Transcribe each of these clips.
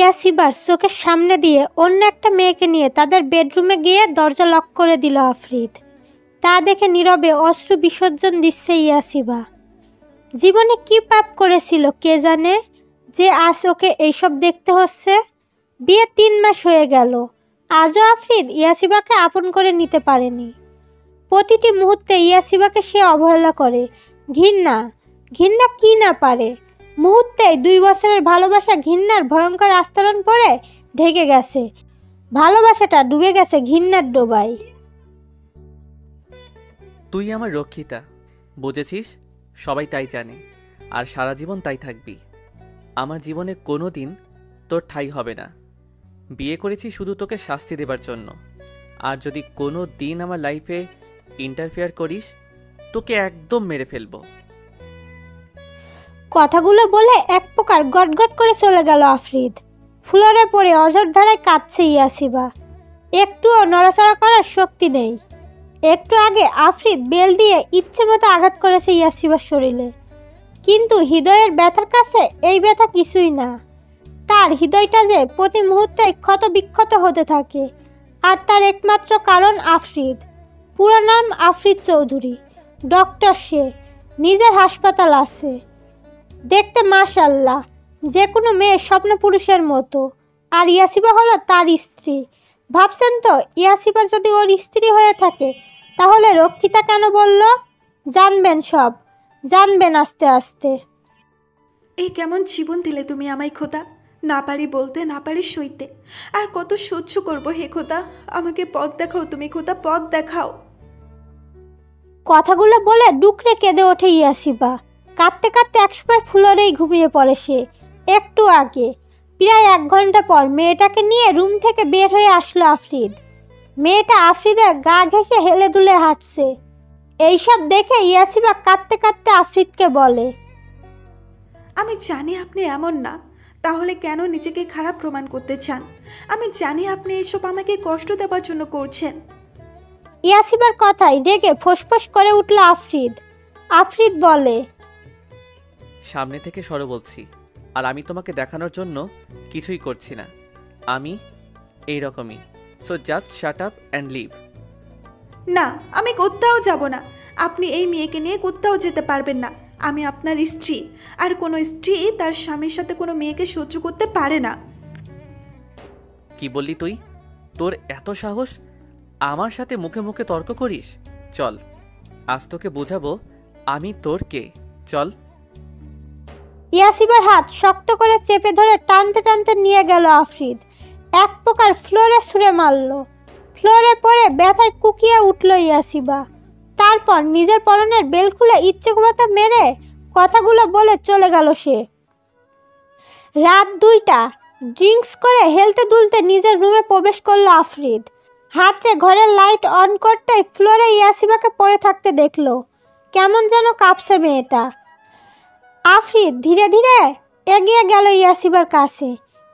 ইয়াসিবার চোখের সামনে দিয়ে অন্য একটা মেয়েকে নিয়ে তাদের বেডরুমে গিয়ে দরজা লক করে দিল আফরিদ। তা দেখে নীরবে অশ্রু বিসর্জন দিচ্ছে ইয়াসিবা। জীবনে কি পাপ করেছিল কে জানে, যে আজ ওকে এইসব দেখতে হচ্ছে। বিয়ে 3 মাস হয়ে গেল, আজও আফরিদ ইয়াসিবাকে আপন করে নিতে পারেনি। প্রতিটি মুহূর্তে ইয়াসিবাকে সে অবহেলা করে। ঘৃণা কি না পারে। মুহূর্তে 2 বছরের ভালোবাসা ঘৃণার ভয়ঙ্কর আস্তরণ পড়ে ঢেকে গেছে। ভালোবাসাটা ডুবে গেছে ঘৃণার ডোবায়। তুই আমার রক্ষিতা, বুঝেছিস? সবাই তাই জানে, আর সারা জীবন তাই থাকবি। আমার জীবনে কোনো দিন তোর ঠাঁই হবে না। বিয়ে করেছি শুধু তোকে শাস্তি দেবার জন্য। আর যদি কোনো দিন আমার লাইফে ইন্টারফেয়ার করিস, তোকে একদম মেরে ফেলবো। কথাগুলো বলে এক প্রকার গটগট করে চলে গেল আফরিদ। ফ্লোরে পড়ে অঝোর ধারায় কাঁদছে ইয়াসিবা। একটুও নড়াচড়া করার শক্তি নেই। একটু আগে আফরিদ বেল দিয়ে ইচ্ছে মতো আঘাত করেছে ইয়াসিবার শরীরে, কিন্তু হৃদয়ের ব্যথার কাছে এই ব্যথা কিছুই না। তার হৃদয়টা যে প্রতি মুহূর্তে ক্ষত বিক্ষত হতে থাকে, আর তার একমাত্র কারণ আফরিদ। পুরো নাম আফরিদ চৌধুরী, ডক্টর সে, নিজের হাসপাতাল আছে। দেখতে মাশাআল্লাহ যে কোনো মেয়ের স্বপ্ন পুরুষের মতো। আর ইয়াসিবা হলো তার স্ত্রী। ভাবছেন তো, ইয়াসিবা যদি ওর স্ত্রী হয়ে থাকে তাহলে রক্ষিতা কেন বলল? জানবেন, সব জানবেন আস্তে আস্তে। এই কেমন জীবন দিলে তুমি আমায় খোদা। না পারি বলতে, না পারি সইতে, আর কত সহ্য করবো হে খোদা। আমাকে পথ দেখাও তুমি খোদা, পথ দেখাও। কথাগুলো বলে ডুকরে কেঁদে ওঠে ইয়াসিবা। কাঁদতে কাঁদতে একসময় ফ্লোরেই ঘুমিয়ে পড়ে সে। একটু আগে, প্রায় 1 ঘন্টা পর মেয়েটাকে নিয়ে রুম থেকে বের হয়ে আসলো আফরিদ। মেয়েটা আফরিদের গা ঘেঁষে হেলে দুলে হাঁটছে। এইসব দেখে ইয়াসিবা কাঁদতে কাঁদতে আফরিদকে বলে, আমি জানি আপনি এমন না, তাহলে কেন নিজেকে খারাপ প্রমাণ করতে চান? আমি জানি আপনি এসব আমাকে কষ্ট দেওয়ার জন্য করছেন। ইয়াসিবার কথায় রেগে ফোঁসফোঁস করে উঠল আফরিদ। আফরিদ বলে, সামনে থেকে সরো বলছি। আর আমি তোমাকে দেখানোর জন্য কিছুই করছি না। আমি এইরকমই। So just shut up and leave. না, আমি কোথাও যাব না। আপনি এই মেয়েকে নিয়ে কোথাও যেতে পারবেন না। আমি আপনার স্ত্রী, আর কোনো স্ত্রী তার স্বামীর সাথে কোনো মেয়েকে সহ্য করতে পারে না। কি বললি তুই? তোর এত সাহস আমার সাথে মুখে মুখে তর্ক করিস? চল, আজ তোকে বোঝাবো আমি তোর কে। চল। ইয়াসিবার হাত শক্ত করে চেপে ধরে টানতে টানতে নিয়ে গেল আফরিদ। এক প্রকার ফ্লোরে ছুঁড়ে মারল। ফ্লোরে পড়ে ব্যথায় কুকিয়ে উঠল ইয়াসিবা। তারপর নিজের পরনের বেল খুলে ইচ্ছে মতো মেরে কথাগুলো বলে চলে গেল সে। রাত 2টা, ড্রিঙ্কস করে হেলতে দুলতে নিজের রুমে প্রবেশ করলো আফরিদ। হাতে ঘরের লাইট অন করতেই ফ্লোরে ইয়াসিবাকে পড়ে থাকতে দেখলো। কেমন যেন কাঁপছে মেয়েটা। আফরিদ ধীরে ধীরে এগিয়ে গেল ইয়াসিবার কাছে।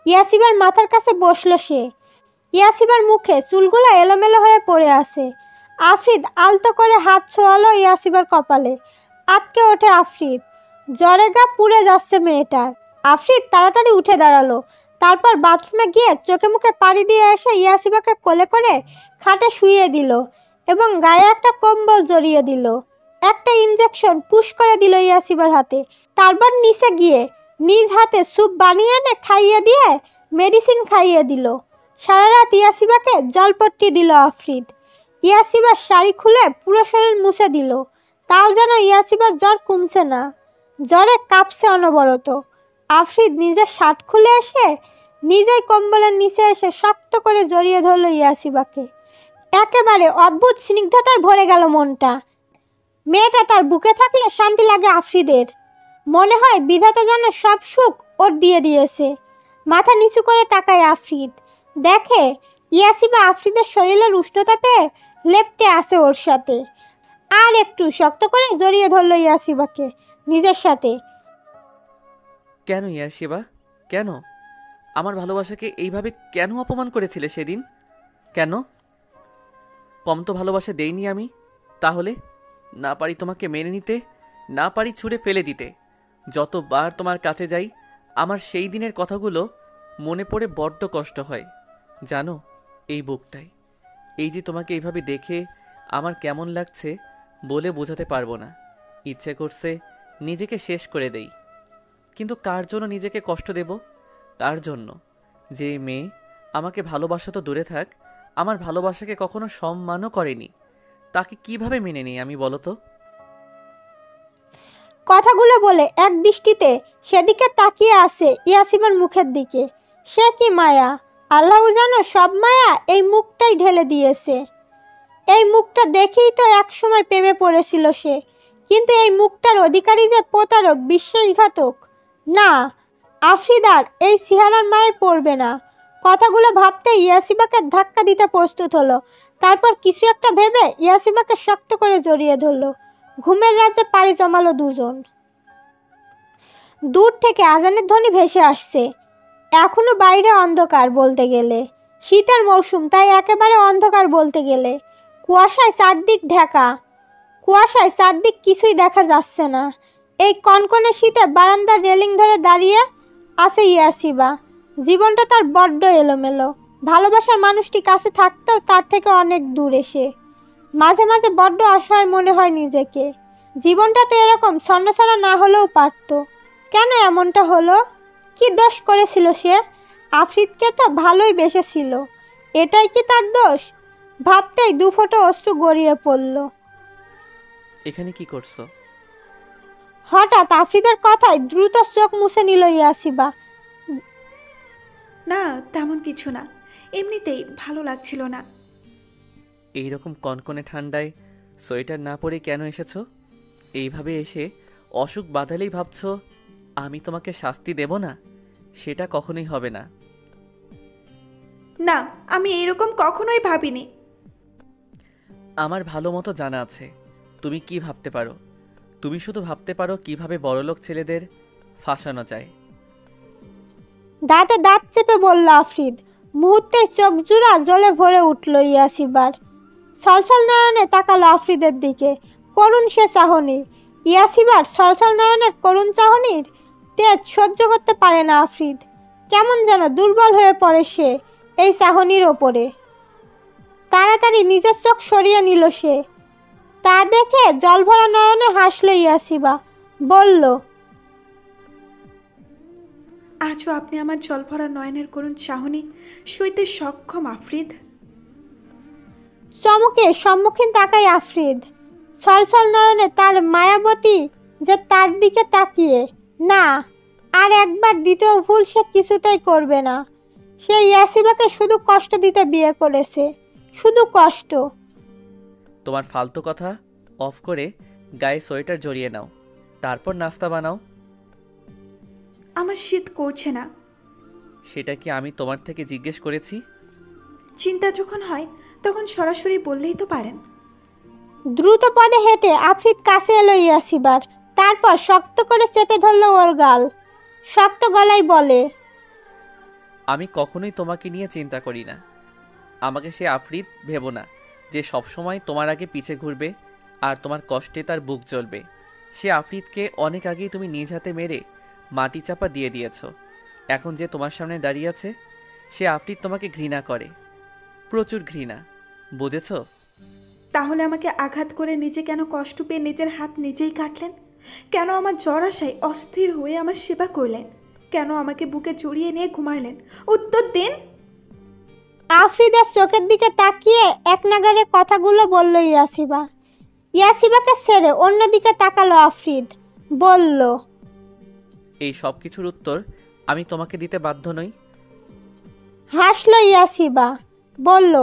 ইয়াসিবার মাথার কাছে বসলো সে। ইয়াসিবার মুখে চুলগুলো এলোমেলো হয়ে পড়ে আছে। আফরিদ আলতো করে হাত ছোঁয়ালো ইয়াসিবার কপালে। আটকে ওঠে আফরিদ। জ্বরে গা পুড়ে যাচ্ছে মেয়েটার। আফরিদ তাড়াতাড়ি উঠে দাঁড়ালো। তারপর বাথরুমে গিয়ে চোখে মুখে পানি দিয়ে এসে ইয়াসিবাকে কোলে করে খাটে শুইয়ে দিল এবং গায়ে একটা কম্বল জড়িয়ে দিল। একটা ইনজেকশন পুশ করে দিল ইয়াসিবার হাতে। তারপর নিচে গিয়ে নিজ হাতে স্যুপ বানিয়ে এনে খাইয়ে দিয়ে মেডিসিন খাইয়ে দিল। সারা রাত ইয়াসিবাকে জলপট্টি দিল আফরিদ। ইয়াসিবার শাড়ি খুলে পুরো শরীর মুছে দিল। তাও যেন ইয়াসিবার জ্বর কমছে না, জ্বরে কাঁপছে অনবরত। আফরিদ নিজের শার্ট খুলে এসে নিজেই কম্বলের নিচে এসে শক্ত করে জড়িয়ে ধরল ইয়াসিবাকে। একেবারে অদ্ভুত স্নিগ্ধতায় ভরে গেল মনটা। মেয়েটা তার বুকে থাকলে শান্তি লাগে আফরিদের। মনে হয় বিধাতা যেন সব সুখ ওর দিয়ে দিয়েছে। মাথা নিচু করে তাকায় আফরিদ। দেখে ইয়াসিবা আফরিদের শরীরের উষ্ণতা পেয়ে লেপ্টে আসে ওর সাথে। আর একটু শক্ত করে জড়িয়ে ধরল ইয়াসিবাকে নিজের সাথে। কেন ইয়াসিবা, কেন আমার ভালোবাসাকে এইভাবে কেন অপমান করেছিলে সেদিন? কেন? কম তো ভালোবাসা দেইনি আমি? তাহলে না পারি তোমাকে মেনে নিতে, না পারি ছুঁড়ে ফেলে দিতে। যতবার তোমার কাছে যাই আমার সেই দিনের কথাগুলো মনে পড়ে বড্ড কষ্ট হয় জানো। এই বুকটাই, এই যে তোমাকে এইভাবে দেখে আমার কেমন লাগছে বলে বোঝাতে পারবো না। ইচ্ছে করছে নিজেকে শেষ করে দেই, কিন্তু কার জন্য নিজেকে কষ্ট দেব? তার জন্য যে মেয়ে আমাকে ভালোবাসা তো দূরে থাক, আমার ভালোবাসাকে কখনো সম্মানও করেনি। তাকে কিভাবে মেনে নিই আমি, বলো তো? কথাগুলো বলে এক দৃষ্টিতে সেদিকে তাকিয়ে আছে ইয়াসিবার মুখের দিকে। সে কি মায়া! আল্লাহ জানো সব মায়া এই মুখটাই ঢেলে দিয়েছে। এই মুখটা দেখেই তো একসময় প্রেমে পড়েছিল সে, কিন্তু এই মুখটার অধিকারী যে প্রতারক, বিশ্বাসঘাতক। না, আফ্রিদার এই চেহারার মায়ে পড়বে না। কথাগুলো ভাবতে ইয়াসিবাকে ধাক্কা দিতে প্রস্তুত হলো। তারপর কিছু একটা ভেবে ইয়াসিবাকে শক্ত করে জড়িয়ে ধরলো। ঘুমের রাজ্যে পাড়ি জমালো দুজন। দূর থেকে আজানের ধ্বনি ভেসে আসছে। এখনো বাইরে অন্ধকার বলতে গেলে, শীতের মৌসুম, তাই একেবারে অন্ধকার বলতে গেলে। কুয়াশায় চারদিক ঢাকা, কুয়াশায় চারদিক কিছুই দেখা যাচ্ছে না। এই কনকনে শীতে বারান্দার রেলিং ধরে দাঁড়িয়ে আছে ইয়াসিবা। জীবনটা তার বড্ড এলোমেলো। ভালোবাসার মানুষটি কাছে থাকতেও তার থেকে অনেক দূরে সে। মাঝে মাঝে বড্ড অসহায় মনে হয় নিজেকে। জীবনটা তো এরকম ছন্নছাড়া না হলেও পারত। কেন এমনটা হলো? কি দোষ করেছিল সে? আফ্রিদকে তো ভালোই বেসেছিল, এটাই কি তার দোষ? ভাবতেই দুফোঁটা অশ্রু গড়িয়ে পড়ল। এখানে কি করছো? হঠাৎ আফ্রিদের কথায় দ্রুত চোখ মুছে নিল ইয়াসিবা। না, তেমন কিছু না, এমনিতেই ভালো লাগছিল না। এইরকম কনকনে ঠান্ডায় সোয়েটার না পরে কেন এসেছো? এইভাবে এসে অসুখ বাঁধালেই ভাবছো আমি তোমাকে শাস্তি দেব না? সেটা কখনোই হবে না। না, আমি এরকম কখনোই ভাবিনি। আমার ভালো মতো জানা আছে তুমি কি ভাবতে পারো। তুমি শুধু ভাবতে পারো কিভাবে বড়লোক ছেলেদের ফাঁসানো যায়। দাঁতে দাঁত চেপে বলল আফ্রিদ। মুহূর্তে চোখ জোড়া জ্বলে ভরে উঠল ইয়াসিবার। ছলছল নয়নে তাকালো আফ্রিদের দিকে। করুণ সে চাহনি। ইয়াসিবার ছলছল নয়নের করুণ চাহনির তেজ সহ্য করতে পারে না আফ্রিদ। কেমন যেন দুর্বল হয়ে পড়ে সে এই চাহনির ওপরে। তাড়াতাড়ি নিজের চোখ সরিয়ে নিল সে। তা দেখে জলভরা নয়নে হাসল ইয়াসিবা। বলল, আজও আপনি আমার জলভরা নয়নের করুণ চাহনি সইতে সক্ষম আফ্রিদ? চমকে সম্মুখীন তাকায় আফ্রিদ। ছলছল নয়নে তার মায়াবতী যে তার দিকে তাকিয়ে। না, আর একবার দ্বিতীয় ভুল সে কিছুতেই করবে না। সে ইয়াসিবাকে শুধু কষ্ট দিতে বিয়ে করেছে, শুধু কষ্ট। তোমার ফালতু কথা অফ করে গায়ে সোয়েটার জড়িয়ে নাও, তারপর নাস্তা বানাও। আমার শীত করছে না। সেটা কি আমি তোমার থেকে জিজ্ঞেস করেছি? চিন্তা যখন হয় তখন সরাসরি বললেই তো পারেন। দ্রুত পদে হেঁটে আফ্রিদ কাছে এলো ইয়াসিবার। তারপর শক্ত করে চেপে ধরল ওর গাল। শক্ত গলায় বলে, আমি কখনোই তোমাকে নিয়ে চিন্তা করি না। আমাকে সে আফ্রিদ ভেবো না যে সবসময় তোমার আগে পিছে ঘুরবে আর তোমার কষ্টে তার বুক জ্বলবে। সে আফ্রিদকে অনেক আগেই তুমি নিজ হাতে মেরে মাটি চাপা দিয়ে দিয়েছ। এখন যে তোমার সামনে দাঁড়িয়ে আছে সে আফ্রিদ তোমাকে ঘৃণা করে, প্রচুর ঘৃণা, বুঝেছ? তাহলে আমাকে আঘাত করে নিজে কেন কষ্ট পেয়ে নিজের হাত নিজেই কাটলেন? কেন আমার জ্বর আশায় অস্থির হয়ে আমার সেবা করলেন? কেন আমাকে বুকে জড়িয়ে নিয়ে ঘুমাইলেন? উত্তর দিন। আফ্রিদের চোখের দিকে তাকিয়ে এক নাগারে কথাগুলো বলল ইয়াসিবা। ইয়াসিবাকে ছেড়ে অন্যদিকে তাকালো আফ্রিদ। বলল, এই সব কিছুর উত্তর আমি তোমাকে দিতে বাধ্য নই। হাসলো ইয়াসিবা। বলল,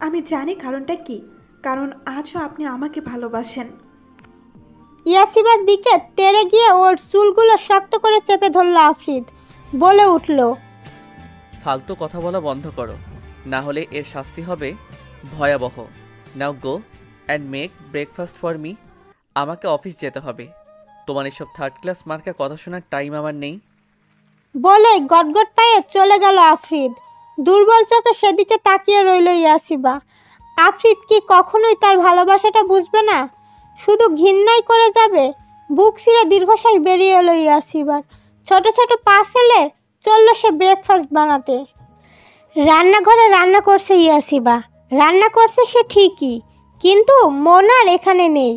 আমি জানি কারণটা কি, কারণ আজও আপনি আমাকে ভালোবাসেন। ইয়াসিবার দিকে তেড়ে গিয়ে ওর চুলগুলো শক্ত করে চেপে ধরল আফ্রিদ। বলে উঠল, ফালতু কথা বলা বন্ধ করো, না হলে এর শাস্তি হবে ভয়াবহ। Now go and make breakfast for me. আমাকে অফিস যেতে হবে। তোমার এসব থার্ড ক্লাস মার্কা কথা শোনার টাইম আমার নেই। বলে গটগট পায়ে চলে গেল আফ্রিদ। দুর্বল চোখে সেদিকে তাকিয়ে রইল ইয়াসিবা। আফ্রিদ কি কখনোই তার ভালোবাসাটা বুঝবে না? শুধু ঘৃণাই করে যাবে? বুক ছিঁড়ে দীর্ঘশ্বাস বেরিয়ে এলো ইয়াসিবার। ছোট ছোট পা ফেলে চলল সে ব্রেকফাস্ট বানাতে। রান্নাঘরে রান্না করছে ইয়াসিবা। রান্না করছে সে ঠিকই, কিন্তু মন আর এখানে নেই।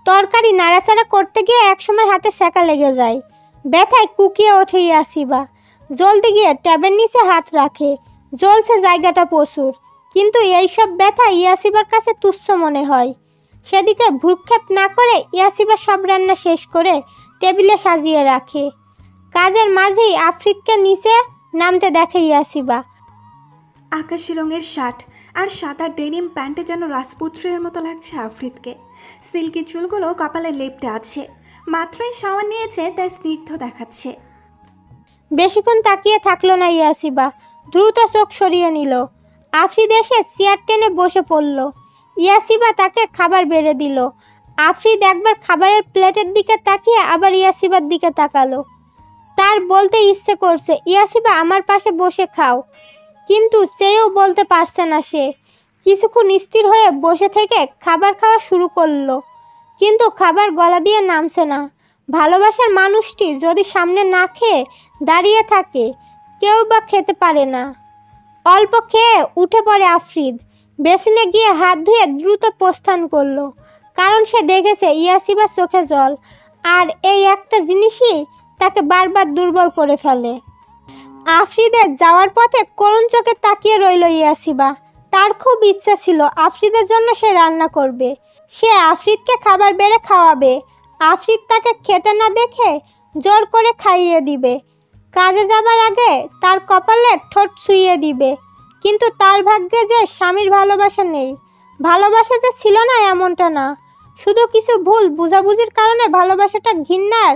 তরকারি নাড়াচাড়া করতে গিয়ে একসময় হাতে সেকা লেগে যায়। ব্যথায় কুকিয়ে ওঠে ইয়াসিবা। জলদি গিয়ে ট্যাবের নিচে হাত রাখে। জ্বলছে জায়গাটা প্রচুর, কিন্তু এইসব ব্যথা ইয়াসিবার কাছে তুচ্ছ মনে হয়। সেদিকে ভ্রুক্ষেপ না করে ইয়াসিবা সব রান্না শেষ করে টেবিলে সাজিয়ে রাখে। কাজের মাঝেই আফ্রিদকে নিচে নামতে দেখে ইয়াসিবা। আকাশি রঙের শার্ট আর সাদা ডেনিম প্যান্টে যেন রাজপুত্রের মতো লাগছে আফ্রিদকে। সিল্কি চুলগুলো কপালে লেপটে আছে। মাত্রই শাওয়ার নিয়েছে, তাই স্নিগ্ধ দেখাচ্ছে। বেশিক্ষণ তাকিয়ে থাকলো না ইয়াসিবা, দ্রুত চোখ সরিয়ে নিল। আফ্রিদ এসে চেয়ার টেনে বসে পড়ল। ইয়াসিবা তাকে খাবার বেড়ে দিল। আফ্রিদ একবার খাবারের প্লেটের দিকে তাকিয়ে আবার ইয়াসিবার দিকে তাকালো। তার বলতে ইচ্ছে করছে, ইয়াসিবা আমার পাশে বসে খাও, কিন্তু চেয়েও বলতে পারছে না সে। কিছুক্ষণ স্থির হয়ে বসে থেকে খাবার খাওয়া শুরু করলো, কিন্তু খাবার গলা দিয়ে নামছে না। ভালোবাসার মানুষটি যদি সামনে না খেয়ে দাঁড়িয়ে থাকে, কেউ বা খেতে পারে না। অল্প খেয়ে উঠে পড়ে আফ্রিদ। বেসিনে গিয়ে হাত ধুয়ে দ্রুত প্রস্থান করলো, কারণ সে দেখেছে ইয়াসিবার চোখে জল, আর এই একটা জিনিসই তাকে বারবার দুর্বল করে ফেলে। আফ্রিদের যাওয়ার পথে করুণ চোখে তাকিয়ে রইল ইয়াসিবা। তার খুব ইচ্ছা ছিল আফ্রিদের জন্য সে রান্না করবে, সে আফ্রিদকে খাবার বেড়ে খাওয়াবে। আফ্রিদ তাকে খেতে না দেখে জোর করে খাইয়ে দিবে, কাজে যাবার আগে তার কপালে ঠোঁট ছুঁয়ে দিবে। কিন্তু তার ভাগ্যে যে স্বামীর ভালোবাসা নেই। ভালোবাসা যে ছিল না এমনটা না, শুধু কিছু ভুল বুঝাবুঝির কারণে ভালোবাসাটা ঘৃণার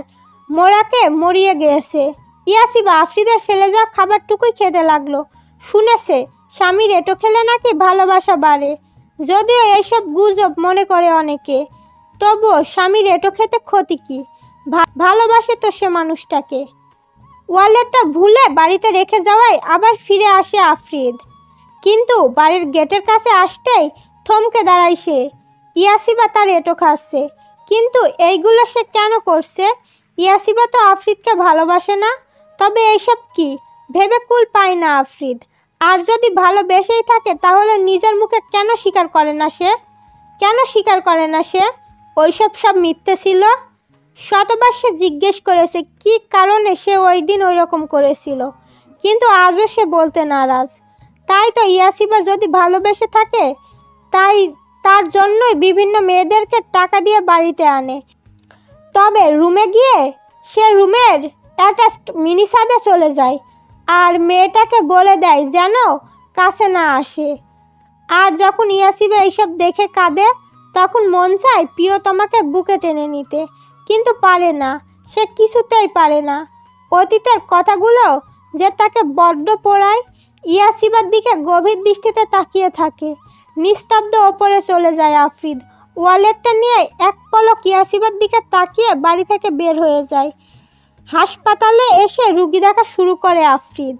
মোড়াকে মরিয়ে গিয়েছে। ইয়াসিবা আফ্রিদের ফেলে যাওয়া খাবারটুকুই খেতে লাগলো। শুনেছে স্বামীর এঁটো খেলে নাকি ভালোবাসা বাড়ে, যদিও এইসব গুজব মনে করে অনেকে। তবুও স্বামীর এঁটো খেতে ক্ষতি কি? ভালোবাসে তো সে মানুষটাকে। ওয়ালেটটা ভুলে বাড়িতে রেখে যাওয়ায় আবার ফিরে আসে আফ্রিদ, কিন্তু বাড়ির গেটের কাছে আসতেই থমকে দাঁড়ায় সে। ইয়াসিবা তার এঁটো খাচ্ছে, কিন্তু এইগুলো সে কেন করছে? ইয়াসিবা তো আফ্রিদকে ভালোবাসে না, তবে এইসব কি ভেবে কুল পায় না আফ্রিদ। আর যদি ভালোবেসেই থাকে তাহলে নিজের মুখে কেন স্বীকার করে না সে? কেন স্বীকার করে না সে ওইসব সব মিথ্যে ছিল? শতবার সে জিজ্ঞেস করেছে কি কারণে সে ওই দিন ওই রকম করেছিল, কিন্তু আজও সে বলতে নারাজ। তাই তো ইয়াসিবা যদি ভালোবেসে থাকে, তাই তার জন্যই বিভিন্ন মেয়েদেরকে টাকা দিয়ে বাড়িতে আনে। তবে রুমে গিয়ে সে রুমের অ্যাটাচড মিনি ছাদে চলে যায় আর মেয়েটাকে বলে দেয় যেন কাছে না আসে। আর যখন ইয়াসিবা এইসব দেখে কাঁদে, তখন মন চায় প্রিয়তমাকে বুকে টেনে নিতে, কিন্তু পারে না, সে কিছুতেই পারে না। অতীতের কথাগুলো যে তাকে বড্ড পোড়ায়। ইয়াসিবার দিকে গভীর দৃষ্টিতে তাকিয়ে থাকে। নিস্তব্ধ ওপরে চলে যায় আফ্রিদ। ওয়ালেটটা নিয়ে এক পলক ইয়াসিবার দিকে তাকিয়ে বাড়ি থেকে বের হয়ে যায়। হাসপাতালে এসে রুগী দেখা শুরু করে আফ্রিদ।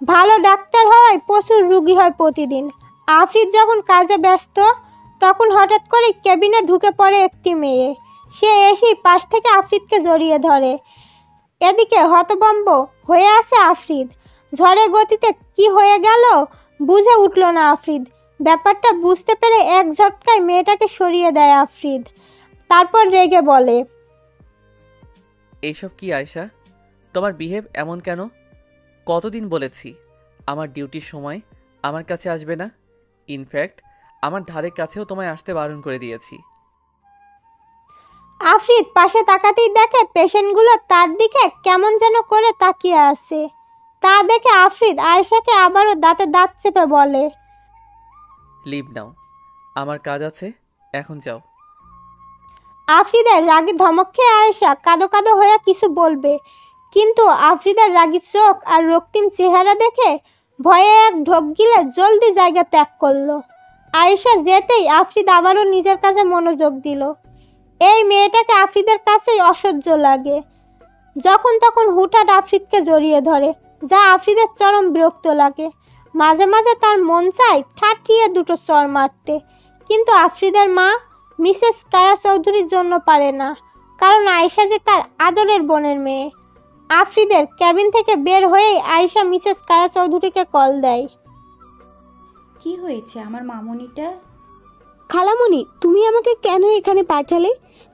ভালো ডাক্তার হওয়ায় প্রচুর রুগী হয় প্রতিদিন। আফ্রিদ যখন কাজে ব্যস্ত, তখন হঠাৎ করে কেবিনে ঢুকে পড়ে একটি মেয়ে। সে এসেই পাশ থেকে আফ্রিদকে জড়িয়ে ধরে। এদিকে হতভম্ব হয়ে আসে আফ্রিদ। ঝড়ের গতিতে কি হয়ে গেল বুঝে উঠল না আফ্রিদ। ব্যাপারটা বুঝতে পেরে এক ঝটকায় মেয়েটাকে সরিয়ে দেয় আফ্রিদ। তারপর রেগে বলে, এইসব কি আয়শা, তোমার বিহেভ এমন কেন? কতদিন বলেছি আমার ডিউটির সময় আমার কাছে আসবে না। ইনফ্যাক্ট আমার ধারের কাছেও তোমায় আসতে বারণ করে দিয়েছি। আফ্রিদ পাশে তাকাতেই দেখে পেশেন্টগুলো তার দিকে কেমন যেন করে তাকিয়ে আছে। তা দেখে আফ্রিদ আয়েশাকে আবারও দাঁতে দাঁত চেপে বলে, লিভ নাও, আমার কাজ আছে, এখন যাও। আফ্রিদের রাগী ধমক খেয়ে আয়েশা কাঁদো কাঁদো হয়ে কিছু বলবে, কিন্তু আফ্রিদের রাগী চোখ আর রক্তিম চেহারা দেখে ভয়ে এক ঢোক গিলে জলদি জায়গা ত্যাগ করলো। আয়েশা যেতেই আফ্রিদ আবারও নিজের কাজে মনোযোগ দিল। এই মেয়েটাকে আফ্রিদের কাছেই অসহ্য লাগে। যখন তখন হুটহাট আফ্রিদকে জড়িয়ে ধরে, যা আফ্রিদের চরম বিরক্ত লাগে। মাঝে মাঝে তার মন চায় ঠাঠিয়ে দুটো চর মারতে, কিন্তু আফ্রিদের মা মিসেস কায়া চৌধুরীর জন্য পারে না, কারণ আয়েশা যে তার আদরের বোনের মেয়ে। আফ্রিদের ক্যাবিন থেকে বের হয়েই আয়েশা মিসেস কায়া চৌধুরীকে কল দেয়। কি হয়েছে আমার মামুনিটা? খালামণি, তুমি আমাকে কেন এখানে পাঠালে?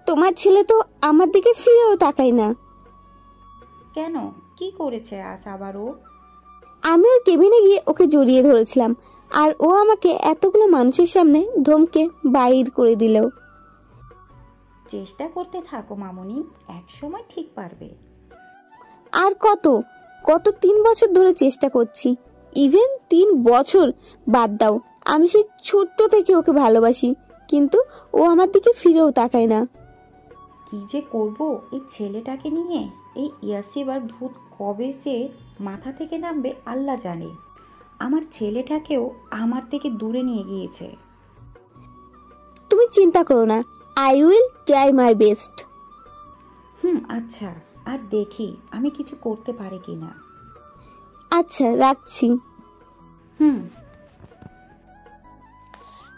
তোমার ছেলে তো আমার দিকে ফিরেও তাকায় না। কেন, কি করেছে আজ আবার ও? আমি ওর কেবিনে গিয়ে ওকে জড়িয়ে ধরেছিলাম, আর ও আমাকে এতগুলো মানুষের সামনে ধমকে বাইর করে দিল। চেষ্টা করতে থাকো মামুনি, এক সময় ঠিক পারবে। আর কত 3 বছর ধরে চেষ্টা করছি। ইভেন 3 বছর বাদ দাও, আমি সেই ছোট্ট থেকে ওকে ভালোবাসি, কিন্তু ও আমার দিকে ফিরেও তাকায় না। কি যে করব এই ছেলেটাকে নিয়ে। এই ইয়াসিব আর ভূত কবে যে মাথা থেকে নামবে আল্লাহ জানে। আমার ছেলেটাকেও আমার থেকে দূরে নিয়ে গিয়েছে। তুমি চিন্তা করো না, I will try my best. আচ্ছা, আর দেখি আমি কিছু করতে পারি কিনা। আচ্ছা, রাখছি।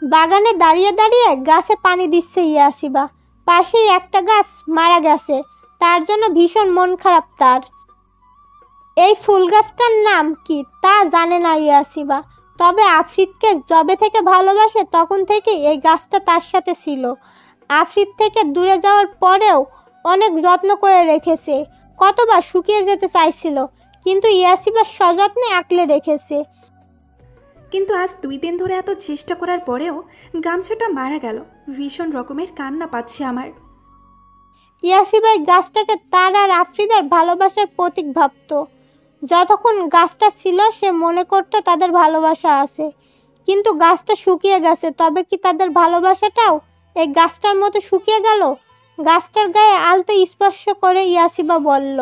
বাগানে দাঁড়িয়ে দাঁড়িয়ে গাছে পানি দিচ্ছে ইয়াসিবা। পাশেই একটা গাছ মারা গেছে, তার জন্য ভীষণ মন খারাপ তার। এই ফুল গাছটার নাম কি তা জানে না ইয়াসিবা, তবে আফ্রিদকে যবে থেকে ভালোবাসে তখন থেকে এই গাছটা তার সাথে ছিল। আফ্রিদ থেকে দূরে যাওয়ার পরেও অনেক যত্ন করে রেখেছে, কতবার শুকিয়ে যেতে চাইছিল, কিন্তু ইয়াসিবা সযত্নে আঁকলে রেখেছে। কিন্তু আজ 2 দিন ধরে এত চেষ্টা করার পরেও গামছাটা মারা গেল। ভীষণ রকমের কান্না পাচ্ছে আমার। ইয়াসিবা গাছটাকে তার আর আফ্রিদের ভালোবাসার প্রতীক ভাবত। যতক্ষণ গাছটা ছিল সে মনে করত তাদের ভালোবাসা আছে, কিন্তু গাছটা শুকিয়ে গেছে। তবে কি তাদের ভালোবাসাটাও এই গাছটার মতো শুকিয়ে গেল? গাছটার গায়ে আলতো স্পর্শ করে ইয়াসিবা বলল,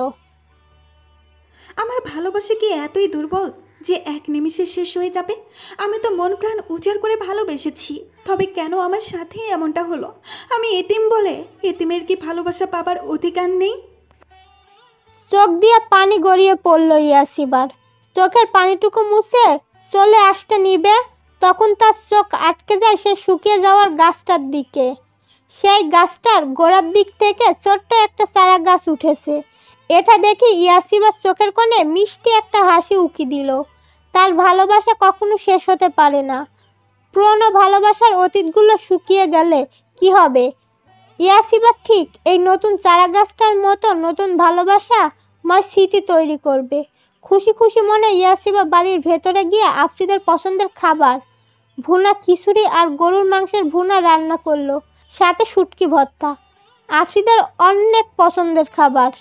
আমার ভালোবাসা কি এতই দুর্বল যে এক নিমিষে শেষ হয়ে যাবে? আমি তো মন প্রাণ উজাড় করে ভালোবেসেছি, তবে কেন আমার সাথে এমনটা হলো? আমি এতিম বলে এতিমের কি ভালোবাসা পাবার অধিকার নেই? চোখ দিয়ে পানি গড়িয়ে পড়ল ইয়াসিবার। চোখের পানিটুকু মুছে চলে আসতে নিবে, তখন তার চোখ আটকে যায় সে শুকিয়ে যাওয়ার গাছটার দিকে। সেই গাছটার গোড়ার দিক থেকে ছোট্ট একটা চারা গাছ উঠেছে। এটা দেখে ইয়াসিবার চোখের কোণে মিষ্টি একটা হাসি উকি দিল। তার ভালোবাসা কখনো শেষ হতে পারে না। পুরনো ভালোবাসার অতীতগুলো শুকিয়ে গেলে কি হবে? ইয়াসিবা ঠিক এই নতুন চারা গাছটার মতো নতুন ভালোবাসাময় স্মৃতি তৈরি করবে। খুশি খুশি মনে ইয়াসিবা বাড়ির ভেতরে গিয়ে আফ্রিদের পছন্দের খাবার ভুনা খিচুড়ি আর গরুর মাংসের ভুনা রান্না করলো, সাথে শুটকি ভর্তা। আফ্রিদের অনেক পছন্দের খাবার।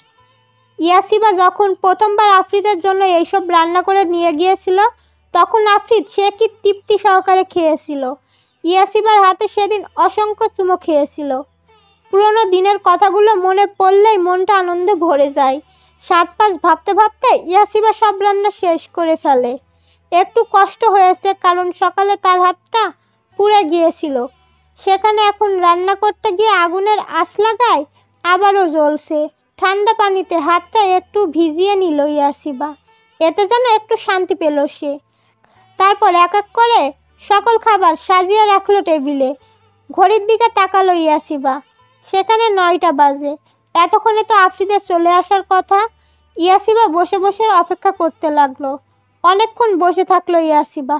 ইয়াসিবা যখন প্রথমবার আফ্রিদের জন্য এইসব রান্না করে নিয়ে গিয়েছিল, তখন আফ্রিদ সে কি তৃপ্তি সহকারে খেয়েছিল। ইয়াসিবার হাতে সেদিন অসংখ্য চুমো খেয়েছিল। পুরনো দিনের কথাগুলো মনে পড়লেই মনটা আনন্দে ভরে যায়। 7-5 ভাবতে ভাবতে ইয়াসিবা সব রান্না শেষ করে ফেলে। একটু কষ্ট হয়েছে, কারণ সকালে তার হাতটা পুড়ে গিয়েছিল। সেখানে এখন রান্না করতে গিয়ে আগুনের আঁচ লাগায় আবারও জ্বলছে। ঠান্ডা পানিতে হাতটা একটু ভিজিয়ে নিল ইয়াসিবা, এতে যেন একটু শান্তি পেল সে। তারপর এক এক করে সকল খাবার সাজিয়ে রাখলো টেবিলে। ঘড়ির দিকে তাকালো ইয়াসিবা, সেখানে 9টা বাজে। এতক্ষণে তো আফ্রিদের চলে আসার কথা। ইয়াসিবা বসে বসে অপেক্ষা করতে লাগলো। অনেকক্ষণ বসে থাকলো ইয়াসিবা।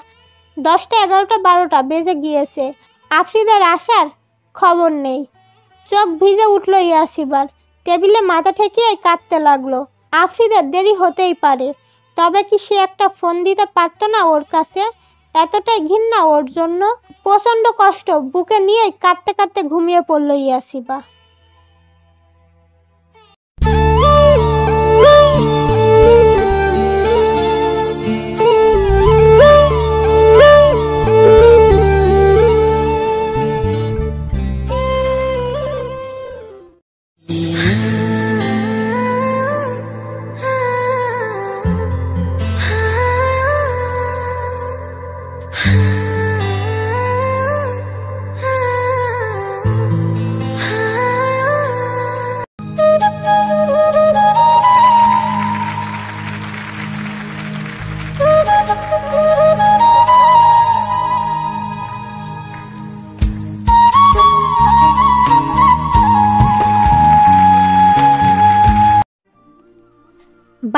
10টা, 11টা, 12টা বেজে গিয়েছে, আফ্রিদের আসার খবর নেই। চোখ ভিজে উঠল ইয়াসিবার। টেবিলে মাথা ঠেকিয়ে কাঁদতে লাগলো। আফ্রিদের দেরি হতেই পারে, তবে কি সে একটা ফোন দিতে পারতো না ওর কাছে? এতটাই ঘৃণা ওর জন্য। প্রচণ্ড কষ্ট বুকে নিয়ে কাঁদতে কাঁদতে ঘুমিয়ে পড়ল ইয়াসিবা।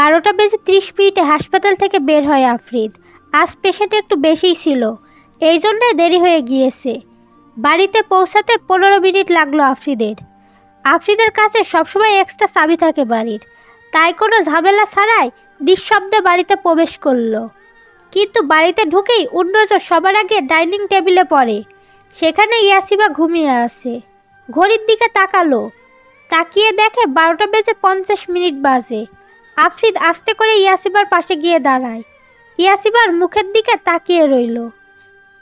12:30 হাসপাতাল থেকে বের হয় আফরিদ। আজ পেশেন্ট একটু বেশিই ছিল, এই জন্যে দেরি হয়ে গিয়েছে। বাড়িতে পৌঁছাতে 15 মিনিট লাগলো আফরিদের। আফরিদের কাছে সবসময় এক্সট্রা চাবি থাকে বাড়ির, তাই কোনো ঝামেলা ছাড়াই নিঃশব্দে বাড়িতে প্রবেশ করলো। কিন্তু বাড়িতে ঢুকেই ওর নজর সবার আগে ডাইনিং টেবিলে পড়ে। সেখানে ইয়াসিবা ঘুমিয়ে আছে। ঘড়ির দিকে তাকালো, তাকিয়ে দেখে 12:50 বাজে। আফরিদ আস্তে করে ইয়াসিবার পাশে গিয়ে দাঁড়ায়। ইয়াসিবার মুখের দিকে তাকিয়ে রইল।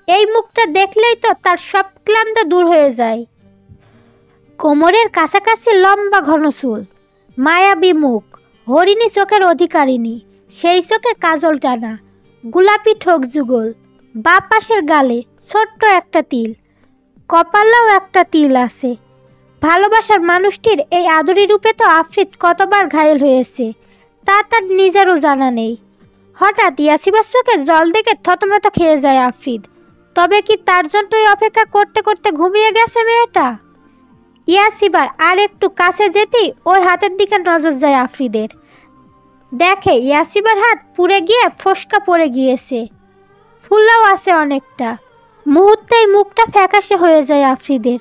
এই মুখটা দেখলেই তো তার সব ক্লান্ত দূর হয়ে যায়। কোমরের কাছাকাছি লম্বা ঘন চুল, মায়াবী মুখ, হরিণী চোখের অধিকারিণী, সেই চোখে কাজল টানা, গোলাপি ঠোক যুগল, বাঁ পাশের গালে ছোট্ট একটা তিল, কপালেও একটা তিল আছে। ভালোবাসার মানুষটির এই আদরি রূপে তো আফরিদ কতবার ঘায়েল হয়েছে তা তার নিজেরও জানা নেই। হঠাৎ ইয়াসিবার চোখে জল দেখে থতমত খেয়ে যায় আফরিদ। তবে কি তার জন্যই অপেক্ষা করতে করতে ঘুমিয়ে গেছে মেয়েটা? ইয়াসিবার আর একটু কাছে যেতেই ওর হাতের দিকে নজর যায় আফরিদের। দেখে ইয়াসিবার হাত পুড়ে গিয়ে ফোসকা পড়ে গিয়েছে, ফুলাও আছে অনেকটা। মুহূর্তেই মুখটা ফ্যাকাশে হয়ে যায় আফরিদের।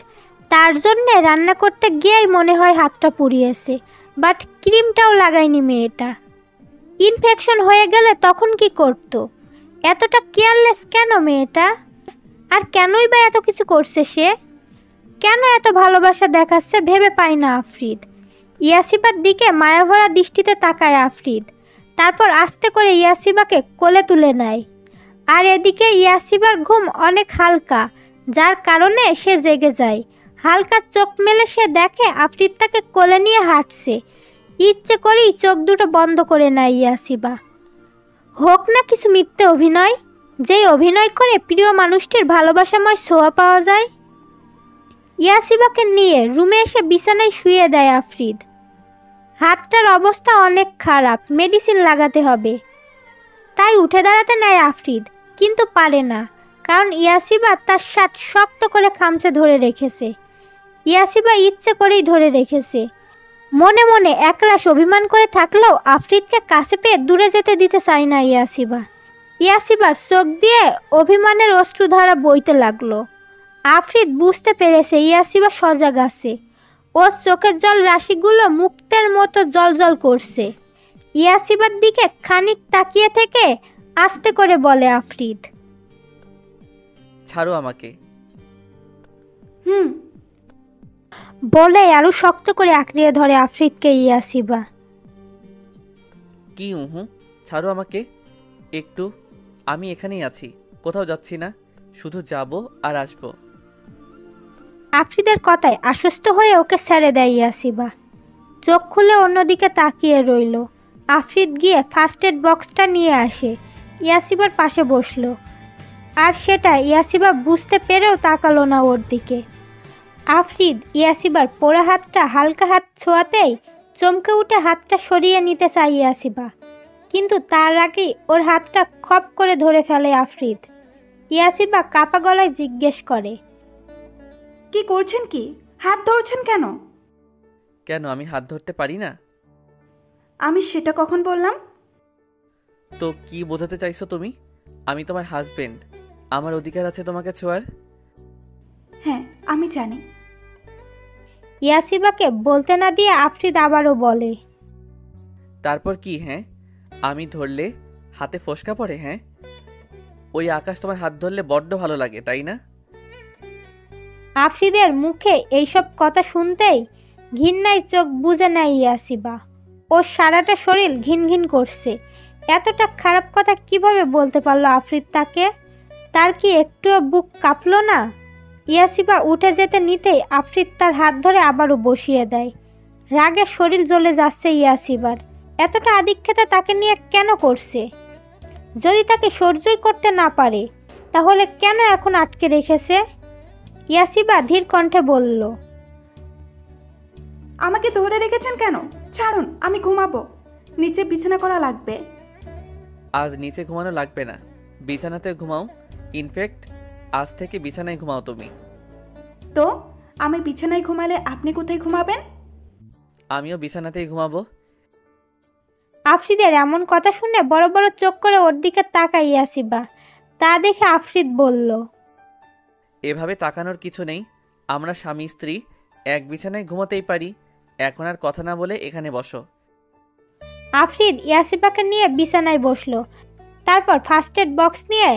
তার জন্যে রান্না করতে গিয়েই মনে হয় হাতটা পুড়িয়েছে, বাট ক্রিমটাও লাগায়নি মেয়েটা। ইনফেকশন হয়ে গেলে তখন কি করত? এতটা কেয়ারলেস কেন মেয়েটা? আর কেনই বা এত কিছু করছে সে? কেন এত ভালোবাসা দেখাচ্ছে ভেবে পায় না আফরিদ। ইয়াসিবার দিকে মায়াভরা দৃষ্টিতে তাকায় আফরিদ, তারপর আস্তে করে ইয়াসিবাকে কোলে তুলে নেয়। আর এদিকে ইয়াসিবার ঘুম অনেক হালকা, যার কারণে সে জেগে যায়। হালকা চোখ মেলে সে দেখে আফরিদ তাকে কোলে নিয়ে হাঁটছে। ইচ্ছে করেই চোখ দুটো বন্ধ করে নেয় ইয়াসিবা। হোক না কিছু মিথ্যে অভিনয়, যেই অভিনয় করে প্রিয় মানুষটির ভালোবাসাময় ছোঁয়া পাওয়া যায়। ইয়াসিবাকে নিয়ে রুমে এসে বিছানায় শুয়ে দেয় আফরিদ। হাতটার অবস্থা অনেক খারাপ, মেডিসিন লাগাতে হবে। তাই উঠে দাঁড়াতে নেয় আফরিদ, কিন্তু পারে না, কারণ ইয়াসিবা তার শার্ট শক্ত করে খামচে ধরে রেখেছে। ইয়াসিবা ইচ্ছে করেই ধরে রেখেছে। মনে মনে একরাশ অভিমান করে থাকলেও আফরিদকে কাছে পেয়ে দূরে যেতে দিতে চায় না ইয়াসিবা। ইয়াসিবার চোখ দিয়ে অভিমানের অশ্রুধারা বইতে লাগলো। আফরিদ বুঝতে পেরেছে ইয়াসিবা সজাগ আছে। ওর চোখের জল রাশিগুলো মুক্তের মতো জলজল করছে। ইয়াসিবার দিকে খানিক তাকিয়ে থেকে আস্তে করে বলে আফরিদ, ছাড়ো আমাকে। বলে আরো শক্ত করে আঁকড়িয়ে ধরে আফরিদকে ইয়াসিবা। কি ছাড়ো আমাকে একটু, আমি এখানেই আছি, কোথাও যাচ্ছি না, শুধু যাব আর আসবো। আফরিদের কথায় আশ্বস্ত হয়ে ওকে ছেড়ে দেয় ইয়াসিবা। চোখ খুলে অন্যদিকে তাকিয়ে রইল। আফরিদ গিয়ে ফার্স্ট এড বক্সটা নিয়ে আসে, ইয়াসিবার পাশে বসলো। আর সেটা ইয়াসিবা বুঝতে পেরেও তাকালো না ওর দিকে। আফরিদ ইয়াসিবার পোড়া হাতটা হালকা হাত ছোঁয়াতেই চমকে উঠে হাতটা সরিয়ে নিতে চায় ইয়াসিবা, কিন্তু তার আগেই ওর হাতটা খপ করে ধরে ফেলে আফরিদ। ইয়াসিবা কাপা গলায় জিজ্ঞেস করে, কি করছেন? কি হাত ধরছেন কেন? কেন আমি হাত ধরতে পারি না? আমি সেটা কখন বললাম? তো কি বোঝাতে চাইছো তুমি? আমি তোমার হাজবেন্ড, আমার অধিকার আছে তোমাকে ছোঁয়ার। হ্যাঁ আমি জানি। ইয়াসিবাকে বলতে না দিয়ে আফরিদ আবারও বলে, তারপর কি? হ্যাঁ, আমি ধরলে হাতে ফোসকা পড়ে? হ্যাঁ, ওই আকাশ তোমার হাত ধরলে বড্ড ভালো লাগে, তাই না? আফরিদের মুখে এইসব কথা শুনতেই ঘৃণায় চোখ বুজে নেয় ইয়াসিবা। ওর সারাটা শরীর ঘিন ঘিন করছে। এতটা খারাপ কথা কিভাবে বলতে পারলো আফরিদ তাকে? তার কি একটুও বুক কাঁপলো না? ইয়াসিবা উঠে যেতে নিতেই আফরিদ তার হাত ধরে আবারও বসিয়ে দেয়। রাগে শরীর জ্বলে যাচ্ছে ইয়াসিবার। এতটা আদিক্ষেতা তাকে নিয়ে কেন করছে? যদি তাকে সহ্যই করতে না পারে তাহলে কেন এখন আটকে রেখেছে? ইয়াসিবা ধীর কণ্ঠে বলল, আমাকে ধরে রেখেছেন কেন? ছাড়ুন, আমি ঘুমাবো। নিচে বিছানা করা লাগবে। আজ নিচে ঘুমানো লাগবে না, বিছানাতে ঘুমাও। ইনফ্যাক্ট আজ থেকে বিছানায় ঘুমাও তুমি। তো আমি বিছানায় ঘুমালে আপনি কোথায় ঘুমাবেন? আমিও বিছানাতেই ঘুমাবো। আফরিদের এমন কথা শুনে বড় বড় চোখ করে ওর দিকে তাকাই ইয়াসিবা। তা দেখে আফরিদ বলল, এভাবে তাকানোর কিছু নেই, আমরা স্বামী স্ত্রী এক বিছানায় ঘুমাতেই পারি। এখন আর কথা না বলে এখানে বসো। আফরিদ ইয়াসিবাকে নিয়ে বিছানায় বসলো। তারপর ফার্স্ট এড বক্স নিয়ে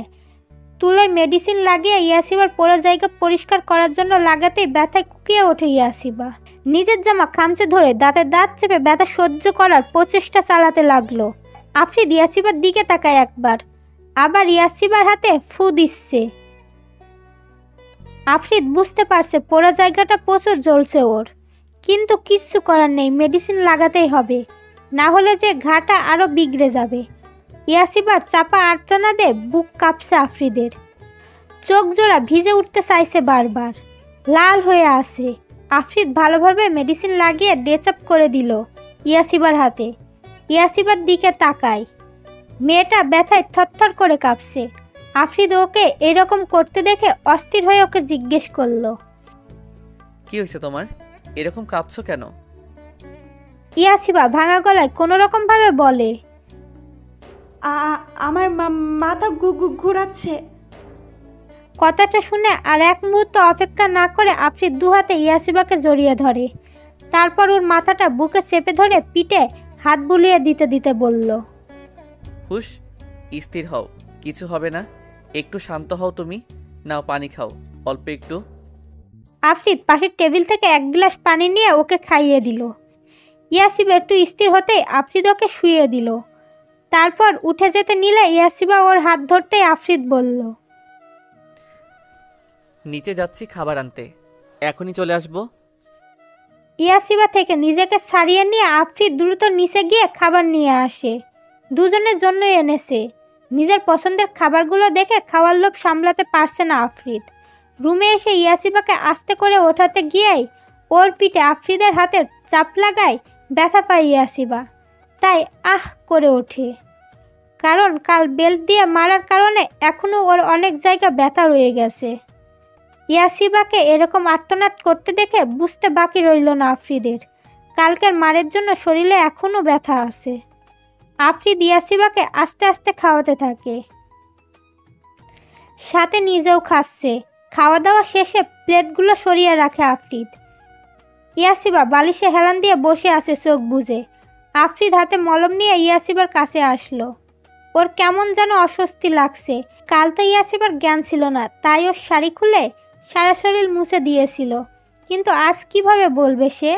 তুলোয় মেডিসিন লাগিয়ে ইয়াসিবার পুরো জায়গা পরিষ্কার করার জন্য লাগাতেই ব্যথায় কুকিয়ে ওঠে ইয়াসিবা। নিজের জামা খামচে ধরে দাঁতে দাঁত চেপে ব্যথা সহ্য করার প্রচেষ্টা চালাতে লাগলো। আফরিদ ইয়াসিবার দিকে তাকায় একবার, আবার ইয়াসিবার হাতে ফু দিচ্ছে। আফরিদ বুঝতে পারছে পুরো জায়গাটা প্রচুর জ্বলছে ওর, কিন্তু কিচ্ছু করার নেই, মেডিসিন লাগাতেই হবে, না হলে যে ঘাটা আরও বিগড়ে যাবে। ইয়াসিবার চাপা আর্তনাদে বুক কাঁপছে আফরিদের। চোখ জোড়া ভিজে উঠতে চাইছে বারবার, লাল হয়ে আসে। আফরিদ ভালোভাবে মেডিসিন লাগিয়ে ড্রেস আপ করে দিল ইয়াসিবার হাতে। ইয়াসিবার দিকে তাকায়, মেয়েটা ব্যথায় থরথর করে কাঁপছে। আফরিদ ওকে এরকম করতে দেখে অস্থির হয়ে ওকে জিজ্ঞেস করলো, কি হয়েছে তোমার, এরকম কাঁপছো কেন? ইয়াসিবা ভাঙা গলায় কোনো রকম ভাবে বলে, আমার মাথা ঘোরাচ্ছে। কথাটা শুনে আর এক মুহূর্ত অপেক্ষা না করে আফরিদ দু হাতে ইয়াসিবাকে জড়িয়ে ধরে। তারপর ওর মাথাটা বুকে চেপে ধরে পিঠে হাত বুলিয়ে দিতে দিতে বলল, হুশ, স্থির হও, কিছু হবে না, একটু শান্ত হও তুমি। নাও পানি খাও, অল্প একটু। আফরিদ পাশের টেবিল থেকে এক গ্লাস পানি নিয়ে ওকে খাইয়ে দিল। ইয়াসিবা একটু স্থির হতেই আফরিদ ওকে শুইয়ে দিল। তারপর উঠে যেতে নিলে ইয়াসিবা ওর হাত ধরতেই আফরিদ বলল, নিচে যাচ্ছি খাবার আনতে, এখনই চলে আসবো। ইয়াসিবা থেকে নিজেকে ছাড়িয়ে নিয়ে আফরিদ দ্রুত নিচে গিয়ে খাবার নিয়ে আসে। দুজনের জন্যই এনেছে। নিজের পছন্দের খাবারগুলো দেখে খাওয়ার লোভ সামলাতে পারছে না আফরিদ। রুমে এসে ইয়াসিবাকে আস্তে করে ওঠাতে গিয়েই ওর পিঠে আফরিদের হাতের চাপ লাগায় ব্যথা পায় ইয়াসিবা। তাই আহ করে ওঠে, কারণ কাল বেল্ট দিয়ে মারার কারণে এখনও ওর অনেক জায়গা ব্যথা রয়ে গেছে। ইয়াসিবাকে এরকম আর্তনাদ করতে দেখে বুঝতে বাকি রইল না আফরিদের, কালকের মারের জন্য শরীরে এখনও ব্যথা আছে। আফরিদ ইয়াসিবাকে আস্তে আস্তে খাওয়াতে থাকে, সাথে নিজেও খাচ্ছে। খাওয়া দাওয়া শেষে প্লেটগুলো সরিয়ে রাখে আফরিদ। ইয়াসিবা বালিশে হেলান দিয়ে বসে আছে চোখ বুজে। আফরিদ হাতে মলম নিয়ে ইয়াসিবার কাছে আসলো। ওর কেমন যেন অস্বস্তি লাগছে। কাল তো ইয়াসিবার জ্ঞান ছিল না, তাই ওর শাড়ি খুলে সারা শরীর মুছে দিয়েছিল, কিন্তু আজ কিভাবে বলবে সে?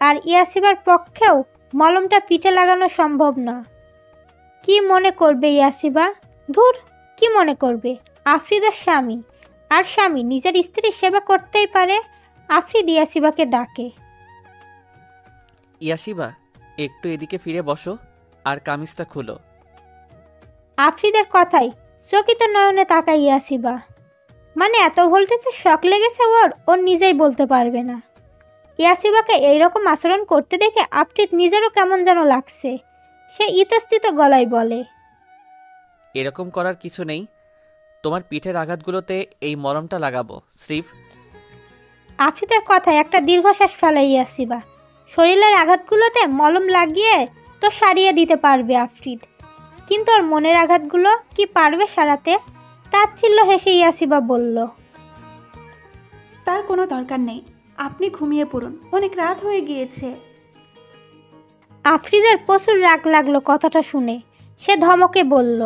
আর ইয়াসিবার পক্ষেও মলমটা পিঠে লাগানো সম্ভব না। কি মনে করবে ইয়াসিবা? ধুর, কি মনে করবে? আফরিদের স্বামী, আর স্বামী নিজের স্ত্রীর সেবা করতেই পারে। আফরিদ ইয়াসিবাকে ডাকে, ইয়াসিবা, একটু এদিকে ফিরে বসো আর কামিজটা খুলো। আফরিদের কথাই চকিত নয়নে তাকায় ইয়াসিবা। মানে এত ভোল্টেজে শক লেগেছে ওর নিজেই বলতে পারবে না। ইয়াসিবাকে এইরকম আচরণ করতে দেখে আফরিদ নিজেরও কেমন যেন লাগছে। সে ইতস্তত গলায় বলে, এরকম করার কিছু নেই, তোমার পিঠের আঘাতগুলোতে এই মলমটা লাগাবো স্রিফ। আফরিদের কথায় একটা দীর্ঘশ্বাস ফেলে ইয়াসিবা। শরীরের আঘাতগুলোতে মলম লাগিয়ে তো সারিয়ে দিতে পারবে আফরিদ, কিন্তু ওর মনের আঘাতগুলো কি পারবে সারাতে? তাচ্ছিল্য হেসে ইয়াসিবা বলল, তার কোনো দরকার নেই, আপনি ঘুমিয়ে পড়ুন, অনেক রাত হয়ে গিয়েছে। আফরিদের প্রচুর রাগ লাগলো কথাটা শুনে। সে ধমকে বলল,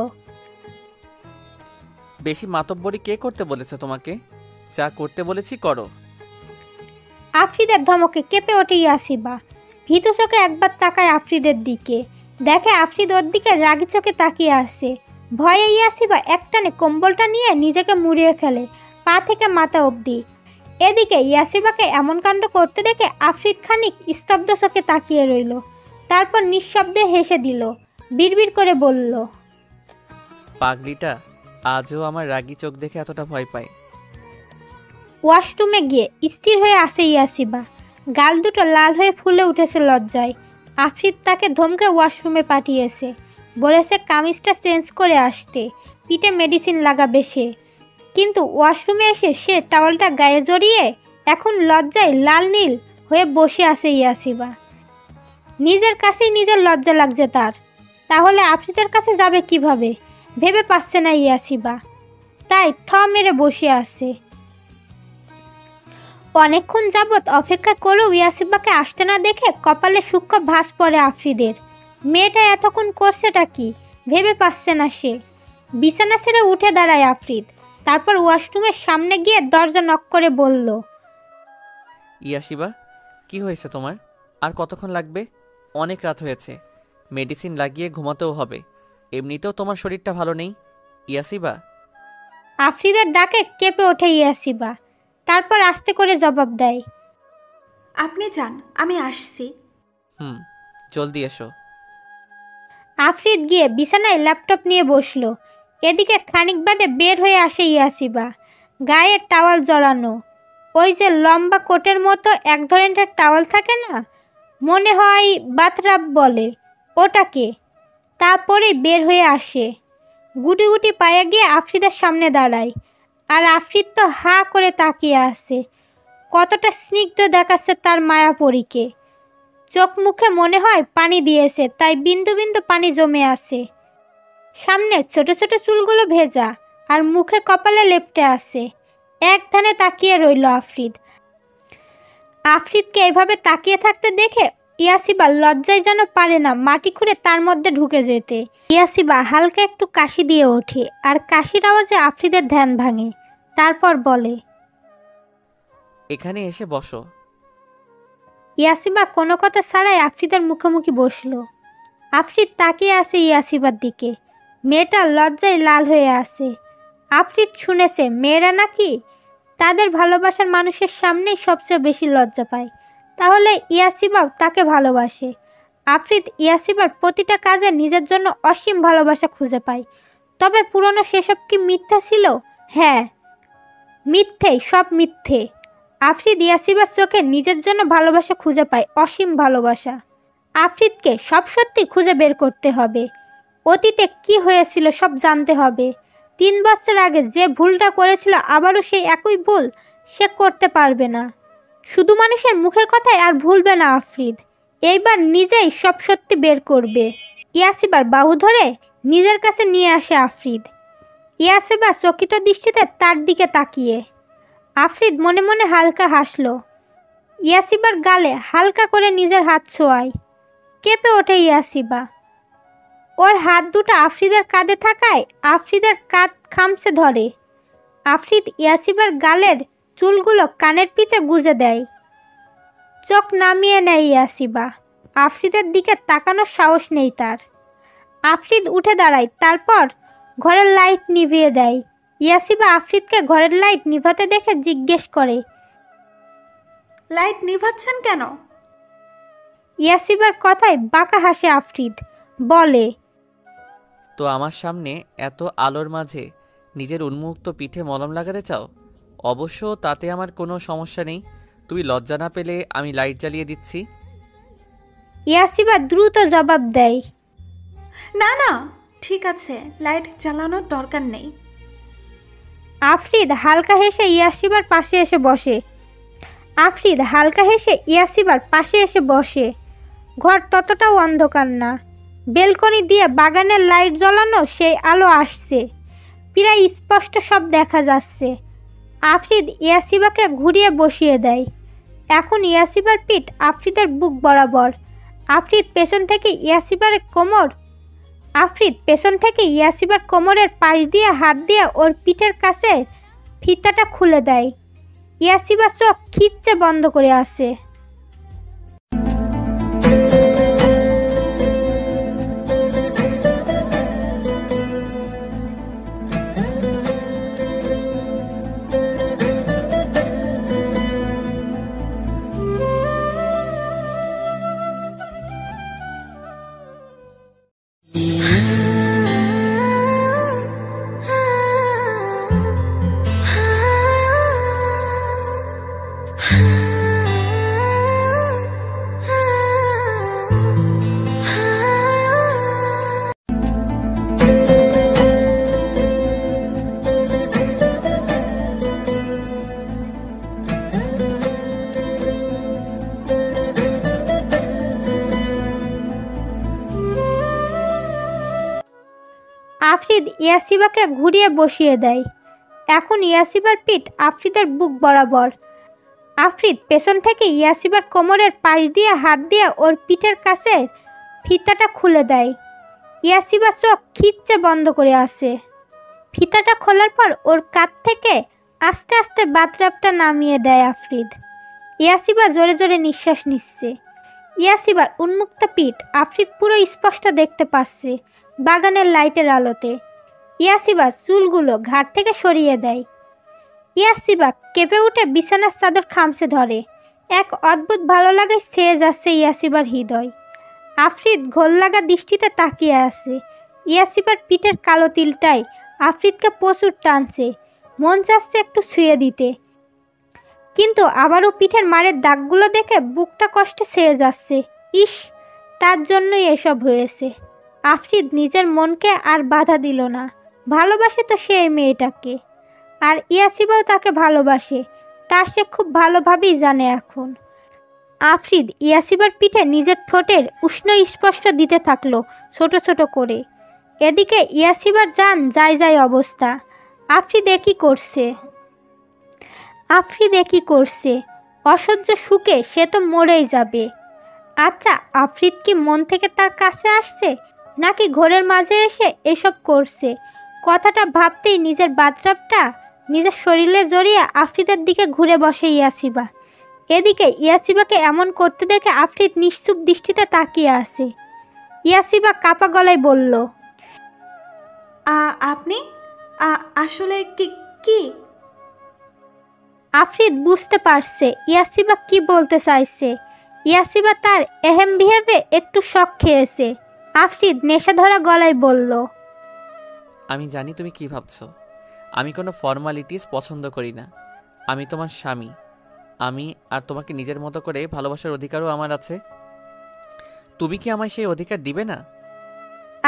বেশি মাতব্বরি কে করতে বলেছে তোমাকে? যা করতে বলেছি করো। আফরিদের ধমকে কেঁপে ওঠে ইয়াসিবা। ভীতু চোখে একবার তাকায় আফরিদের দিকে, দেখে আফরিদ ওর দিকে রাগি চোখে তাকিয়ে আসে। ভয়ে ইয়াসিবা একটানে কম্বলটা নিয়ে নিজেকে মুড়িয়ে ফেলে পা থেকে মাথা অবধি। এদিকে ইয়াসিবাকে এমন কাণ্ড করতে দেখে আফরিদ খানিক স্তব্ধ চোখে তাকিয়ে রইল। তারপর নিঃশব্দে হেসে দিল, বিড়বিড় করে বলল, পাগলিটা আজও আমার রাগী চোখ দেখে এতটা ভয় পায়। ওয়াশরুমে গিয়ে স্থির হয়ে আসে ইয়াসিবা। গাল দুটো লাল হয়ে ফুলে উঠেছে লজ্জায়। আফরিদ তাকে ধমকে ওয়াশরুমে পাঠিয়েছে, বলেছে কামিজটা চেঞ্জ করে আসতে, পিঠে মেডিসিন লাগাবে সে। কিন্তু ওয়াশরুমে এসে সে টাওয়ালটা গায়ে জড়িয়ে এখন লজ্জায় লাল নীল হয়ে বসে আছে ইয়াসিবা। নিজের কাছেই নিজের লজ্জা লাগছে তার। তাহলে আফ্রিদের কাছে যাবে কিভাবে ভেবে পাচ্ছে না ইয়াসিবা, তাই থ মেরে বসে আছে। অনেকক্ষণ যাবৎ অপেক্ষা করেও ইয়াসিবাকে আসতে না দেখে কপালে সূক্ষ্ম ভাঁজ পড়ে আফ্রিদের। মেয়েটা এতক্ষণ করছেটা কি ভেবে পাচ্ছে না সে। বিছানা ছেড়ে উঠে দাঁড়ায় আফ্রিদ, তারপর ওয়াশরুমের সামনে গিয়ে দরজা নক করে বলল, ইয়াসিবা, কি হয়েছে তোমার? আর কতক্ষণ লাগবে? অনেক রাত হয়েছে, মেডিসিন লাগিয়ে ঘুমাতেও হবে। এমনিতেও তোমার শরীরটা ভালো নেই। ইয়াসিবা। আফ্রিদের ডাকে কেঁপে ওঠে ইয়াসিবা, তারপর আস্তে করে জবাব দেয়, আপনি যান, আমি আসছি। জলদি এসো। আফ্রিদ গিয়ে বিছানায় ল্যাপটপ নিয়ে বসলো। এদিকে খানিক বাদে বের হয়ে আসে ইয়াসিবা, গায়ে টাওয়াল জড়ানো। ওই যে লম্বা কোটের মতো এক ধরনের টাওয়াল থাকে না, মনে হয় বাথরাব বলে, ওটাকে। তারপরেই বের হয়ে আসে। গুটি গুটি পায়ে গিয়ে আফ্রিদের সামনে দাঁড়ায়। আর আফ্রিদ তো হা করে তাকিয়ে আছে। কতটা স্নিগ্ধ দেখাচ্ছে তার মায়াপরীকে। চোখ মুখে মনে হয় পানি দিয়েছে, তাই বিন্দু বিন্দু পানি জমে আছে। সামনে ছোট ছোট চুলগুলো ভেজা, আর মুখে কপালে লেপ্টে আছে। এক ধানে তাকিয়ে রইল আফ্রিদ। আফ্রিদকে এইভাবে তাকিয়ে থাকতে দেখে ইয়াসিবা লজ্জায় যেন পারে না মাটি খুঁড়ে তার মধ্যে ঢুকে যেতে। ইয়াসিবা হালকা একটু কাশি দিয়ে ওঠে, আর কাশির আওয়াজে আফ্রিদের ধ্যান ভাঙে। তারপর বলে, এখানে এসে বসো। ইয়াসিবা কোনো কথা ছাড়াই আফ্রিদের মুখোমুখি বসলো। আফ্রিদ তাকিয়ে আছে ইয়াসিবার দিকে। মেয়েটা লজ্জায় লাল হয়ে আছে। আফ্রিদ শুনেছে মেয়েরা নাকি তাদের ভালোবাসার মানুষের সামনেই সবচেয়ে বেশি লজ্জা পায়। তাহলে ইয়াসিবাও তাকে ভালোবাসে। আফ্রিদ ইয়াসিবার প্রতিটা কাজে নিজের জন্য অসীম ভালোবাসা খুঁজে পায়। তবে পুরনো সেসব কি মিথ্যা ছিল? হ্যাঁ, মিথ্যেই, সব মিথ্যে। আফ্রিদ ইয়াসিবার চোখে নিজের জন্য ভালোবাসা খুঁজে পায়, অসীম ভালোবাসা। আফ্রিদকে সব সত্যি খুঁজে বের করতে হবে। অতীতে কি হয়েছিল সব জানতে হবে। 3 বছর আগে যে ভুলটা করেছিল আবারও সেই একই ভুল সে করতে পারবে না। শুধু মানুষের মুখের কথায় আর ভুলবে না আফ্রিদ। এইবার নিজেই সব সত্যি বের করবে। ইয়াসিবার বাহু ধরে নিজের কাছে নিয়ে আসে আফ্রিদ। ইয়াসিবা চকিত দৃষ্টিতে তার দিকে তাকিয়ে। আফ্রিদ মনে মনে হালকা হাসলো। ইয়াসিবার গালে হালকা করে নিজের হাত ছোঁয়ায়। কেঁপে ওঠে ইয়াসিবা। ওর হাত দুটো আফ্রিদের কাঁধে থাকায় আফ্রিদের কাঁধ খামচে ধরে। আফ্রিদ ইয়াসিবার গালের চুলগুলো কানের পিছে গুজে দেয়। চোখ নামিয়ে নেয় ইয়াসিবা। আফ্রিদের দিকে তাকানোর সাহস নেই তার। আফ্রিদ উঠে দাঁড়ায়, তারপর ঘরের লাইট নিভিয়ে দেয়। ইয়াসিবা আফ্রিদকে ঘরের লাইট নিভাতে দেখে জিজ্ঞেস করে, লাইট নিভাচ্ছেন কেন? ইয়াসিবার কথায় বাঁকা হাসে আফ্রিদ, বলে, তো আমার সামনে এত আলোর মাঝে নিজের উন্মুক্ত পিঠে মলম লাগাতে চাও? অবশ্য তাতে আমার কোনো সমস্যা নেই। তুমি লজ্জা না পেলে আমি লাইট জ্বালিয়ে দিচ্ছি। ইয়াসিবা দ্রুত জবাব দেয়, না না, ঠিক আছে, লাইট জ্বালানোর দরকার নেই। আফ্রিদ হালকা হেসে ইয়াসিবার পাশে এসে বসে। ঘর ততটাও অন্ধকার না। বেলকনি দিয়ে বাগানের লাইট জ্বলানো সেই আলো আসছে। প্রায় স্পষ্ট সব দেখা যাচ্ছে। আফ্রিদ ইয়াসিবাকে ঘুরিয়ে বসিয়ে দেয়। এখন ইয়াসিবার পিঠ আফ্রিদের বুক বরাবর। আফ্রিদ পেছন থেকে ইয়াসিবার কোমরের পাশ দিয়ে হাত দিয়ে ওর পিঠের কাছে ফিতাটা খুলে দেয়। ইয়াসিবা চোখ খিচ্ছে বন্ধ করে আছে। আফরিদ ইয়াসিবাকে ঘুরিয়ে বসিয়ে দেয়। এখন ইয়াসিবার পিঠ আফরিদের বুক বরাবর। আফরিদ পেছন থেকে ইয়াসিবার কোমরের পাশ দিয়ে হাত দিয়ে ওর পিঠের কাছে ফিতাটা খুলে দেয়। ইয়াসিবা চোখ খিচ্ছে বন্ধ করে আসে। ফিতাটা খোলার পর ওর কাঁধ থেকে আস্তে আস্তে বাথরাবটা নামিয়ে দেয় আফরিদ। ইয়াসিবা জোরে জোরে নিঃশ্বাস নিচ্ছে। ইয়াসিবার উন্মুক্ত পিঠ আফরিদ পুরো স্পষ্ট দেখতে পাচ্ছে বাগানের লাইটের আলোতে। ইয়াসিবা চুলগুলো ঘাট থেকে সরিয়ে দেয়। ইয়াসিবা কেঁপে উঠে বিছানার চাদর খামচে ধরে। এক অদ্ভুত ভালো লাগে ছেয়ে যাচ্ছে ইয়াসিবার হৃদয়। আফরিদ ঘোল লাগা দৃষ্টিতে তাকিয়ে আছে। ইয়াসিবার পিঠের কালো তিলটায় আফরিদকে প্রচুর টানছে। মন চাচ্ছে একটু ছুঁয়ে দিতে, কিন্তু আবারও পিঠের মারের দাগগুলো দেখে বুকটা কষ্টে ছেয়ে যাচ্ছে। ইস, তার জন্যই এসব হয়েছে। আফরিদ নিজের মনকে আর বাধা দিল না। ভালোবাসে তো সে এই মেয়েটাকে, আর ইয়াসিবাও তাকে ভালোবাসে, তা সে খুব ভালোভাবেই জানে এখন। আফরিদ ইয়াসিবার পিঠে নিজের ঠোঁটের উষ্ণ স্পর্শ দিতে থাকলো ছোট ছোট করে। এদিকে ইয়াসিবার জান যায় অবস্থা। আফরিদ একই করছে অসহ্য সুখে সে তো মরেই যাবে। আচ্ছা, আফরিদ কি মন থেকে তার কাছে আসছে, নাকি ঘোরের মাঝে এসে এসব করছে? কথাটা ভাবতেই নিজের বাথরাবটা নিজের শরীরে জড়িয়ে আফরিদের দিকে ঘুরে বসে ইয়াসিবা। এদিকে ইয়াসিবাকে এমন করতে দেখে আফরিদ নিশ্চুপ দৃষ্টিতে তাকিয়ে আছে। ইয়াসিবা কাপা গলায় বলল, আপনি আসলে কি? আফরিদ বুঝতে পারছে ইয়াসিবা কি বলতে চাইছে। ইয়াসিবা তার এহেম বিহেভে একটু শক খেয়েছে। আফরিদ নেশা ধরা গলায় বলল, আমি জানি তুমি কি ভাবছো। আমি কোনো ফর্মালিটিস পছন্দ করি না। আমি তোমার স্বামী। আমি আর তোমাকে নিজের মতো করে ভালোবাসার অধিকারও আমার আছে। তুমি কি আমায় সেই অধিকার দিবে না?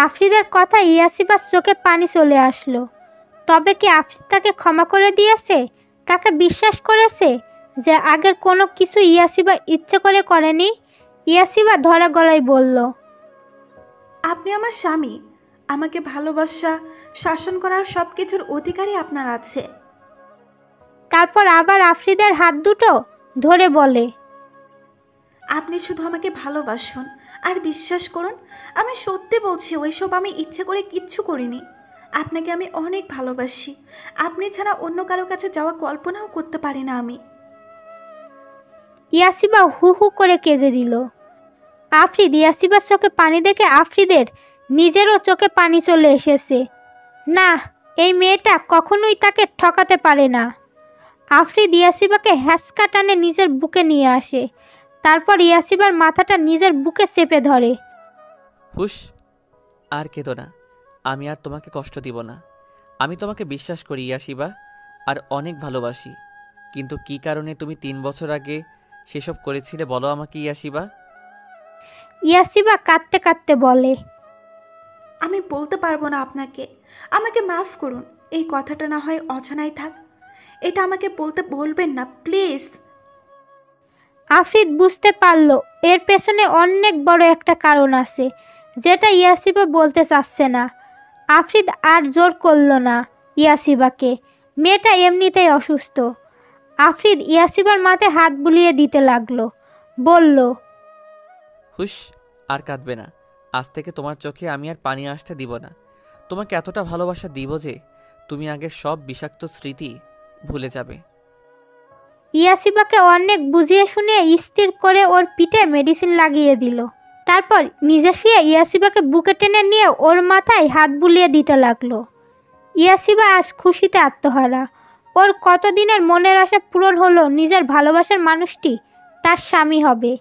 আফরিদের কথা ইয়াসিবার চোখে পানি চলে আসলো। তবে কি আফরিদ তাকে ক্ষমা করে দিয়েছে? তাকে বিশ্বাস করেছে যে আগের কোনো কিছু ইয়াসিবা ইচ্ছে করে করেনি? ইয়াসিবা ধরা গলায় বলল, আপনি আমার স্বামী। আমাকে ভালোবাসা, শাসন করার সব কিছুর অধিকারই আপনার আছে। তারপর আবার আফরিদের হাত দুটো ধরে বলে, আপনি শুধু আমাকে ভালোবাসুন আর বিশ্বাস করুন। আমি সত্যি বলছি, ওইসব আমি ইচ্ছে করে কিচ্ছু করিনি। আপনাকে আমি অনেক ভালোবাসি। আপনি ছাড়া অন্য কারো কাছে যাওয়া কল্পনাও করতে পারি না আমি। ইয়াসিবা হু হু করে কেঁদে দিল। আফরিদ ইয়াসিবার চোখে পানি দেখে আফরিদের নিজেরও চোখে পানি চলে এসেছে। না, এই মেয়েটা কখনোই তাকে ঠকাতে পারে না। আফরিদ ইয়াসিবাকে হ্যাঁচকা টানে নিজের বুকে নিয়ে আসে। তারপর ইয়াসিবার মাথাটা নিজের বুকে চেপে ধরে। হুশ, আর কেঁদো না। আমি আর তোমাকে কষ্ট দিব না। আমি তোমাকে বিশ্বাস করি ইয়াসিবা, আর অনেক ভালোবাসি। কিন্তু কি কারণে তুমি 3 বছর আগে সেসব করেছিলে বলো আমাকে ইয়াসিবা। ইয়াসিবা কাঁদতে কাঁদতে বলে, আমি বলতে পারবো না আপনাকে। আমাকে মাফ করুন। এই কথাটা না হয় অজানাই থাক। এটা আমাকে বলবেন না প্লিজ। আফরিদ বুঝতে পারল এর পেছনে অনেক বড় একটা কারণ আছে, যেটা ইয়াসিবা বলতে চাচ্ছে না। আফরিদ আর জোর করল না ইয়াসিবাকে। মেয়েটা এমনিতেই অসুস্থ। আফরিদ ইয়াসিবার মাথায় হাত বুলিয়ে দিতে লাগলো। বলল, হুশ, আর কাঁদবে না। আজ থেকে তোমার চোখে আমি আর পানি আসতে দিব না। তোমাকে এতটা ভালোবাসা দিব যে তুমি আগের সব বিষাক্ত স্মৃতি ভুলে যাবে। ইয়াসিবাকে অনেক বুঝিয়ে শুনিয়ে স্থির করে ওর পিঠে মেডিসিন লাগিয়ে দিল। তারপর নিজে শুয়ে ইয়াসিবাকে বুকে টেনে নিয়ে ওর মাথায় হাত বুলিয়ে দিতে লাগলো। ইয়াসিবা আজ খুশিতে আত্মহারা। ওর কতদিনের মনের আশা পূরণ হলো। নিজের ভালোবাসার মানুষটি তার স্বামী হবে,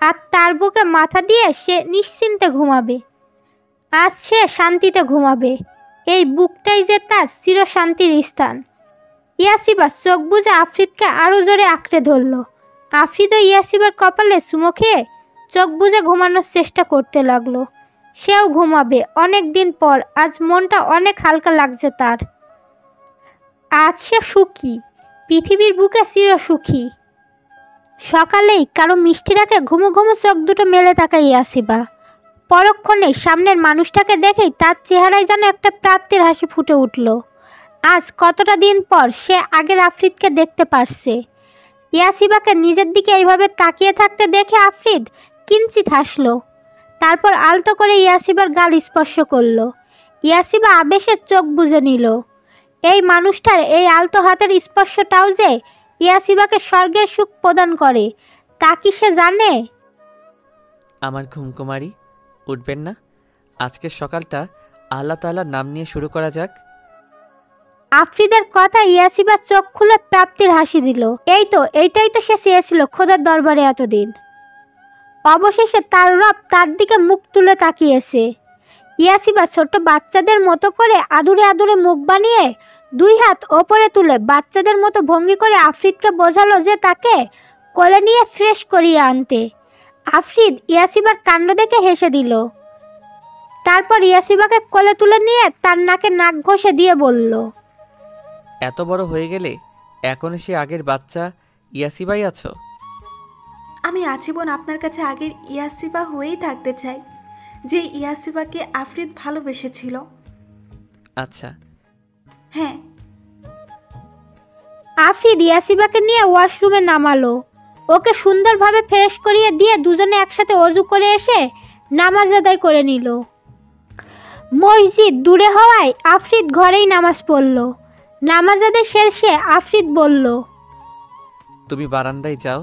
আর তার বুকে মাথা দিয়ে সে নিশ্চিন্তে ঘুমাবে। আজ সে শান্তিতে ঘুমাবে। এই বুকটাই যে তার চিরশান্তির স্থান। ইয়াসিবা চোখ বুজে আফরিদকে আরও জোরে আঁকড়ে ধরল। আফরিদও ইয়াসিবার কপালে চুমো খেয়ে চোখ বুজে ঘুমানোর চেষ্টা করতে লাগলো। সেও ঘুমাবে অনেক দিন পর। আজ মনটা অনেক হালকা লাগছে তার। আজ সে সুখী, পৃথিবীর বুকে চিরসুখী। সকালেই কারো মিষ্টি রাখে ঘুমো ঘুমো চোখ দুটো মেলে তাকায় ইয়াসিবা। পরক্ষণে সামনের মানুষটাকে দেখেই তার চেহারায় যেন একটা প্রাপ্তির হাসি ফুটে উঠল। আজ কতটা দিন পর সে আগের আফরিদকে দেখতে পারছে। ইয়াসিবাকে নিজের দিকে এইভাবে তাকিয়ে থাকতে দেখে আফরিদ কিঞ্চিৎ হাসল। তারপর আলতো করে ইয়াসিবার গাল স্পর্শ করল। ইয়াসিবা আবেশে চোখ বুজে নিল। এই মানুষটার এই আলতো হাতের স্পর্শটাও যে ইয়াসিবাকে স্বর্গের সুখ প্রদান করে তা কি সে জানে? আমার ঘুমকুমারী, উঠবেন না? আজকের সকালটা আল্লাহ তাআলার নাম নিয়ে শুরু করা যাক। আফরিদের কথা ইয়াসিবা চোখ খুলে প্রাপ্তির হাসি দিল। এইটাই তো সে চেয়েছিল খোদার দরবারে এতদিন। অবশেষে তার রব তার দিকে মুখ তুলে তাকিয়েছে। ইয়াসিবা ছোট বাচ্চাদের মতো করে আদুরে আদুরে মুখ বানিয়ে 2 হাত ওপরে তুলে বাচ্চাদের মতো ভঙ্গি করে আফরিদকে বোঝালো যে তাকে কোলে নিয়ে ফ্রেশ করিয়ে আনতে। আফরিদ ইয়াসিবার কাণ্ড দেখে হেসে দিল। তারপর ইয়াসিবাকে কোলে তুলে নিয়ে তার নাকে নাক ঘষে দিয়ে বলল, এত বড় হয়ে গেলে এখন সে আগের বাচ্চা ইয়াসিবাই আছো? আমি আজীবন আপনার কাছে আগের ইয়াসিবা হয়েই থাকতে চাই, যে ইয়াসিবাকে আফরিদ ভালোবেসেছিল। আচ্ছা। হ্যাঁ। আফরিদ ইয়াসিবাকে নিয়ে ওয়াশরুমে নামালো। ওকে সুন্দরভাবে ফ্রেশ করিয়ে দিয়ে দুজনে একসাথে অজু করে এসে নামাজ আদায় করে নিল। মসজিদ দূরে হওয়ায় আফরিদ ঘরেই নামাজ পড়ল। নামাজ আদায় শেষে আফরিদ বলল, তুমি বারান্দায় যাও,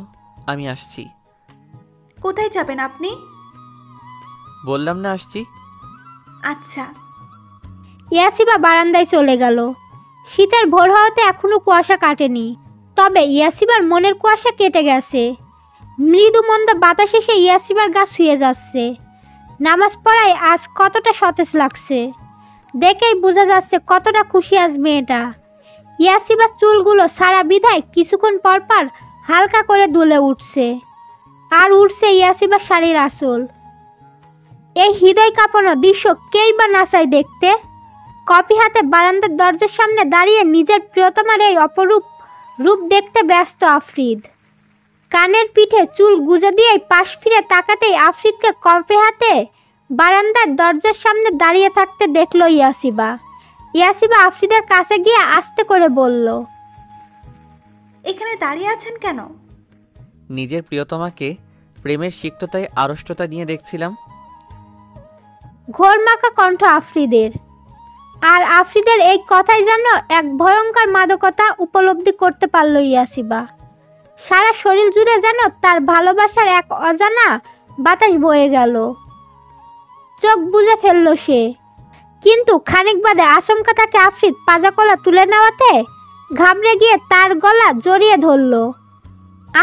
আমি আসছি। কোথায় যাবেন আপনি? বললাম না আসছি। আচ্ছা। ইয়াসিবা বারান্দায় চলে গেল। শীতের ভোর হওয়াতে এখনো কুয়াশা কাটেনি, তবে ইয়াসিবার মনের কুয়াশা কেটে গেছে। মৃদু মন্দ বাতাস এসে ইয়াসিবার গা শুয়ে যাচ্ছে। নামাজ পড়ায় আজ কতটা সতেজ লাগছে, দেখেই বোঝা যাচ্ছে কতটা খুশি আজ মেয়েটা। ইয়াসিবার চুলগুলো সারা বিধায় কিছুক্ষণ পর পর হালকা করে দুলে উঠছে, আর উঠছে ইয়াসিবার শাড়ির আঁচল। এই হৃদয় কাঁপানো দৃশ্য কেই বা না চায় দেখতে। কফি হাতে বারান্দার দরজার সামনে দাঁড়িয়ে নিজের প্রিয়তমার এই অপরূপ রূপ দেখতে ব্যস্ত আফরিদ। কানের পিঠে চুল গুজে দিয়ে পাশ ফিরে তাকাতেই আফরিদকে কফি হাতে বারান্দার দরজার সামনে দাঁড়িয়ে থাকতে দেখল ইয়াসিবা। ইয়াসিবা আফরিদের কাছে গিয়ে আস্তে করে বলল, এখানে দাঁড়িয়ে আছেন কেন? নিজের প্রিয়তমাকে প্রেমের সিক্ততায় আড়ষ্টতা নিয়ে দেখছিলাম। ঘোরমাখা কণ্ঠ আফরিদের। আর আফরিদের এই কথাই যেন এক ভয়ঙ্কর মাদকতা উপলব্ধি করতে পারল ইয়াসিবা। সারা শরীর জুড়ে যেন তার ভালোবাসার এক অজানা বাতাস বয়ে গেল। চোখ বুজে ফেলল সে, কিন্তু খানিক বাদে আচমকা তাকে আফরিদ পাজাকলা তুলে নেওয়াতে ঘাবড়ে গিয়ে তার গলা জড়িয়ে ধরল।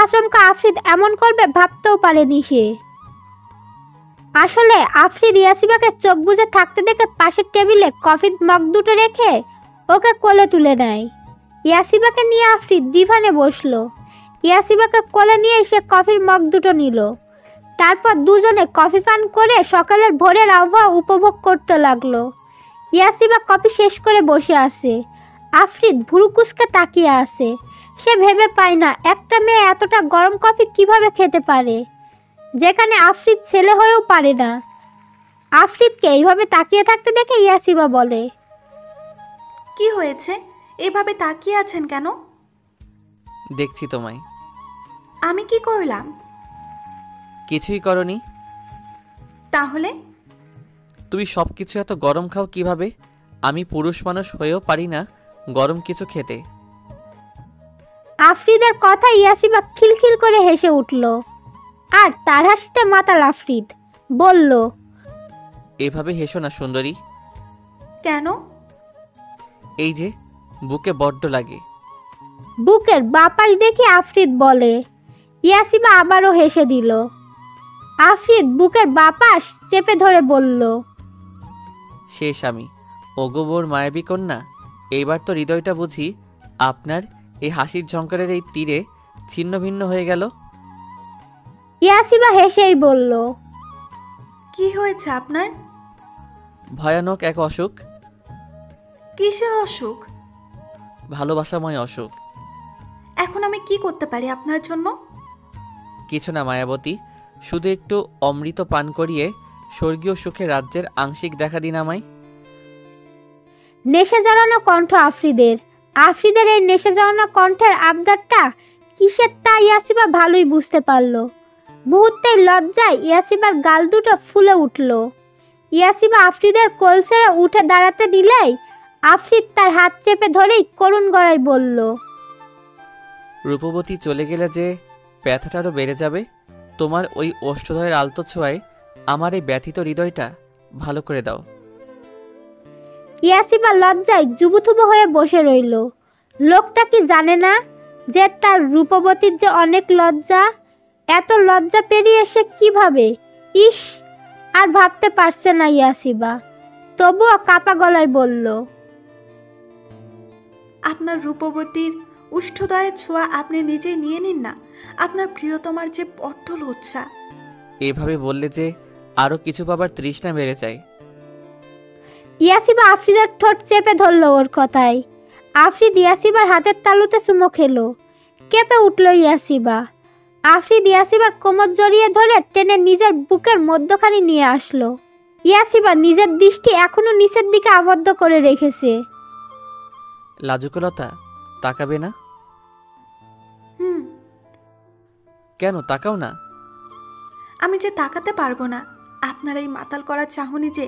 আচমকা আফরিদ এমন করবে ভাবতেও পারেনি সে। আসলে আফরিদ ইয়াসিবাকে চোখ বুজে থাকতে দেখে পাশের টেবিলে কফির মগ দুটো রেখে ওকে কোলে তুলে নেয়। ইয়াসিবাকে নিয়ে আফরিদ ডিভানে বসলো। ইয়াসিবাকে কোলে নিয়ে সে কফির মগ দুটো নিল। তারপর দুজনে কফি পান করে সকালের ভোরের আবহাওয়া উপভোগ করতে লাগলো। ইয়াসিবা কফি শেষ করে বসে আছে। আফরিদ ভুরু কুঁচকে তাকিয়ে আছে। সে ভেবে পায় না একটা মেয়ে এতটা গরম কফি কিভাবে খেতে পারে, যেখানে আফরিদ ছেলে হয়েও পারে না। আফরিদকে এইভাবে তাকিয়ে থাকতে দেখে ইয়াসিবা বলে, কি হয়েছে, এভাবে তাকিয়ে আছেন কেন? দেখছি তোমায়। আমি কি করলাম? কিছুই করনি। তাহলে? তুমি সব কিছু এত গরম খাও কিভাবে? আমি পুরুষ মানুষ হয়েও পারি না গরম কিছু খেতে। আফরিদের কথা ইয়াসিবা খিলখিল করে হেসে উঠল। আর তার হাসিতে মাতাল আফরিদ বলল, এভাবে হেসো না সুন্দরী। কেন? এই যে বুকে বড্ড লাগে। বুকের বাপাস দেখে আফরিদ বলে। ইয়াসিবা আবারও হেসে দিল। আফরিদ বুকের বাপাস চেপে ধরে বলল, শেষ আমি। ওগোবোর মায়াবী কন্যা, এইবার তো হৃদয়টা বুঝি আপনার এই হাসির ঝঙ্কারের এই তীরে ছিন্ন ভিন্ন হয়ে গেল। ইয়াসিবা হেসেই বলল, কি হয়েছে আপনার? ভয়ানক এক অসুখ। কিসের অসুখ? ভালোবাসাময় অসুখ। এখন আমি কি করতে পারি আপনার জন্য? কিছু না মায়াবতী, শুধু একটু অমৃত পান করিয়ে স্বর্গীয় সুখে রাজ্যের আংশিক দেখা দিন আমায়। নেশে জড়ানো কণ্ঠ আফ্রিদের। আফ্রিদের এই নেশে জড়ানো কণ্ঠের আবদারটা কিসের তা ইয়াসিবা ভালোই বুঝতে পারল। মুহূর্তেই লজ্জায় ইয়াসিবার গাল দুটো ফুলে উঠল। ইয়াসিবা আফ্রিদের কোল ছেড়ে উঠে দাঁড়াতে দিলেই আফ্রিদ তার হাত চেপে ধরেই করুণ গলায় বলল, রূপবতী চলে গেলে যে ব্যথাটা আরও বেড়ে যাবে। তোমার ওই ওষ্ঠদয়ের আলতো ছোঁয়ায় আমার এই ব্যথিত হৃদয়টা ভালো করে দাও। ইয়াসিবা লজ্জায় জুবুথুবু হয়ে বসে রইল। লোকটা কি জানে না যে তার রূপবতীর যে অনেক লজ্জা? এত লজ্জা পেরিয়ে সে কিভাবে? ইস, আর ভাবতে পারছে না ইয়াসিবা। তবুও কাপা গলায় বলল, আপনার রূপবতীর উষ্ঠদয়ের ছোঁয়া আপনি নিজেই নিয়ে নিন না। আপনার প্রিয়তমার যে বড্ড লজ্জা। এভাবে বললে যে আরও কিছু পাবার তৃষ্ণা বেড়ে যায়। ইয়াসিবা আফ্রিদের ঠোঁট চেপে ধরল ওর কথায়। আফ্রিদ ইয়াসিবার হাতের তালুতে চুমো খেলো। কেঁপে উঠল ইয়াসিবা। আফ্রিদ ইয়াসিবার কোমর জড়িয়ে ধরে টেনে নিজের বুকের মধ্যখানে নিয়ে আসলো। ইয়াসিবা নিজের দৃষ্টি এখনো নিচের দিকে আবদ্ধ করে রেখেছে। লাজুকলতা, তাকাবে না? হুম। কেন তাকাও না? আমি যে তাকাতে পারবো না। আপনার এই মাতাল করা চাহনি যে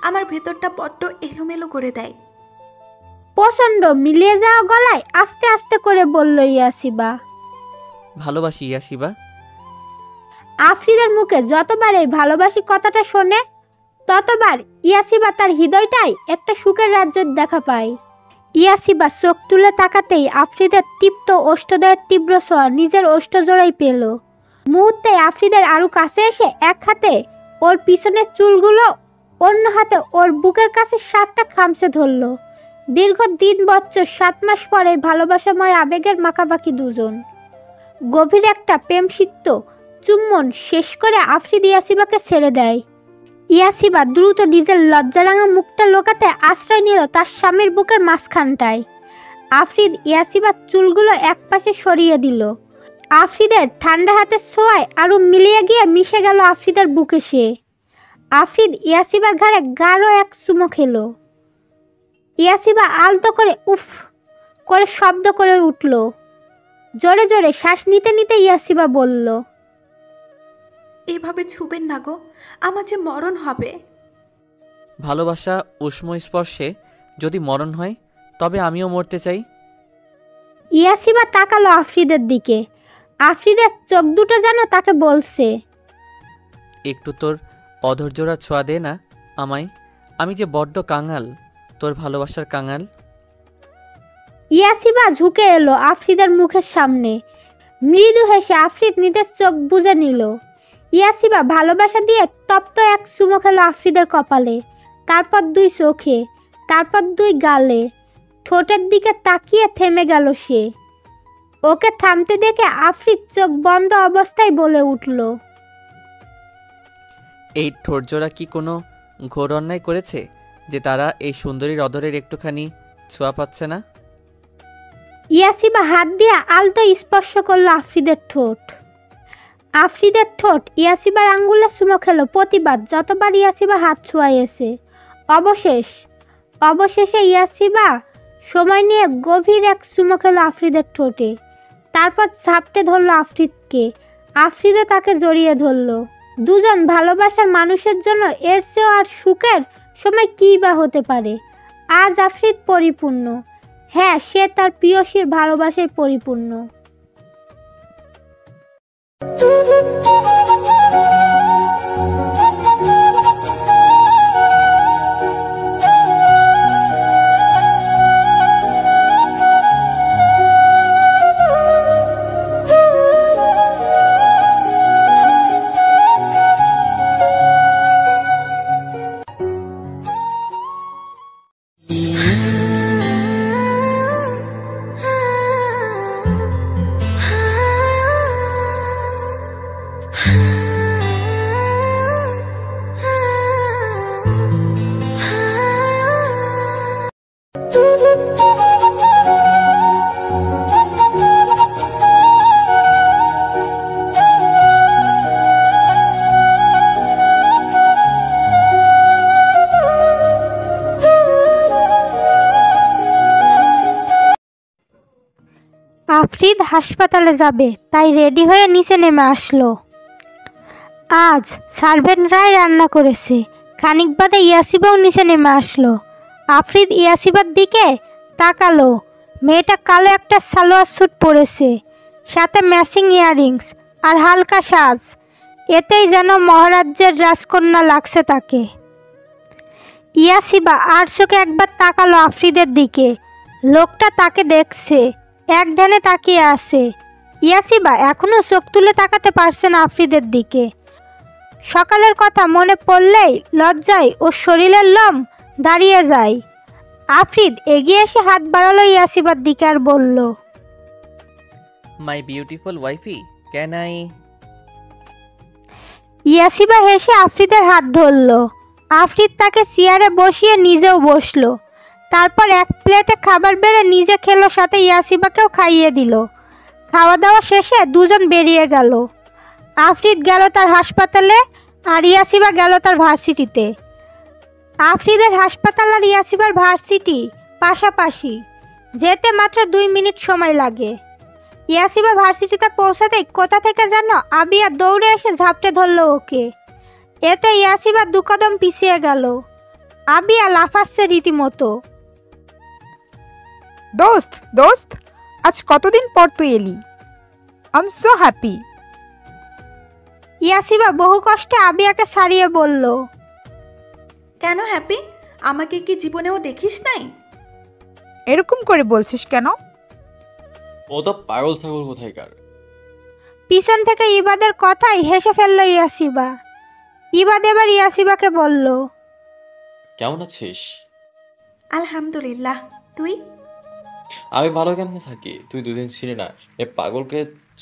আমার ভেতরটা বড্ড এলোমেলো করে দেয়। প্রচণ্ড মিলিয়ে যাওয়া গলায় আস্তে আস্তে করে বলল ইয়াসিবা। ভালোবাসি ইয়াসিবা। আফ্রিদের মুখে যতবার এই ভালোবাসি কথাটা শোনে ততবার ইয়াসিবা তার হৃদয়টাই একটা সুখের রাজ্যের দেখা পায়। ইয়াসিবা চোখ তুলে তাকাতেই আফ্রিদের তীপ্ত ওষ্ঠদয়ের তীব্র ছোঁয়া নিজের ওষ্ঠজোড়ায় পেল। মুহূর্তে আফ্রিদের আরো কাছে এসে এক হাতে ওর পিছনের চুলগুলো, অন্য হাতে ওর বুকের কাছে শার্টটা খামচে ধরল। দীর্ঘ 3 বছর 7 মাস পরে ভালোবাসাময় আবেগের মাখামাখি দুজন। গভীর একটা প্রেমসিক্ত চুম্বন শেষ করে আফ্রিদ ইয়াসিবাকে ছেড়ে দেয়। ইয়াসিবা দ্রুত নিজের লজ্জারাঙা মুখটা লোকাতে আশ্রয় নিল তার স্বামীর বুকের মাঝখানটায়। আফ্রিদ ইয়াসিবার চুলগুলো একপাশে সরিয়ে দিল। আফ্রিদের ঠান্ডা হাতের ছোঁয়ায় আরো মিলিয়ে গিয়ে মিশে গেল আফ্রিদের বুকে সে। আফ্রিদ ইয়াসিবার ঘাড়ে গাঢ় এক চুমো খেলো। ইয়াসিবা আলতো করে উফ করে শব্দ করে উঠল। জোরে জোরে শ্বাস নিতে নিতে ইয়াসিবা বলল, এভাবে ছুবেন না গো, আমার যে মরণ হবে। ভালোবাসা উষ্ম স্পর্শে যদি মরণ হয় তবে আমিও মরতে চাই। ইয়াসিবা তাকালো আফ্রিদের দিকে। আফ্রিদের চোখ দুটো যেন তাকে বলছে, একটু তোর অধৈর্যরা ছোঁয়া দে না আমায়। আমি যে বড্ড কাঙাল, তোর ভালোবাসার কাঙাল। ইয়াসিবা ঝুঁকে এলো আফ্রিদের মুখের সামনে। মৃদু হেসে আফ্রিদ নিজের চোখ বুজে নিল। ইয়াসিবা ভালোবাসা দিয়ে তপ্ত এক চুমো খেলো আফ্রিদের কপালে, তারপর 2 চোখে, তারপর 2 গালে। ঠোঁটের দিকে তাকিয়ে থেমে গেল সে। ওকে থামতে দেখে আফ্রিদ চোখ বন্ধ অবস্থায় বলে উঠল, এই ঠোরজোড়া কি কোনো ঘোর অন্যায় করেছে যে তারা এই সুন্দরীর অধরের একটুখানি ছোঁয়া পাচ্ছে না? ইয়াসিবা হাত দিয়ে আলতো স্পর্শ করলো আফ্রিদের ঠোঁট। আফ্রিদের ঠোঁট ইয়াসিবার আঙ্গুলে চুমো খেলো প্রতিবার যতবার ইয়াসিবা হাত ছোঁয়াইয়েছে। অবশেষে ইয়াসিবা সময় নিয়ে গভীর এক চুমো খেলো আফ্রিদের ঠোঁটে। তারপর ঝাপটে ধরলো আফ্রিদকে। আফ্রিদও তাকে জড়িয়ে ধরলো। দুজন ভালোবাসার মানুষের জন্য এর চেয়েও আর সুখের সময় কী বা হতে পারে। আজ আফ্রিদ পরিপূর্ণ। হ্যাঁ, সে তার প্রিয়সীর ভালোবাসায় পরিপূর্ণ। হাসপাতালে যাবে, তাই রেডি হয়ে নিচে নেমে আসলো। আজ সার্ভেন্টরাই রান্না করেছে। খানিক বাদে ইয়াসিবাও নিচে নেমে আসলো। আফরিদ ইয়াসিবার দিকে তাকালো। মেয়েটা কালো একটা সালোয়ার স্যুট পরেছে, সাথে ম্যাচিং ইয়াররিংস আর হালকা সাজ। এতেই যেন মহারাজ্যের রাজকন্যা লাগছে তাকে। ইয়াসিবা আর চোখে একবার তাকালো আফরিদের দিকে। লোকটা তাকে দেখছে, এক ধ্যানে তাকিয়ে আছে। ইয়াসিবা এখনও চোখ তুলে তাকাতে পারছে না আফরিদের দিকে। সকালের কথা মনে পড়লেই লজ্জায় ওর শরীরের লোম দাঁড়িয়ে যায়। আফরিদ এগিয়ে এসে হাত বাড়ালো ইয়াসিবার দিকে আর বলল, মাই বিউটিফুল ওয়াইফি, ক্যান আই? ইয়াসিবা হেসে আফরিদের হাত ধরল। আফরিদ তাকে চেয়ারে বসিয়ে নিজেও বসলো। তারপর এক প্লেটে খাবার বেড়ে নিজে খেলো, সাথে ইয়াসিবাকেও খাইয়ে দিল। খাওয়া দাওয়া শেষে দুজন বেরিয়ে গেল। আফরিদ গেল তার হাসপাতালে আর ইয়াসিবা গেল তার ভার্সিটিতে। আফরিদের হাসপাতাল আর ইয়াসিবার ভার্সিটি পাশাপাশি, যেতে মাত্র 2 মিনিট সময় লাগে। ইয়াসিবা ভার্সিটিতে পৌঁছাতেই কোথা থেকে যেন আবিয়া দৌড়ে এসে ঝাপটে ধরল ওকে। এতে ইয়াসিবা 2 কদম পিছিয়ে গেল। আবিয়া লাফাচ্ছে রীতিমতো। দোস্ত দোস্ত, আজ কতদিন পর তুই এলি। I am so happy. Yasiba বহু কষ্টে আবিয়াকে সারিয়ে বলল, কেন হ্যাপি? আমাকে কি জীবনেও দেখিস নাই? এরকম করে বলছিস কেন? ও তো পাগল ছাগল কোথায়কার। পিছন থেকে ইবাদের কথাই হেসে ফেলল ইয়াসিবা। ইবাদ এবার ইয়াসিবাকে বলল, কেমন আছিস? আলহামদুলিল্লাহ, তুই? আমি ভালো কেমনে থাকি? তুই 2 দিন ছিলি না, এ পাগলকে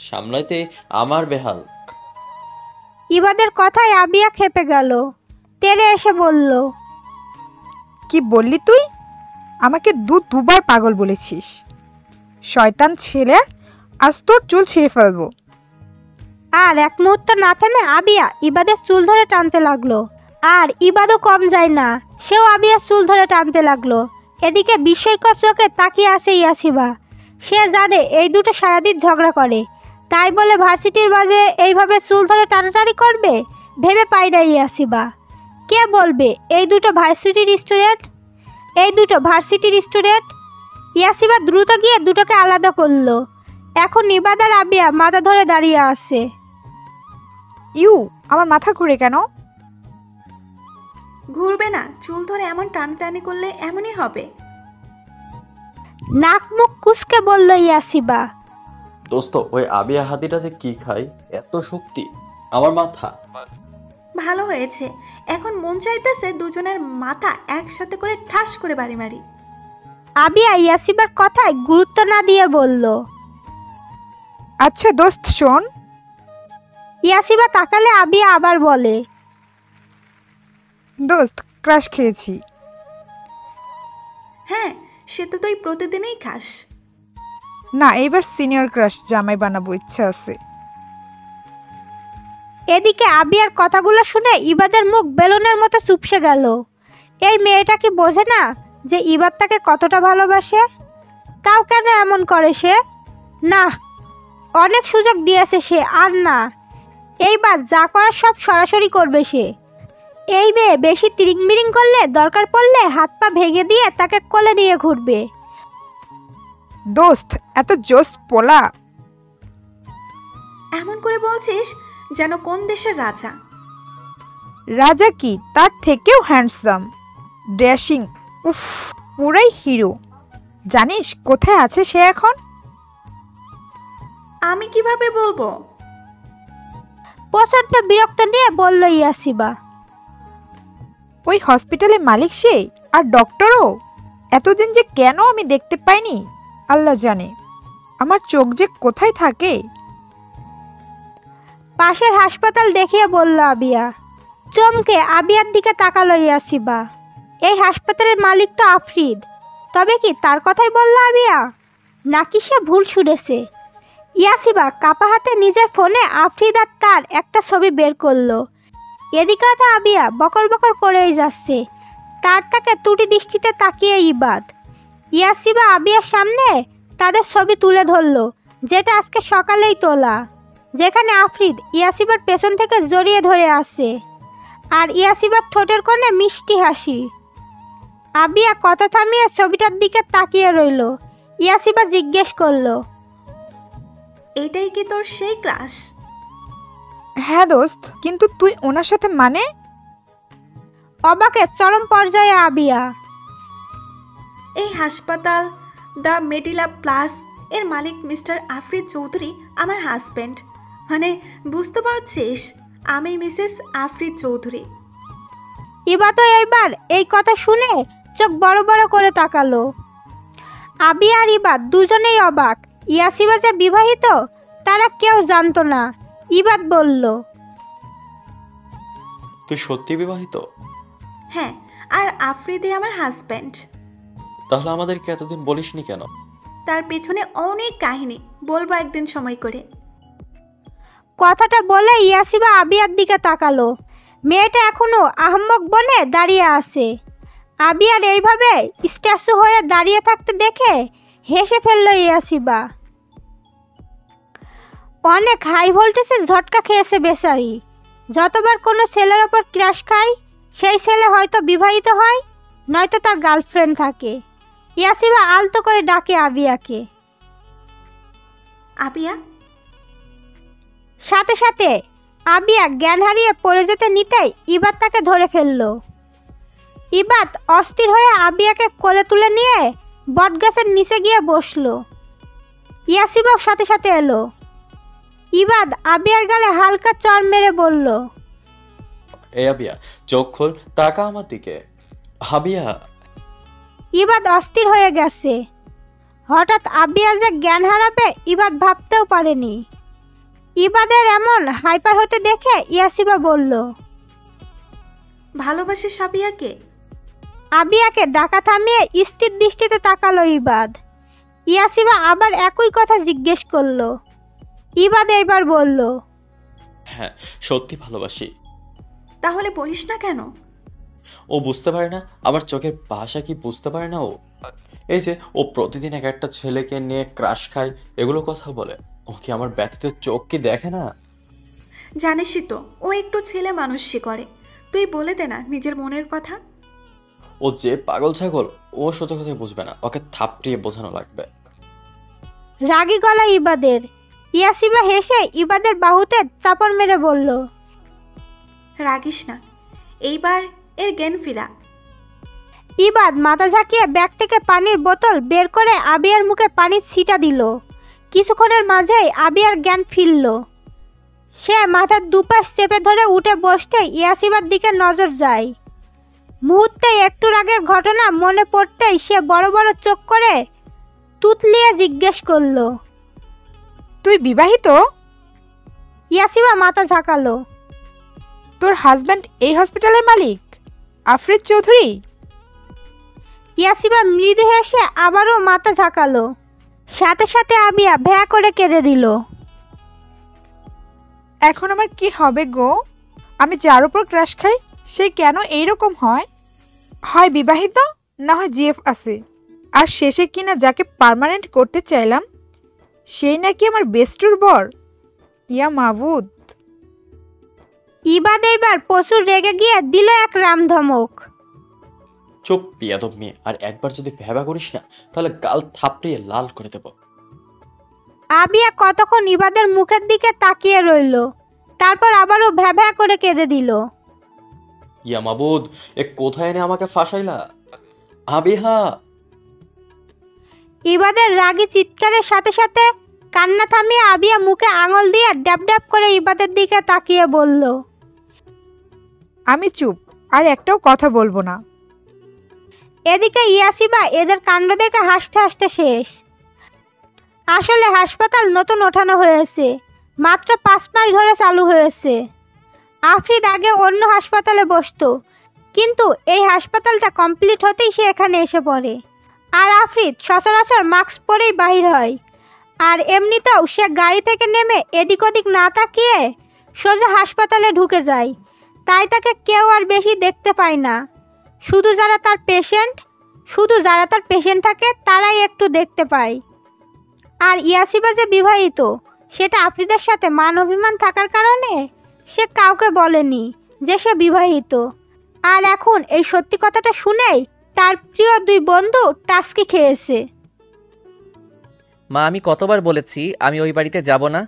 সামলাইতে আমার বেহাল। ইবাদের কথায় আবিয়া খেপে গেল। তেরে এসে বলল, কি বললি তুই? আমাকে দুবার পাগল বলেছিস। শয়তান ছেলে, আজ তোর চুল ছিঁড়ে ফেলবো। আর এক মুহূর্ত না থেমে আবিয়া ইবাদের চুল ধরে টানতে লাগলো। আর ইবাদও কম যায় না, সেও আবিয়ার চুল ধরে টানতে লাগলো। এদিকে বিস্ময়কর চোখে তাকিয়ে আছে ইয়াসিবা। সে জানে এই দুটো সারাদিন ঝগড়া করে, তাই বলে ভার্সিটির মাঝে এইভাবে চুল ধরে টানাটানি করবে ভেবে পাই না ইয়াসিবা। কে বলবে এই দুটো ভার্সিটির স্টুডেন্ট। ইয়াসিবা দ্রুত গিয়ে দুটোকে আলাদা করলো। এখন ইবাদ আর আবিয়া মাথা ধরে দাঁড়িয়ে আছে। আমার মাথা ঘুরে কেন? ঘুরবে না, চুল ধরে এমন টানাটানি করলে এমনই হবে। নাক মুখ কুচকে বলল ইয়াসিবা। দোস্ত, ওই আবিয়া হাতিটা যে কি খায়, এত শক্তি! আমার মাথা। ভালো হয়েছে, এখন মন চাইতেছে দুজনের মাথা একসাথে করে ঠাস করে বাড়ি মারি। আবিয়া ইয়াসিবার কথায় গুরুত্ব না দিয়ে বলল, আচ্ছা দোস্ত শোন। ইয়াসিবা তাকালে আবিয়া আবার বলে, দোস্ত ক্রাশ খেয়েছি। হ্যাঁ, সে তো তুই প্রতিদিনই খাস। না, এবার সিনিয়র ক্রাশ জামাই বানাবো ইচ্ছা আছে। এদিকে আবিয়ার কথাগুলো শুনে ইবাদের মুখ বেলুনের মতো চুপসে গেল। এই মেয়েটা কি বোঝে না যে ইবাদ তাকে কতটা ভালোবাসে? তাও কেন এমন করে সে? না, অনেক সুযোগ দিয়েছে সে, আর না। এইবার যা করার সব সরাসরি করবে সে। এই মেয়ে বেশি তিরিংমিরিং করলে দরকার পড়লে হাত পা ভেঙে দিয়ে তাকে কোলে নিয়ে ঘুরবে। দোস্ত এত জোস পোলা। এমন করে বলছিস যেন কোন দেশের রাজা। রাজা কি, তার থেকেও হ্যান্ডসাম, ড্যাশিং, উফ, পুরাই হিরো। জানিস কোথায় আছে সে এখন? আমি কিভাবে বলবো? প্রচন্ড বিরক্ত নিয়ে বলল ইয়াসিবা। ওই হসপিটালের মালিক সে, আর ডক্টরও। এতদিন যে কেন আমি দেখতে পাইনি আল্লাহ জানে। আমার চোখ যে কোথায় থাকে। পাশের হাসপাতাল দেখিয়ে বলল আবিয়া। চমকে আবিয়ার দিকে তাকালো ইয়াসিবা। এই হাসপাতালের মালিক তো আফরিদ। তবে কি তার কথাই বলল আবিয়া, নাকি সে ভুল শুনেছে? ইয়াসিবা কাপা হাতে নিজের ফোনে আফরিদ আর তার একটা ছবি বের করলো। এদিকে তো আবিয়া বকর বকর করেই যাচ্ছে। তাকে ত্রুটি দৃষ্টিতে তাকিয়ে ইবাদ। ইয়াসিবা আবিয়ার সামনে তাদের ছবি তুলে ধরলো। যেটা আজকে সকালেই তোলা, যেখানে আফরিদ ইয়াসিবার পেছন থেকে জড়িয়ে ধরে আছে আর ইয়াসিবার ঠোঁটের কোণে মিষ্টি হাসি। আবিয়া কথা থামিয়ে ছবিটার দিকে তাকিয়ে রইল। ইয়াসিবা জিজ্ঞেস করলো, এটাই কি তোর সেই ক্রাশ? হ্যাঁ দোস্ত, কিন্তু তুই ওনার সাথে মানে? অবাকে চরম পর্যায়ে আবিয়া। এই হাসপাতাল দ্য মেডিলা প্লাস এর মালিক মিস্টার আফরিদ চৌধুরী আমার হাজব্যান্ড। মানে বুঝতে পারছিস, আমি মিসেস আফরিদ চৌধুরী। ইবা তো এইবার এই কথা শুনে চোখ বড় বড় করে তাকালো। আবিয়া আর ইবা দুজনেই অবাক। ইয়াসিবা যে বিবাহিত তারা কেউ জানতো না। ইবাদ বলল, তুই সত্যি বিবাহিত? হ্যাঁ, আর আফরিদে আমার হাজব্যান্ড। তাহলে আমাদেরকে এতদিন বলিসনি কেন? তার পেছনে অনেক কাহিনী, বলবো একদিন সময় করে। কথাটা বলে ইয়াসিবা আবিয়ার দিকে তাকালো। মেয়েটা এখনো আহম্মক বনে দাঁড়িয়ে আছে। আবিয়ার এইভাবে স্ট্যাচু হয়ে দাঁড়িয়ে থাকতে দেখে হেসে ফেলল ইয়াসিবা। অনেক হাই ভোল্টেজের ঝটকা খেয়েছে বেচারি। যতবার কোনো ছেলের ওপর ক্র্যাশ খায় সেই ছেলে হয়তো বিবাহিত হয়, নয়তো তার গার্লফ্রেন্ড থাকে। ইয়াসিবা আলতো করে ডাকে আবিয়াকে। আবিয়া, সাথে সাথে আবিয়া জ্ঞান হারিয়ে পড়ে যেতে নিতেই ইবাদ তাকে ধরে ফেলল। ইবাদ অস্থির হয়ে আবিয়াকে কোলে তুলে নিয়ে বটগাছের নিচে গিয়ে বসলো। ইয়াসিবাও সাথে সাথে এলো। ইবাদ আবিয়ার গালে হালকা চড় মেরে বলল, এই আবিয়া, চোখ খোল, তাকা আমার দিকে। আবিয়া। ইবাদ অস্থির হয়ে গেছে। হঠাৎ আবিয়া যে জ্ঞান হারাবে ইবাদ ভাবতেও পারেনি। ইবাদের এমন হাইপার হতে দেখে ইয়াসিবা বলল, ভালোবাসিস আবিয়াকে? আবিয়াকে ডাকা থামিয়ে স্থির দৃষ্টিতে তাকালো ইবাদ। ইয়াসিবা আবার একই কথা জিজ্ঞেস করলো। ইবাদ এইবার বলল, হ্যাঁ, সত্যি ভালোবাসি। তাহলে বলিস না কেন? ও বুঝতে পারে না, আমার চোখের ভাষা কি বুঝতে পারে না ও? এই যে ও প্রতিদিন এক একটা ছেলেকে নিয়ে ক্রাশ খায়, এগুলো কথা বলে। ও কি আমার ব্যথিত চোখ কি দেখে না? জানিসই তো, ও একটু ছেলে মানুষই করে। তুই বলে দে না নিজের মনের কথা। ও যে পাগল ছাগল, ও সোজা কথাই বুঝবে না, ওকে থাপড়িয়ে বোঝানো লাগবে। রাগী গলা ইবাদের। ইয়াসিবা হেসে ইবাদের বাহুতে চাপড় মেরে বলল, রাগিস না, এইবার এর জ্ঞান ফিরা। ইবাদ মাথা ঝাঁকিয়ে ব্যাগ থেকে পানির বোতল বের করে আবিয়ার মুখে পানির ছিটা দিল। কিছুক্ষণের মাঝেই আবিয়ার জ্ঞান ফিরল। সে মাথার দুপাশ চেপে ধরে উঠে বসতেই ইয়াসিবার দিকে নজর যায়। মুহূর্তে একটু আগের ঘটনা মনে পড়তেই সে বড় বড় চোখ করে তুতলিয়ে জিজ্ঞেস করলো, তুই বিবাহিত? ইয়াসিবা মাথা ঝাঁকালো। তোর হাজব্যান্ড এই হসপিটালের মালিক আফরিদ চৌধুরী? ইয়াসিবা মৃদু হেসে আবারও মাথা ঝাঁকালো। সাথে সাথে আবিয়া ভ্যা করে কেঁদে দিল। এখন আমার কি হবে গো? আমি যার উপর ক্রাশ খাই সে কেন এইরকম হয়? হয় বিবাহিত, না হয় জিএফ আছে। আর শেষে কিনা যাকে পার্মানেন্ট করতে চাইলাম সেই নাকি আমার বেস্টুর বর। ইয়া মাবুদ। ইবাদ এইবার প্রচুর রেগে গিয়ে দিল এক রামধমক। চুপ বিয়াদব মেয়ে, আর একবার যদি ভেবা করিস না তাহলে গাল থাপড়িয়ে লাল করে দেব। আবিয়া কতক্ষণ ইবাদের মুখের দিকে তাকিয়ে রইল, তারপর আবারও ভ্যা ভ্যা করে কেঁদে দিল। ইয়া মাবুদ, এ কোথায় এনে আমাকে ফাঁসাইলা? আবিহা। ইবাদের রাগী চিৎকারের সাথে সাথে কান্না থামিয়ে আবিয়া মুখে আঙুল দিয়ে ড্যাব ড্যাব করে ইবাদের দিকে তাকিয়ে বলল, আমি চুপ, আর একটাও কথা বলবো না। এদিকে ইয়াসিবা এদের কাণ্ড দেখে হাসতে হাসতে শেষ। আসলে হাসপাতাল নতুন ওঠানো হয়েছে, মাত্র 5 মাস ধরে চালু হয়েছে। আফরিদ আগে অন্য হাসপাতালে বসতো, কিন্তু এই হাসপাতালটা কমপ্লিট হতেই সে এখানে এসে পড়ে। আর আফরিদ সচরাচর মাস্ক পরেই বাহির হয়। আর এমনিতেও সে গাড়ি থেকে নেমে এদিক ওদিক না তাকিয়ে সোজা হাসপাতালে ঢুকে যায়। তাই তাকে কেউ আর বেশি দেখতে পায় না। শুধু যারা তার পেশেন্ট থাকে তারাই একটু দেখতে পায়। আর ইয়াসিবা যে বিবাহিত সেটা আফ্রিদের সাথে মান অভিমান থাকার কারণে সে কাউকে বলেনি যে সে বিবাহিত। আর এখন এই সত্যি কথাটা শুনেই তার প্রিয় দুই বন্ধু টাস্কি খেয়েছে। মা, আমি কতবার বলেছি আমি ওই বাড়িতে যাব না।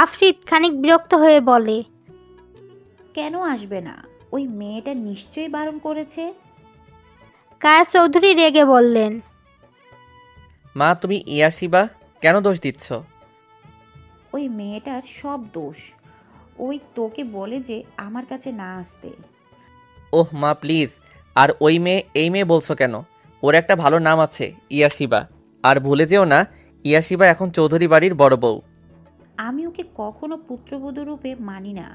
আফ্রিদ খানিক বিরক্ত হয়ে বলে, কেন আসবে না? ওই মেয়েটা নিশ্চয়ই বারণ করেছে। কায়া চৌধুরী রেগে বললেন, মা, তুমি ইয়াসিবা কেন দোষ দিচ্ছ? ওই মেয়েটার সব দোষ। ওই তোকে বলে যে আমার কাছে না আসতে। ওহ মা, প্লিজ। আর ওই মেয়ে এই মেয়ে বলছো কেন? ওর একটা ভালো নাম আছে, ইয়াসিবা। আর ভুলে যেও না, ইয়াসিবা এখন চৌধুরী বাড়ির বড় বউ। আমি ওকে কখনো পুত্রবধূ রূপে মানি না।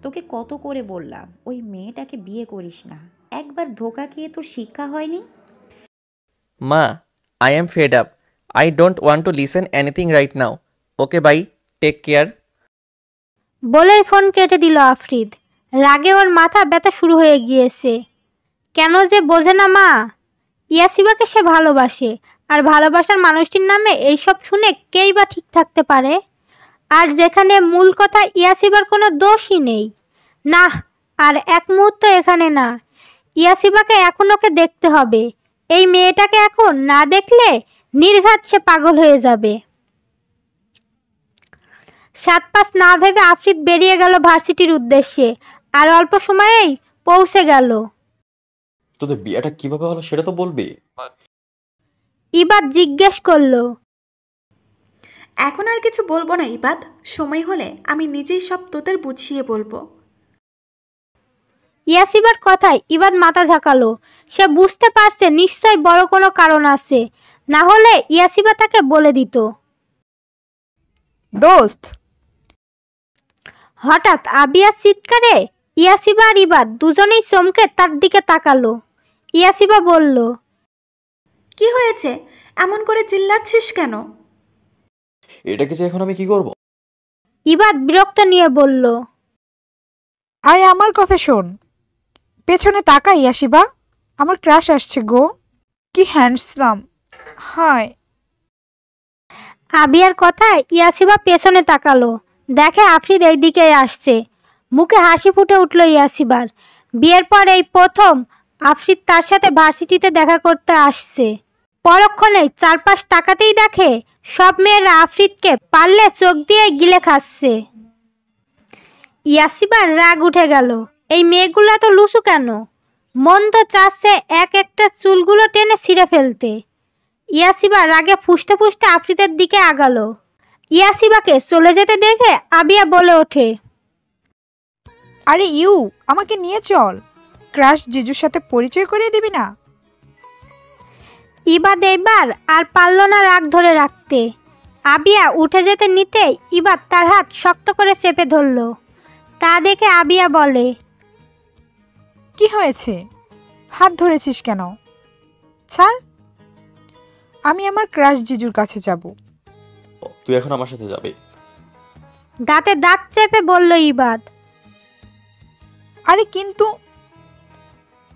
তোকে কত করে বললাম ওই মেয়েটাকে বিয়ে করিস না। একবার ধোকা খেয়ে তোর শিক্ষা হয়নি? মা, I am fed up. I don't want to listen anything right now. Okay bye, take care. বলেই ফোন কেটে দিল আফ্রিদ। রাগে ওর মাথা ব্যথা শুরু হয়ে গিয়েছে। কেন যে বোঝে না মা, ইয়াসিবাকে সে ভালোবাসে, আর ভালোবাসার মানুষটির নামে এইসব শুনে কেই বা ঠিক থাকতে পারে? আর যেখানে মূল কথা ইয়াসিবার কোনো দোষই নেই। না, আর এক মুহূর্ত এখানে না। ইয়াসিবাকে এখন ওকে দেখতে হবে। এই মেয়েটাকে এখন না দেখলে নির্ঘাত সে পাগল হয়ে যাবে। 7-5 না ভেবে আফ্রিদ বেরিয়ে গেল ভার্সিটির উদ্দেশ্যে। আর অল্প সময়েই পৌঁছে গেল। তোদের বিয়েটা কিভাবে হলো সেটা তো বলবি। ইবাদ জিজ্ঞেস করলো, এখন আর কিছু বলবো না ইবাদ, সময় হলে আমি নিজেই সব তোদের বুঝিয়ে বলবো। ইয়াসিবার কথায় ইবাদ মাথা ঝাঁকালো। সে বুঝতে পারছে নিশ্চয় বড় কোনো কারণ আছে, না হলে ইয়াসিবা তাকে বলে দিত। দোস্ত, হঠাৎ আবিয়ার চিৎকারে ইয়াসিবা আর ইবাদ দুজনেই চমকে তার দিকে তাকালো। ইয়াসিবা বলল, কি হয়েছে? এমন করে চিল্লাচ্ছিস কেন? এটাকে যে এখন আমি কি করব? ইবাদ বিরক্ত নিয়ে বলল, আরে আমার কথা শোন। পেছনে তাকা ইয়াসিবা, আমার ক্রাশ আসছে গো। কি হ্যান্ডসাম। হায়। আবিয়ার কথায় ইয়াসিবা পেছনে তাকালো। দেখে আফ্রিদ এই দিকে আসছে। মুখে হাসি ফুটে উঠল ইয়াসিবার। বিয়ের পর এই প্রথম আফ্রিদ তার সাথে ভার্সিটিতে দেখা করতে আসছে। পরক্ষণেই চারপাশ তাকাতেই দেখে সব মেয়েরা আফ্রিদকে পারলে চোখ দিয়ে গিলে খাচ্ছে। ইয়াসিবার রাগ উঠে গেল। এই মেয়েগুলো তো লুচু কেন? মন তো চাচ্ছে এক একটা চুলগুলো টেনে ছিঁড়ে ফেলতে। ইয়াসিবা রাগে ফুঁসতে ফুঁসতে আফ্রিদের দিকে আগালো। ইয়াসিবাকে চলে যেতে দেখে আবিয়া বলে ওঠে, আরে আমাকে নিয়ে চল। ক্রাশ জিজুর সাথে পরিচয় করিয়ে দিবি না? ইবাদ এবার আর পারল না রাগ ধরে রাখতে। আবিয়া উঠে যেতে নিতেই ইবাদ তার হাত শক্ত করে চেপে ধরল। তা দেখে আবিয়া বলে, কি হয়েছে? হাত ধরেছিস কেন? ছাড়। আমি আমার ক্রাশ জিজুর কাছে যাব। তুই এখন আমার সাথে যাবি? দাঁতে দাঁত চেপে বলল ইবাদ। আরে কিন্তু।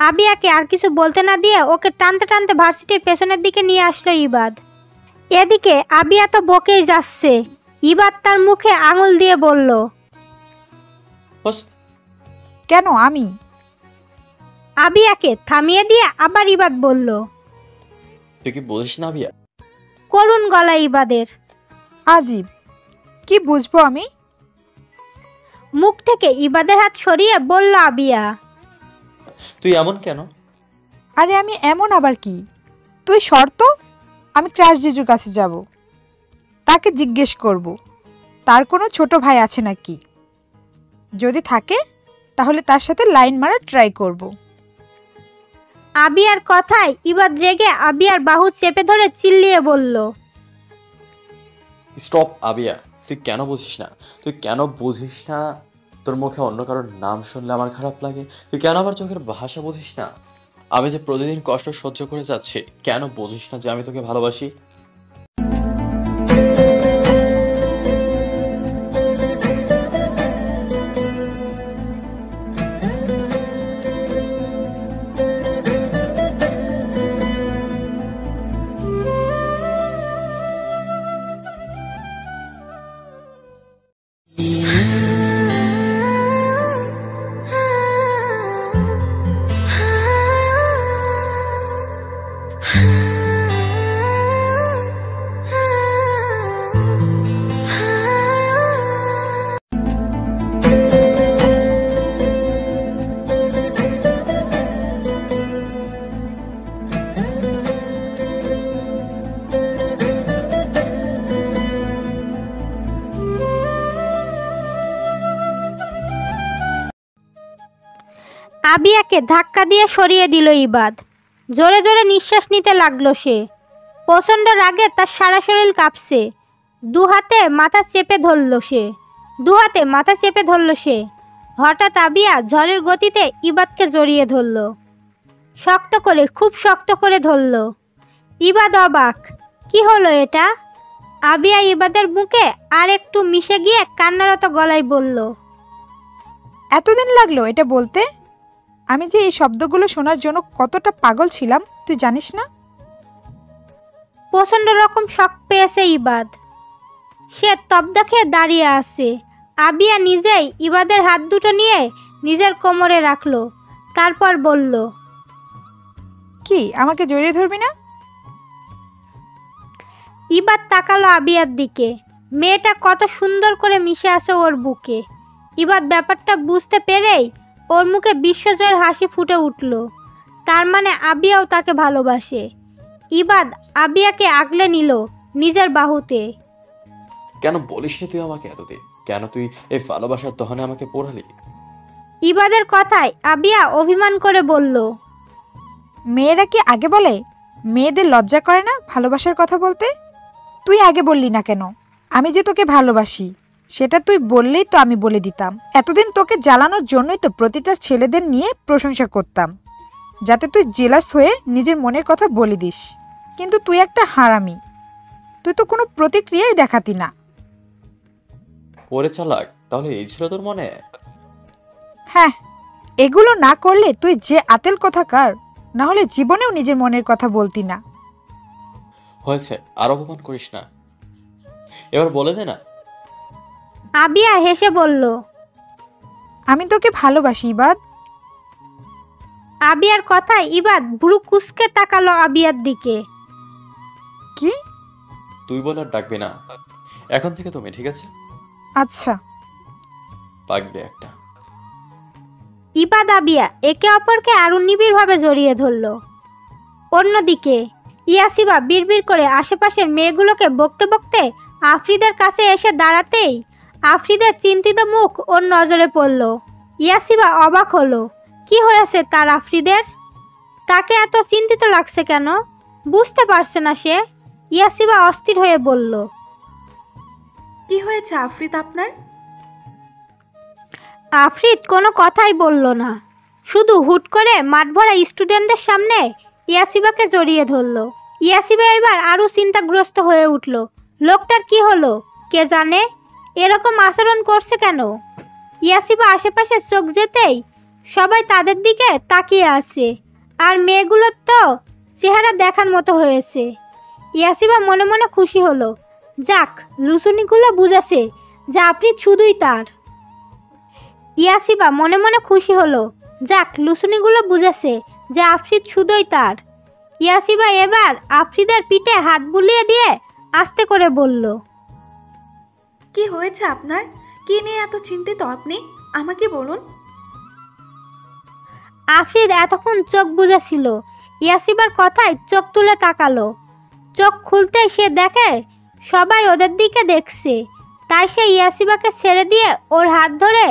আবিয়াকে আর কিছু বলতে না দিয়ে ওকে টানতে টানতে ভার্সিটির পেছনের দিকে নিয়ে আসলো ইবাদ। এদিকে আবিয়া তো বকেই যাচ্ছে। ইবাদ তার মুখে আঙুল দিয়ে বলল, কেন আমি? আবিয়াকে থামিয়ে দিয়ে আবার ইবাদ বলল। তুই কি বলিস না বিয়া? করুণ গলা ইবাদের। আজীব, কি বুঝবো আমি? মুখ থেকে ইবাদের হাত সরিয়ে বলল আবিয়া, তুই এমন কেন? আরে আমি এমন আবার কি? তুই শর্ত, আমি ক্রাশ জিজুর কাছে যাব। তাকে জিজ্ঞেস করব তার কোনো ছোট ভাই আছে নাকি। যদি থাকে তাহলে তার সাথে লাইন মারা ট্রাই করব। আবিয়ার কথায় ইবাদ রেগে আবিয়ার বাহু চেপে ধরে চিল্লিয়ে বলল, স্টপ আবিয়া, তুই কেন বুঝিস না? তুই কেন বুঝিস না? তোর মুখে অন্য কারোর নাম শুনলে আমার খারাপ লাগে। তুই কেন আমার চোখের ভাষা বুঝিস না? আমি যে প্রতিদিন কষ্ট সহ্য করে যাচ্ছি, কেন বুঝিস না যে আমি তোকে ভালোবাসি? আবিয়াকে ধাক্কা দিয়ে সরিয়ে দিল ইবাদ। জোরে জোরে নিঃশ্বাস নিতে লাগলো সে। প্রচণ্ড রাগে তার সারা শরীর কাঁপছে। দু হাতে মাথা চেপে ধরল সে। হঠাৎ আবিয়া ঝড়ের গতিতে ইবাদকে জড়িয়ে ধরল, খুব শক্ত করে ধরল। ইবাদ অবাক, কি হলো এটা? আবিয়া ইবাদের মুখে আর একটু মিশে গিয়ে কান্নারত গলায় বলল, এতদিন লাগলো এটা বলতে? আমি যে এই শব্দগুলো শোনার জন্য কতটা পাগল ছিলাম তুই জানিস না? প্রচণ্ড রকম শক পেয়েছে ইবাদ। সে তবদা খেয়ে দাঁড়িয়ে আছে। আবিয়া নিজেই ইবাদের হাত দুটো নিয়ে নিজের কোমরে রাখলো, তারপর বলল, কি আমাকে জড়িয়ে ধরবি না? ইবাদ তাকালো আবিয়ার দিকে। মেয়েটা কত সুন্দর করে মিশে আছে ওর বুকে। ইবাদ ব্যাপারটা বুঝতে পেরেই ওর মুখে বিশ্বজয়ের হাসি ফুটে উঠল। তার মানে আবিয়াও তাকে ভালোবাসে। ইবাদ আবিয়াকে আগলে নিল নিজের বাহুতে। কেন বলিসনি তুই আমাকে এতদিন? কেন তুই এই ভালোবাসার দহনে আমাকে পোড়ালি? ইবাদের কথায় আবিয়া অভিমান করে বলল, মেয়েরা কি আগে বলে? মেয়েদের লজ্জা করে না ভালোবাসার কথা বলতে? তুই আগে বললি না কেন আমি যে তোকে ভালোবাসি? সেটা তুই বললেই তো আমি বলে দিতাম। এতদিন তোকে জ্বালানোর জন্যই তো প্রতিটা ছেলেদের নিয়ে প্রশংসা করতাম, যাতে তুই জেলাস হয়ে নিজের মনের কথা বলে দিস। কিন্তু তুই একটা হারামি, তুই তো কোনো প্রতিক্রিয়াই দেখাতি না। ওরে চালাক, তাহলে এই ছিল তোর মনে? হ্যাঁ, এগুলো না করলে তুই যে আতেল কথাকার, না হলে জীবনেও নিজের মনের কথা বলতি না। হয়েছে, আর অপমান করিস না, এবার বলে দে না। আবিয়া হেসে বলল, আমি তোকে ভালোবাসি ইবাদ। আবিয়ার কথায় ইবাদ ভ্রু কুঁচকে তাকালো আবিয়ার দিকে। কি? তুই বলে আর ডাকবি না এখন থেকে তুমি, ঠিক আছে? আচ্ছা। পাকবে একটা। ইবাদ আবিয়া একে অপরকে আরো নিবিড়ভাবে জড়িয়ে ধরল। অন্যদিকে ইয়াসিবা বিড়বিড় করে আশেপাশের মেয়েগুলোকে বকতে বকতে আফ্রিদের কাছে এসে দাঁড়াতেই আফ্রিদের চিন্তিত মুখ ওর নজরে পড়ল। ইয়াসিবা অবাক হলো, কি হয়েছে তার আফ্রিদের? তাকে এত চিন্তিত লাগছে কেন? বুঝতে পারছে না সে। ইয়াসিবা অস্থির হয়ে বলল, কি হয়েছে আফ্রিদ আপনার? আফ্রিদ কোনো কথাই বলল না, শুধু হুট করে মাঠভরা স্টুডেন্টদের সামনে ইয়াসিবাকে জড়িয়ে ধরল। ইয়াসিবা এবার আরও চিন্তাগ্রস্ত হয়ে উঠল। লোকটার কি হলো কে জানে, এরকম আচরণ করছে কেন? ইয়াসিবা আশেপাশে চোখ যেতেই সবাই তাদের দিকে তাকিয়ে আছে, আর মেয়েগুলোর তো চেহারা দেখার মতো হয়েছে। ইয়াসিবা মনে মনে খুশি হলো, যাক লুসুনিগুলো বুঝেছে যে আফ্রিদ শুধুই তার। ইয়াসিবা মনে মনে খুশি হলো, যাক লুসুনিগুলো বুঝেছে যে আফ্রিদ শুধুই তার। ইয়াসিবা এবার আফ্রিদের পিঠে হাত বুলিয়ে দিয়ে আস্তে করে বলল, কি হয়েছে আপনার? কি নিয়ে এত চিন্তিত আপনি? আমাকে বলুন। আফ্রিদ এতক্ষণ চোখ বুজেছিল। ইয়াসিবার কথায় চোখ তুলে তাকালো। চোখ খুলতেই সে দেখে সবাই ওদের দিকে দেখছে। তাই সে ইয়াসিবাকে ছেড়ে দিয়ে ওর হাত ধরে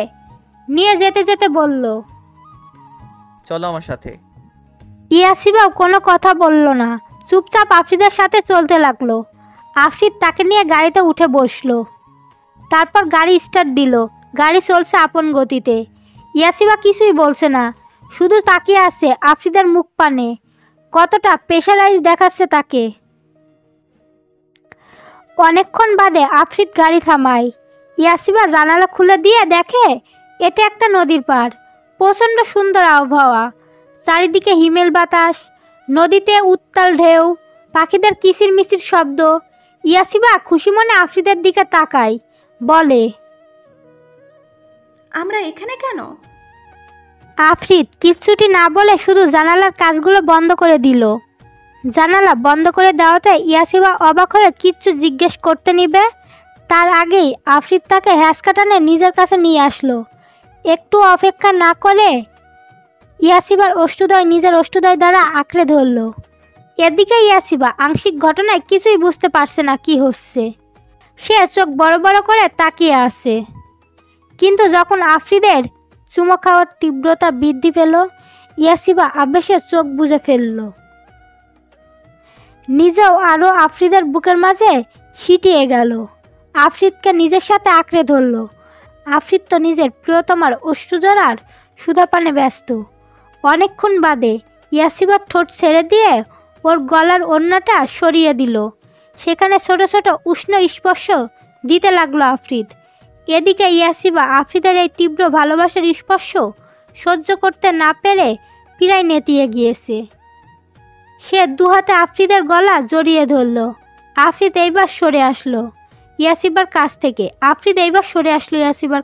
নিয়ে যেতে যেতে বলল, চলো আমার সাথে। ইয়াসিবাও কোনো কথা বলল না, চুপচাপ আফ্রিদের সাথে চলতে লাগলো। আফ্রিদ তাকে নিয়ে গাড়িতে উঠে বসলো। তারপর গাড়ি স্টার্ট দিল। গাড়ি চলছে আপন গতিতে। ইয়াসিবা কিছুই বলছে না, শুধু তাকিয়ে আছে আফ্রিদের মুখ পানে। কতটা প্রেশারাইজ দেখাচ্ছে তাকে। অনেকক্ষণ বাদে আফ্রিদ গাড়ি থামায়। ইয়াসিবা জানালা খুলে দিয়ে দেখে এটা একটা নদীর পাড়। প্রচণ্ড সুন্দর আবহাওয়া, চারিদিকে হিমেল বাতাস, নদীতে উত্তাল ঢেউ, পাখিদের কিচিরমিচির শব্দ। ইয়াসিবা খুশি মনে আফ্রিদের দিকে তাকায়, বলে, আমরা এখানে কেন? আফ্রিদ কিচ্ছুটি না বলে শুধু জানালার কাজগুলো বন্ধ করে দিল। জানালা বন্ধ করে দেওয়াতে ইয়াসিবা অবাক হয়ে কিচ্ছু জিজ্ঞেস করতে নিবে তার আগেই আফ্রিদ তাকে হ্যাঁচকা টানে নিজের কাছে নিয়ে আসলো। একটু অপেক্ষা না করে ইয়াসিবার অষ্টুদয় নিজের অষ্টুদয় দ্বারা আঁকড়ে ধরল। এদিকে ইয়াসিবা আংশিক ঘটনায় কিছুই বুঝতে পারছে না কি হচ্ছে। সে চোখ বড় বড় করে তাকিয়ে আছে। কিন্তু যখন আফ্রিদের চুমো খাওয়ার তীব্রতা বৃদ্ধি পেল। ইয়াসিবা আবেশে চোখ বুজে ফেলল। নিজেও আরও আফ্রিদের বুকের মাঝে ছিটিয়ে গেল। আফ্রিদকে নিজের সাথে আঁকড়ে ধরল। আফ্রিদ তো নিজের প্রিয়তমার অশ্রুজরার সুধাপানে ব্যস্ত। অনেকক্ষণ বাদে ইয়াসিবার ঠোঁট ছেড়ে দিয়ে ওর গলার ওড়নাটা সরিয়ে দিল। সেখানে ছোট ছোট উষ্ণ স্পর্শ দিতে লাগলো আফ্রিদ। এদিকে ইয়াসিবা আফ্রিদের এই তীব্র ভালোবাসার স্পর্শ সহ্য করতে না পেরে পীড়ায় নেতিয়ে গিয়েছে। সে দুহাতে আফ্রিদের গলা জড়িয়ে ধরল। আফ্রিদ এইবার সরে আসলো ইয়াসিবার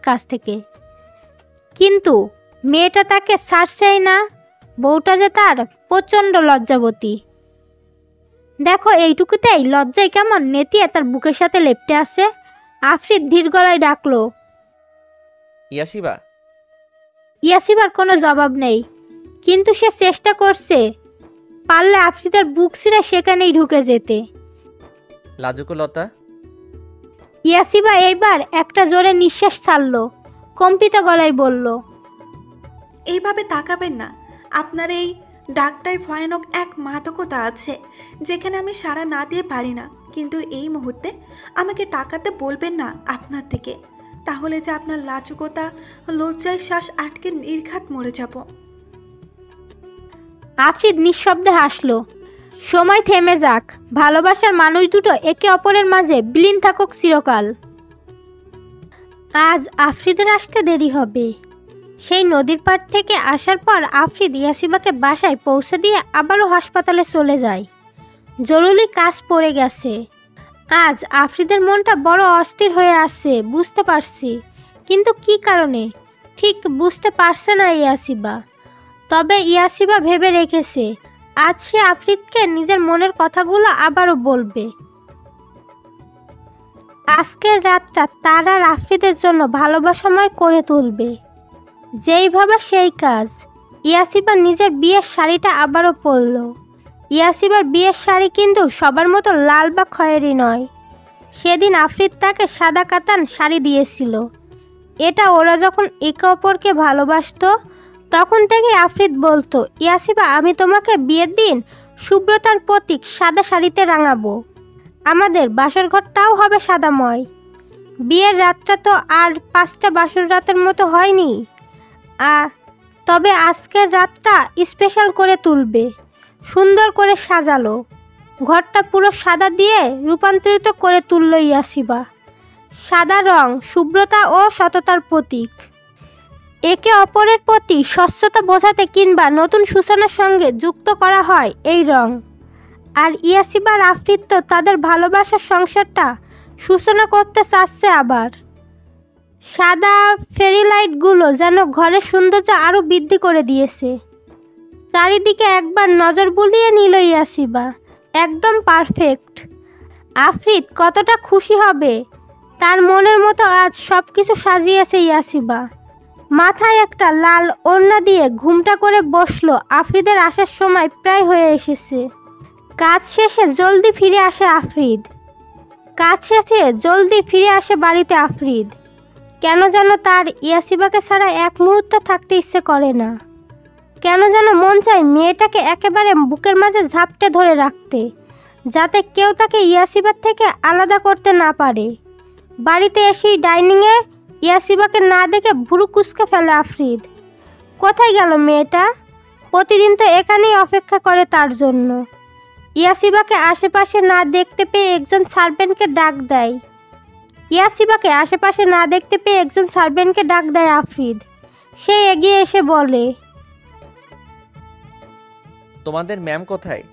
কাছ থেকে। কিন্তু মেয়েটা তাকে ছাড়ছেই না। বউটা যে তার প্রচণ্ড লজ্জাবতী। দেখো এইটুকুতেই লজ্জায় কেমন নেতিয়ে তার বুকের সাথে লেপ্টে আছে। আফ্রিদ ধীর গলায় ডাকলো। ইয়াসিবা। ইয়াসিবার কোনো জবাব নেই, কিন্তু সে চেষ্টা করছে পারলে আফ্রিদের বুক ছিঁড়ে সেখানেই ঢুকে যেতে। লাজুকলতা। ইয়াসিবা এইবার একটা জোরে নিঃশ্বাস ছাড়ল, কম্পিত গলায় বলল, এইভাবে তাকাবেন না। আপনার এই ডাকটায় ভয়ানক এক মাদকতা আছে, যেখানে আমি সাড়া না দিয়ে পারি না। কিন্তু এই মুহূর্তে আমাকে টাকাতে বলবেন না আপনার থেকে, তাহলে যে আপনার লাজুকতা লজ্জায় শ্বাস আটকে নির্ঘাত মরে যাব। আফ্রিদ নিঃশব্দে হাসল। সময় থেমে যাক, ভালোবাসার মানুষ দুটো একে অপরের মাঝে বিলীন থাকুক চিরকাল। আজ আফ্রিদের আসতে দেরি হবে। সেই নদীর পাড় থেকে আসার পর আফ্রিদ ইয়াসিবাকে বাসায় পৌঁছে দিয়ে আবারও হাসপাতালে চলে যায়। জরুরি কাজ পড়ে গেছে। আজ আফ্রিদের মনটা বড় অস্থির হয়ে আসছে, বুঝতে পারছি, কিন্তু কি কারণে ঠিক বুঝতে পারছে না ইয়াসিবা। তবে ইয়াসিবা ভেবে রেখেছে আজ সে আফ্রিদকে নিজের মনের কথাগুলো আবারও বলবে। আজকের রাতটা তার আর আফ্রিদের জন্য ভালোবাসাময় করে তুলবে। যেইভাবে সেই কাজ। ইয়াসিবা নিজের বিয়ের শাড়িটা আবারও পরল। ইয়াসিবার বিয়ের শাড়ি কিন্তু সবার মতো লাল বা খয়েরি নয়। সেদিন আফ্রিদ তাকে সাদা কাতান শাড়ি দিয়েছিল। এটা ওরা যখন একে অপরকে ভালোবাসতো তখন থেকে আফ্রিদ বলতো, ইয়াসিবা আমি তোমাকে বিয়ের দিন শুভ্রতার প্রতীক সাদা শাড়িতে রাঙাবো। আমাদের বাসর ঘরটাও হবে সাদাময়। বিয়ের রাতটা তো আর 5টা বাসর রাতের মতো হয়নি। তবে আজকের রাতটা স্পেশাল করে তুলবে। সুন্দর করে সাজালো। ঘরটা পুরো সাদা দিয়ে রূপান্তরিত করে তুলল ইয়াসিবা। সাদা রং শুভ্রতা ও সততার প্রতীক। একে অপরের প্রতি স্বচ্ছতা বোঝাতে কিংবা নতুন সূচনার সঙ্গে যুক্ত করা হয় এই রং। আর ইয়াসিবার আফ্রিদ তো তাদের ভালোবাসার সংসারটা সূচনা করতে চাচ্ছে আবার। সাদা ফেরি লাইটগুলো যেন ঘরের সৌন্দর্য আরও বৃদ্ধি করে দিয়েছে। চারিদিকে একবার নজর বুলিয়ে নিল ইয়াসিবা। একদম পারফেক্ট। আফ্রিদ কতটা খুশি হবে। তার মনের মতো আজ সব কিছু সাজিয়েছে ইয়াসিবা। মাথায় একটা লাল ওড়না দিয়ে ঘুমটা করে বসলো। আফ্রিদের আসার সময় প্রায় হয়ে এসেছে। কাজ শেষে জলদি ফিরে আসে বাড়িতে আফ্রিদ। কেন যেন তার ইয়াসিবাকে ছাড়া এক মুহূর্ত থাকতে ইচ্ছে করে না। কেন যেন মন চায় মেয়েটাকে একেবারে বুকের মাঝে ঝাপটে ধরে রাখতে, যাতে কেউ তাকে ইয়াসিবার থেকে আলাদা করতে না পারে। বাড়িতে এসেই ডাইনিংয়ে ইয়াসিবাকে না দেখে ভুরু কুঁচকে ফেলে আফ্রিদ। কোথায় গেল মেয়েটা? প্রতিদিন তো এখানেই অপেক্ষা করে তার জন্য। ইয়াসিবাকে আশেপাশে না দেখতে পেয়ে একজন সার্ভেন্টকে ডাক দেয় আফ্রিদ। সে এগিয়ে এসে বলে, তোমাদের ম্যাম কোথায়?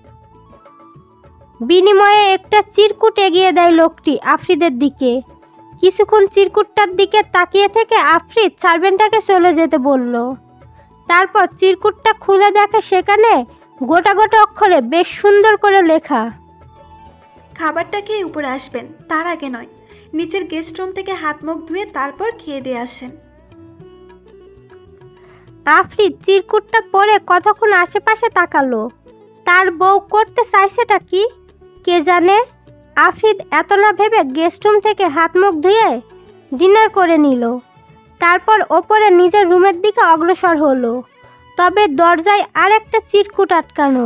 বিনিময়ে একটা চিরকুট এগিয়ে দেয় লোকটি আফ্রিদের দিকে। কিছুক্ষণ চিরকুটটার দিকে তাকিয়ে থেকে আফ্রিদ সার্ভেন্টটাকে চলে যেতে বলল। তারপর চিরকুটটা খুলে দেখে সেখানে গোটা গোটা অক্ষরে বেশ সুন্দর করে লেখা, খাবারটা খেয়ে উপরে আসবেন, তার আগে নয়। নিচের গেস্ট রুম থেকে হাত মুখ ধুয়ে তারপর খেয়ে দিয়ে আসেন। আফ্রিদ চিরকুটটা পরে কতক্ষণ আশেপাশে তাকালো। তার বউ করতে চাইছেটা কি কে জানে। আফ্রিদ এত না ভেবে গেস্ট রুম থেকে হাত মুখ ধুয়ে ডিনার করে নিল। তারপর ওপরে নিজের রুমের দিকে অগ্রসর হলো। তবে দরজায় আর একটা চিরকুট আটকানো।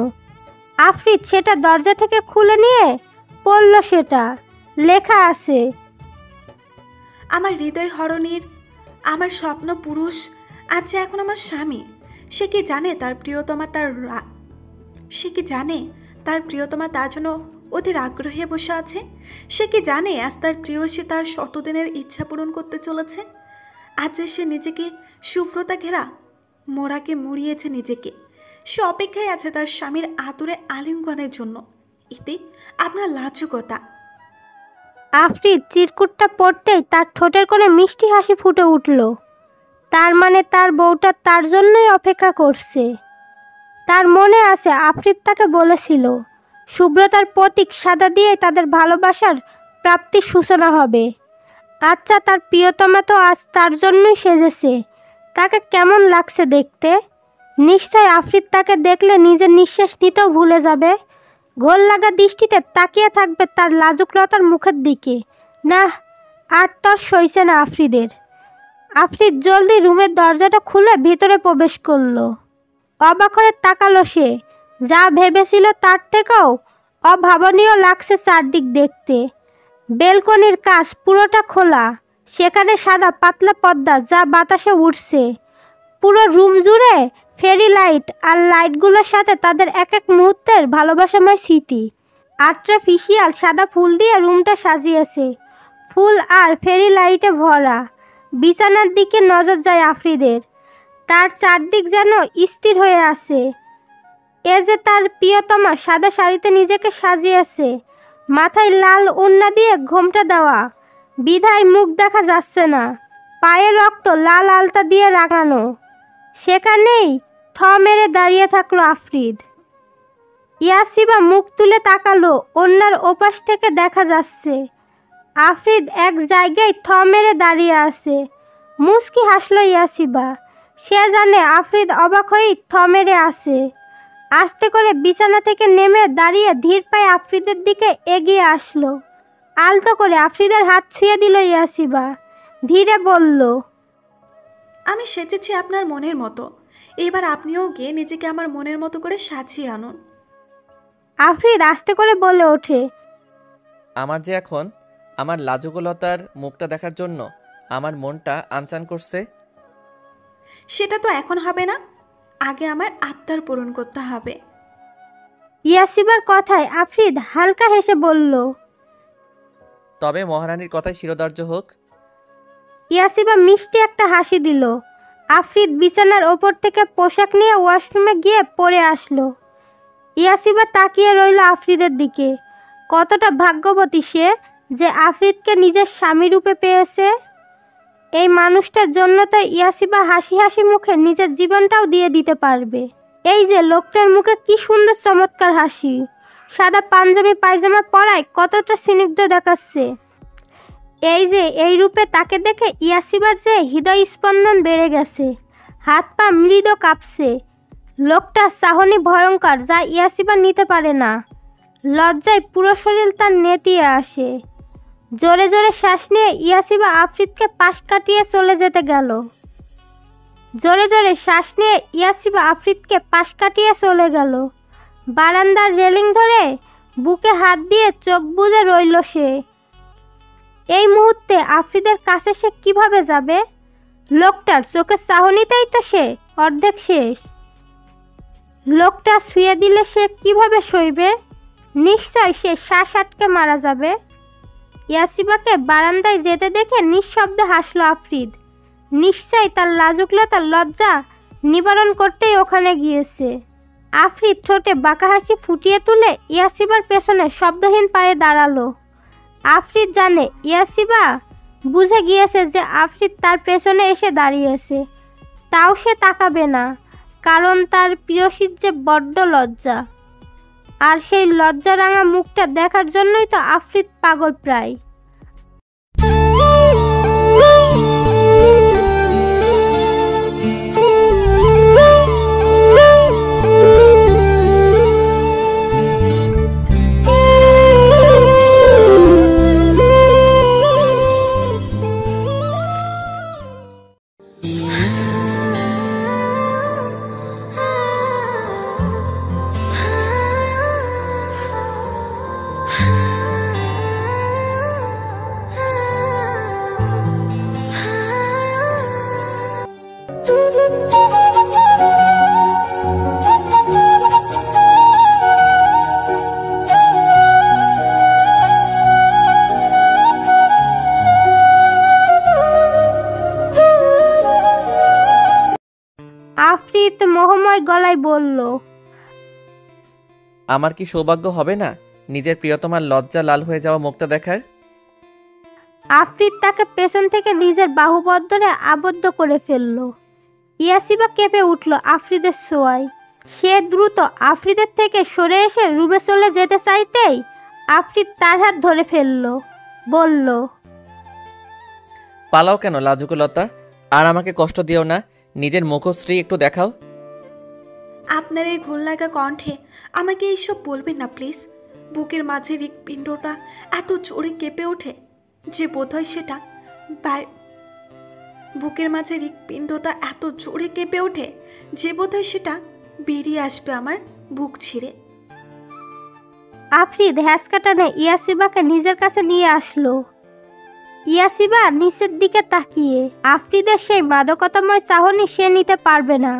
আফরিদ সেটা দরজা থেকে খুলে নিয়ে পড়ল। সেটা লেখা আছে, আমার হৃদয় হরণীর, আমার স্বপ্ন পুরুষ আজ যে এখন আমার স্বামী। সে কি জানে তার প্রিয়তমা তার জন্য অধীর আগ্রহে বসে আছে? সে কি জানে আজ তার প্রিয়সী তার শতদিনের ইচ্ছা পূরণ করতে চলেছে? আজ যে সে নিজেকে শুভ্রতা ঘেরা মোড়াকে মুড়িয়েছে নিজেকে। সে অপেক্ষায় আছে তার স্বামীর আতুরে আলিঙ্গনের জন্য। এতে আপনার লাজুকতা। আফরিদ চিরকুটটা পড়তেই তার ঠোঁটের কোণে মিষ্টি হাসি ফুটে উঠল। তার মানে তার বউটা তার জন্যই অপেক্ষা করছে। তার মনে আছে আফরিদ তাকে বলেছিল শুভ্রতার প্রতীক সাদা দিয়ে তাদের ভালোবাসার প্রাপ্তির সূচনা হবে। আচ্ছা, তার প্রিয়তমা তো আজ তার জন্যই সেজেছে। তাকে কেমন লাগছে দেখতে? নিশ্চয় আফরিদ তাকে দেখলে নিজের নিঃশ্বাস নিতেও ভুলে যাবে। ঘোর লাগা দৃষ্টিতে তাকিয়ে থাকবে তার লাজুকলতার মুখের দিকে। না, আর তর সইছে না আফরিদের। আফরিদ জলদি রুমের দরজাটা খুলে ভিতরে প্রবেশ করলো। অবাক হয়ে তাকালো সে। যা ভেবেছিল তার থেকেও অভাবনীয় লাগছে চারদিক দেখতে। বেলকনির কাচ পুরোটা খোলা, সেখানে সাদা পাতলা পর্দা যা বাতাসে উঠছে। পুরো রুম জুড়ে ফেরি লাইট, আর লাইটগুলোর সাথে তাদের এক এক মুহূর্তের ভালোবাসাময় স্মৃতি। আর্টিফিশিয়াল সাদা ফুল দিয়ে রুমটা সাজিয়েছে, ফুল আর ফেরি লাইটে ভরা। বিছানার দিকে নজর যায় আফরিদের। তার চারদিক যেন স্থির হয়ে আছে। এ যে তার প্রিয়তমা সাদা শাড়িতে নিজেকে সাজিয়েছে, মাথায় লাল ওড়না দিয়ে ঘোমটা দেওয়া, বিধায় মুখ দেখা যাচ্ছে না। পায়ে রক্ত লাল আলতা দিয়ে রাঙানো। সেখানেই থ মেরে দাঁড়িয়ে থাকলো আফরিদ। ইয়াসিবা মুখ তুলে তাকালো। ওড়নার ওপাশ থেকে দেখা যাচ্ছে আফরিদ এক জায়গায় থ মেরে দাঁড়িয়ে আছে। মুচকি হাসলো ইয়াসিবা। সে জানে আফরিদ অবাক হয়েই থ মেরে আছে। আস্তে করে বিছানা থেকে নেমে দাঁড়িয়ে ধীর পায়ে আফরিদের দিকে এগিয়ে আসলো। আলতো করে আফরিদের হাত ছুঁয়ে দিল ইয়াসিবা। ধীরে বলল, আমি সেজেছি আপনার মনের মতো। এবার আপনিও গিয়ে নিজেকে আমার মনের মতো করে সাজিয়ে আনুন। আফরিদ আস্তে করে বলে ওঠে, আমার যে এখন আমার লাজুকলতার মুখটা দেখার জন্য আমার মনটা আনচান করছে। সেটা তো এখন হবে না, আগে আমার আবদার পূরণ করতে হবে। ইয়াসিবার কথায় আফরিদ হালকা হেসে বলল, তবে মহারানীর কথায় শিরোধার্য হোক। ইয়াসিবা মিষ্টি একটা হাসি দিল। আফরিদ বিছানার ওপর থেকে পোশাক নিয়ে ওয়াশরুমে গিয়ে পরে আসলো। ইয়াসিবা তাকিয়ে রইল আফরিদের দিকে। কতটা ভাগ্যবতী সে যে আফরিদকে নিজের স্বামী রূপে পেয়েছে। এই মানুষটার জন্য তো ইয়াসিবা হাসি হাসি মুখে নিজের জীবনটাও দিয়ে দিতে পারবে। এই যে লোকটার মুখে কি সুন্দর চমৎকার হাসি। সাদা পাঞ্জাবি পায়জামা পরায় কতটা স্নিগ্ধ দেখাচ্ছে। এই যে এই রূপে তাকে দেখে ইয়াসিবার যে হৃদয় স্পন্দন বেড়ে গেছে, হাত পা মৃদু কাঁপছে। লোকটার চাহনি ভয়ঙ্কর, যা ইয়াসিবা নিতে পারে না। লজ্জায় পুরো শরীর তার নেতিয়ে আসে। জোরে জোরে শ্বাস নিয়ে ইয়াসিবা আফরিদকে পাশ কাটিয়ে চলে যেতে গেল। জোরে জোরে শ্বাস নিয়ে ইয়াসিবা আফরিদকে পাশ কাটিয়ে চলে গেল। বারান্দার রেলিং ধরে বুকে হাত দিয়ে চোখ বুজে রইল সে। এই মুহূর্তে আফরিদের কাছে সে কিভাবে যাবে? লোকটার চোখের চাহনিতেই তো সে অর্ধেক শেষ। লোকটা শুয়ে দিলে সে কিভাবে সইবে? নিশ্চয় সে শ্বাস আটকে মারা যাবে। ইয়াসিবাকে বারান্দায় যেতে দেখে নিঃশব্দে হাসলো আফরিদ। নিশ্চয় তার লাজুকলতার লজ্জা নিবারণ করতেই ওখানে গিয়েছে। আফরিদ ঠোঁটে বাঁকা হাসি ফুটিয়ে তুলে ইয়াসিবার পেছনে শব্দহীন পায়ে দাঁড়ালো। আফরিদ জানে ইয়াসিবা বুঝে গিয়েছে যে আফরিদ তার পেছনে এসে দাঁড়িয়েছে। তাও সে তাকাবে না, কারণ তার প্রিয়সীর যে বড্ড লজ্জা। আর সেই লজ্জারাঙা মুখটা দেখার জন্যই তো আফরিদ পাগল প্রায়। গলায় বলল, আমার কি সৌভাগ্য হবে না নিজের প্রিয়তমার লজ্জা লাল হয়ে যাওয়া মুখটা দেখার? আফরিদ তাকে পেছন থেকে নিজের বাহুবদ্ধরে আবদ্ধ করে ফেলল। ইয়াসিবা কেঁপে উঠল আফরিদের ছোঁয়ায়। সে দ্রুত আফরিদের থেকে সরে এসে রুমে চলে যেতে চাইতেই আফরিদ তার হাত ধরে ফেলল, বলল, পালাও কেন লাজুকলতা? আর আমাকে কষ্ট দিও না, নিজের মুখশ্রী একটু দেখাও। আপনার এই ঘোল লাগা কণ্ঠে আমাকে এইসব বলবেন না প্লিজ। বুকের মাঝে হৃৎপিণ্ডটা এত জোরে কেঁপে ওঠে যে বোধহয় সেটা বুকের মাঝে হৃৎপিণ্ডটা এত জোরে কেঁপে ওঠে যে বোধহয় সেটা বেরিয়ে আসবে আমার বুক ছিঁড়ে। আফরিদ হ্যাঁচকা টানে ইয়াসিবাকে নিজের কাছে নিয়ে আসলো। ইয়াসিবা নিচের দিকে তাকিয়ে আফরিদের সেই মাদকতাময় চাহনি সে নিতে পারবে না।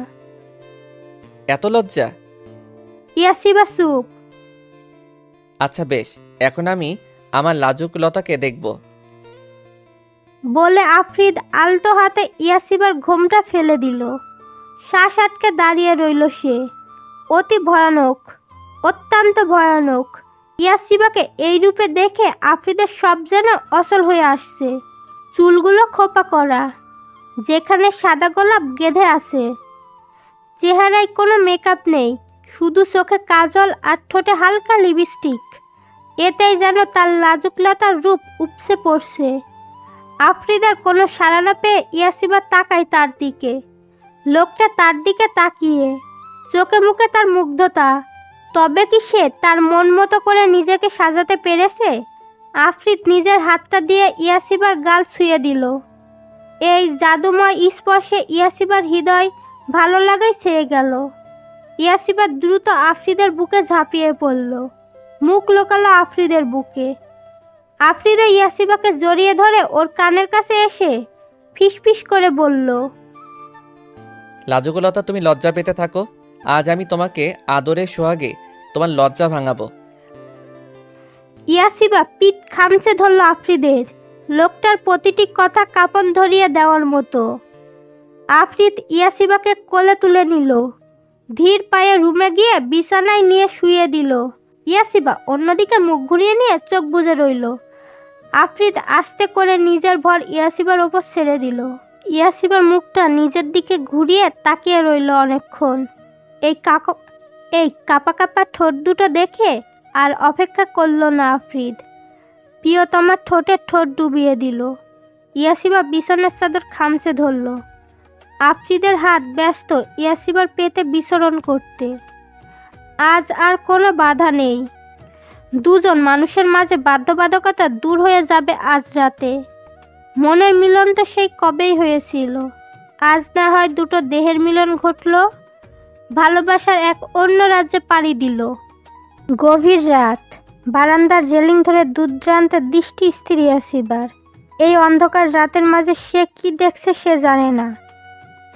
এত লজ্জা? ইয়াসিবা চুপ। আচ্ছা বেশ, এখন আমি আমার লাজুকলতাকে দেখব। বলে আফরিদ আলতো হাতে ইয়াসিবার ঘোমটা ফেলে দিল। শ্বাস আটকে দাঁড়িয়ে রইল সে। অতি ভয়ানক, অত্যন্ত ভয়ানক। ইয়াসিবাকে এই রূপে দেখে আফরিদের সব যেন অচল হয়ে আসছে। চুলগুলো খোপা করা, যেখানে সাদা গোলাপ গেঁথে আছে। চেহারায় কোনো মেকআপ নেই, শুধু চোখে কাজল আর ঠোঁটে হালকা লিপস্টিক। এতেই যেন তার লাজুকলতার রূপ উপসে পড়ছে। আফরিদার কোনো সাড়া না পেয়ে ইয়াসিবা তাকায় তার দিকে। লোকটা তার দিকে তাকিয়ে, চোখে মুখে তার মুগ্ধতা। তবে কি সে তার মন মতো করে নিজেকে সাজাতে পেরেছে? আফরিদ নিজের হাতটা দিয়ে ইয়াসিবার গাল ছুঁয়ে দিল। এই জাদুময় স্পর্শে ইয়াসিবার হৃদয় ভালো লাগাই ছেয়ে গেল। ইয়াসিবা দ্রুত আফরিদের বুকে ঝাঁপিয়ে পড়ল, মুখ লোকালো আফরিদের বুকে। আফরিদা ইয়াসিবাকে জড়িয়ে ধরে ওর কানের কাছে এসে ফিসফিস করে বলল, লাজুকলতা, তুমি লজ্জা পেতে থাকো। আজ আমি তোমাকে আদরে সোহাগে তোমার লজ্জা ভাঙাবো। ইয়াসিবা পিঠ খামচে ধরল আফরিদের। লোকটার প্রতিটি কথা কাঁপন ধরিয়ে দেওয়ার মতো। আফরিদ ইয়াসিবাকে কোলে তুলে নিল। ধীর পায়ে রুমে গিয়ে বিছানায় নিয়ে শুয়ে দিল। ইয়াসিবা অন্যদিকে মুখ ঘুরিয়ে নিয়ে চোখ বুজে রইল। আফরিদ আস্তে করে নিজের ভর ইয়াসিবার ওপর ছেড়ে দিল। ইয়াসিবার মুখটা নিজের দিকে ঘুরিয়ে তাকিয়ে রইল অনেকক্ষণ। এই কাপা কাপা ঠোঁট দুটো দেখে আর অপেক্ষা করল না আফরিদ। প্রিয়তমার ঠোঁটে ঠোঁট ডুবিয়ে দিল। ইয়াসিবা বিছানার চাদর খামচে ধরল। আফরিদের হাত ব্যস্ত ইয়াসিবার পেটে বিচরণ করতে। আজ আর কোনো বাধা নেই। দুজন মানুষের মাঝে বাধ্যবাধকতা দূর হয়ে যাবে আজ রাতে। মনের মিলন তো সেই কবেই হয়েছিল। আজ না হয় দুটো দেহের মিলন ঘটল। ভালোবাসার এক অন্য রাজ্যে পাড়ি দিল। গভীর রাত। বারান্দার রেলিং ধরে দুর্দান্ত দৃষ্টি স্থির ইয়াসিবার। এই অন্ধকার রাতের মাঝে সে কি দেখছে সে জানে না,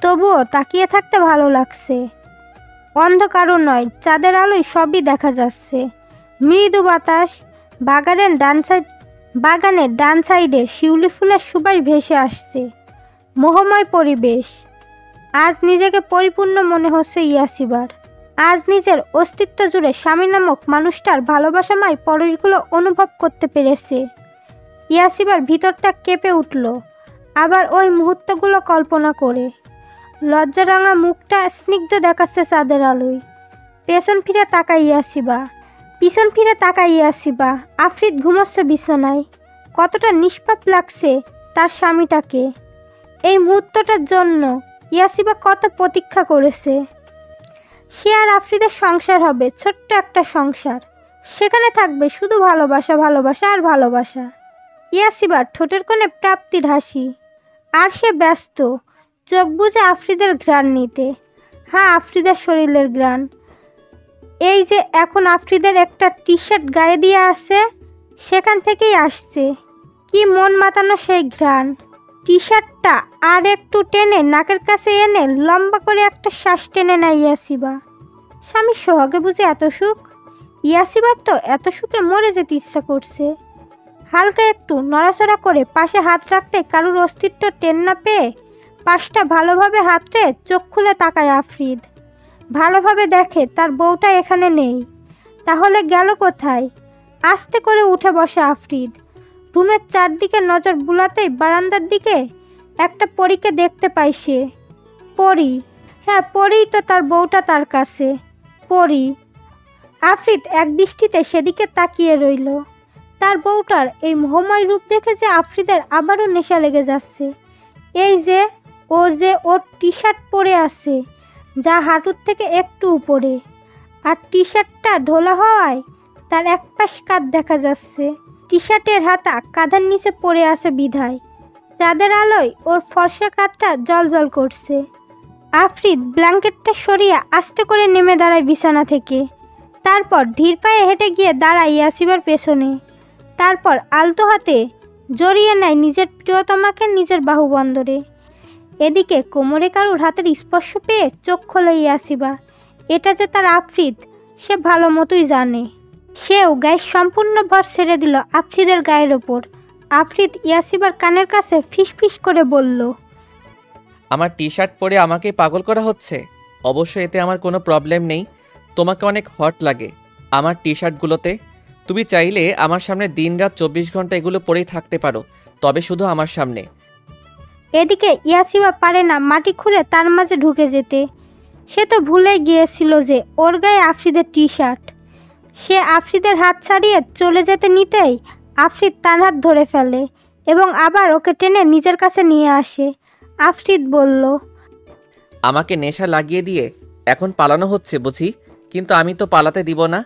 তবুও তাকিয়ে থাকতে ভালো লাগছে। অন্ধকারও নয়, চাঁদের আলোয় সবই দেখা যাচ্ছে। মৃদু বাতাস, বাগানের ডান সাইডে শিউলি ফুলের সুবাস ভেসে আসছে। মোহময় পরিবেশ। আজ নিজেকে পরিপূর্ণ মনে হচ্ছে ইয়াসিবার। আজ নিজের অস্তিত্ব জুড়ে স্বামী নামক মানুষটার ভালোবাসাময় পরশগুলো অনুভব করতে পেরেছে। ইয়াসিবার ভিতরটা কেঁপে উঠল আবার ওই মুহূর্তগুলো কল্পনা করে। লজ্জারাঙা মুখটা স্নিগ্ধ দেখাচ্ছে চাঁদের আলোয়। পিছন ফিরে তাকাই ইয়াসিবা। আফরিদ ঘুমোচ্ছে বিছানায়। কতটা নিষ্পাপ লাগছে তার স্বামীটাকে। এই মুহূর্তটার জন্য ইয়াসিবা কত প্রতীক্ষা করেছে। সে আর আফরিদের সংসার হবে, ছোট্ট একটা সংসার। সেখানে থাকবে শুধু ভালোবাসা, ভালোবাসা আর ভালোবাসা। ইয়াসিবার ঠোঁটের কোণে প্রাপ্তির হাসি। আর সে ব্যস্ত চোখ বুজে আফরিদের ঘ্রাণ নিতে। হ্যাঁ, আফরিদের শরীরের ঘ্রাণ। এই যে এখন আফরিদের একটা টি শার্ট গায়ে দিয়ে আছে, সেখান থেকেই আসছে। কি মন মাতানো সেই ঘ্রাণ। টি শার্টটা আর একটু টেনে নাকের কাছে এনে লম্বা করে একটা শ্বাস টেনে নেয় ইয়াসিবা। স্বামীর সোহাগে বুঝে এত সুখ। ইয়াসিবার তো এত সুখে মরে যেতে ইচ্ছা করছে। হালকা একটু নড়াচড়া করে পাশে হাত রাখতে কারুর অস্তিত্ব টেন না পেয়ে পাশটা ভালোভাবে হাতড়ে চোখ খুলে তাকায় আফরিদ। ভালোভাবে দেখে তার বউটা এখানে নেই। তাহলে গেল কোথায়? আস্তে করে উঠে বসে আফরিদ। রুমের চারদিকে নজর বুলাতেই বারান্দার দিকে একটা পরীকে দেখতে পায় সে। পরী, হ্যাঁ পরীই তো, তার বউটা তার কাছে। পরী। আফরিদ এক দৃষ্টিতে সেদিকে তাকিয়ে রইল। তার বউটার এই মোহময় রূপ দেখে যে আফরিদের আবারও নেশা লেগে যাচ্ছে। এই যে ওর টি শার্ট পরে আছে, যা হাঁটুর থেকে একটু উপরে, আর টি শার্টটা ঢোলা হওয়ায় তার এক পাশ কাঁধ দেখা যাচ্ছে। টি শার্টের হাতা কাঁধের নিচে পড়ে আছে বিধায় চাঁদের আলোয় ওর ফর্সা কাঁধটা জ্বলজ্বল করছে। আফরিদ ব্ল্যাঙ্কেটটা সরিয়ে আস্তে করে নেমে দাঁড়ায় বিছানা থেকে। তারপর ধীর পায়ে হেঁটে গিয়ে দাঁড়ায় ইয়াসিবার পেছনে। তারপর আলতো হাতে জড়িয়ে নেয় নিজের প্রিয়তমাকে নিজের বাহুবন্ধরে। এদিকে কোমরে কারুর হাতের স্পর্শ পেয়ে চোখ খোলে ইয়াসিবা। এটা যে তার আফরিদ সে ভালো মতোই জানে। সেও গায়ের সম্পূর্ণ ভর ছেড়ে দিল আফরিদের গায়ের ওপর। আফরিদ ইয়াসিবার কানের কাছে ফিসফিস করে বলল, আমার টি শার্ট পরে আমাকে পাগল করা হচ্ছে। অবশ্য এতে আমার কোনো প্রবলেম নেই, তোমাকে অনেক হট লাগে আমার টি শার্টগুলোতে। তুমি চাইলে আমার সামনে দিনরাত 24 ঘন্টা এগুলো পরেই থাকতে পারো, তবে শুধু আমার সামনে। এদিকে ইয়াসিবা পারে না মাটি খুঁড়ে তার মাঝে ঢুকে যেতে। সে তো ভুলে গিয়েছিল যে ওর গায়ে আফরিদের টি শার্ট। সে আফরিদের হাত ছাড়িয়ে চলে যেতে নিতেই আফরিদ তার হাত ধরে ফেলে এবং আবার ওকে টেনে নিজের কাছে নিয়ে আসে। আফরিদ বলল, আমাকে নেশা লাগিয়ে দিয়ে এখন পালানো হচ্ছে বুঝি, কিন্তু আমি তো পালাতে দিব না।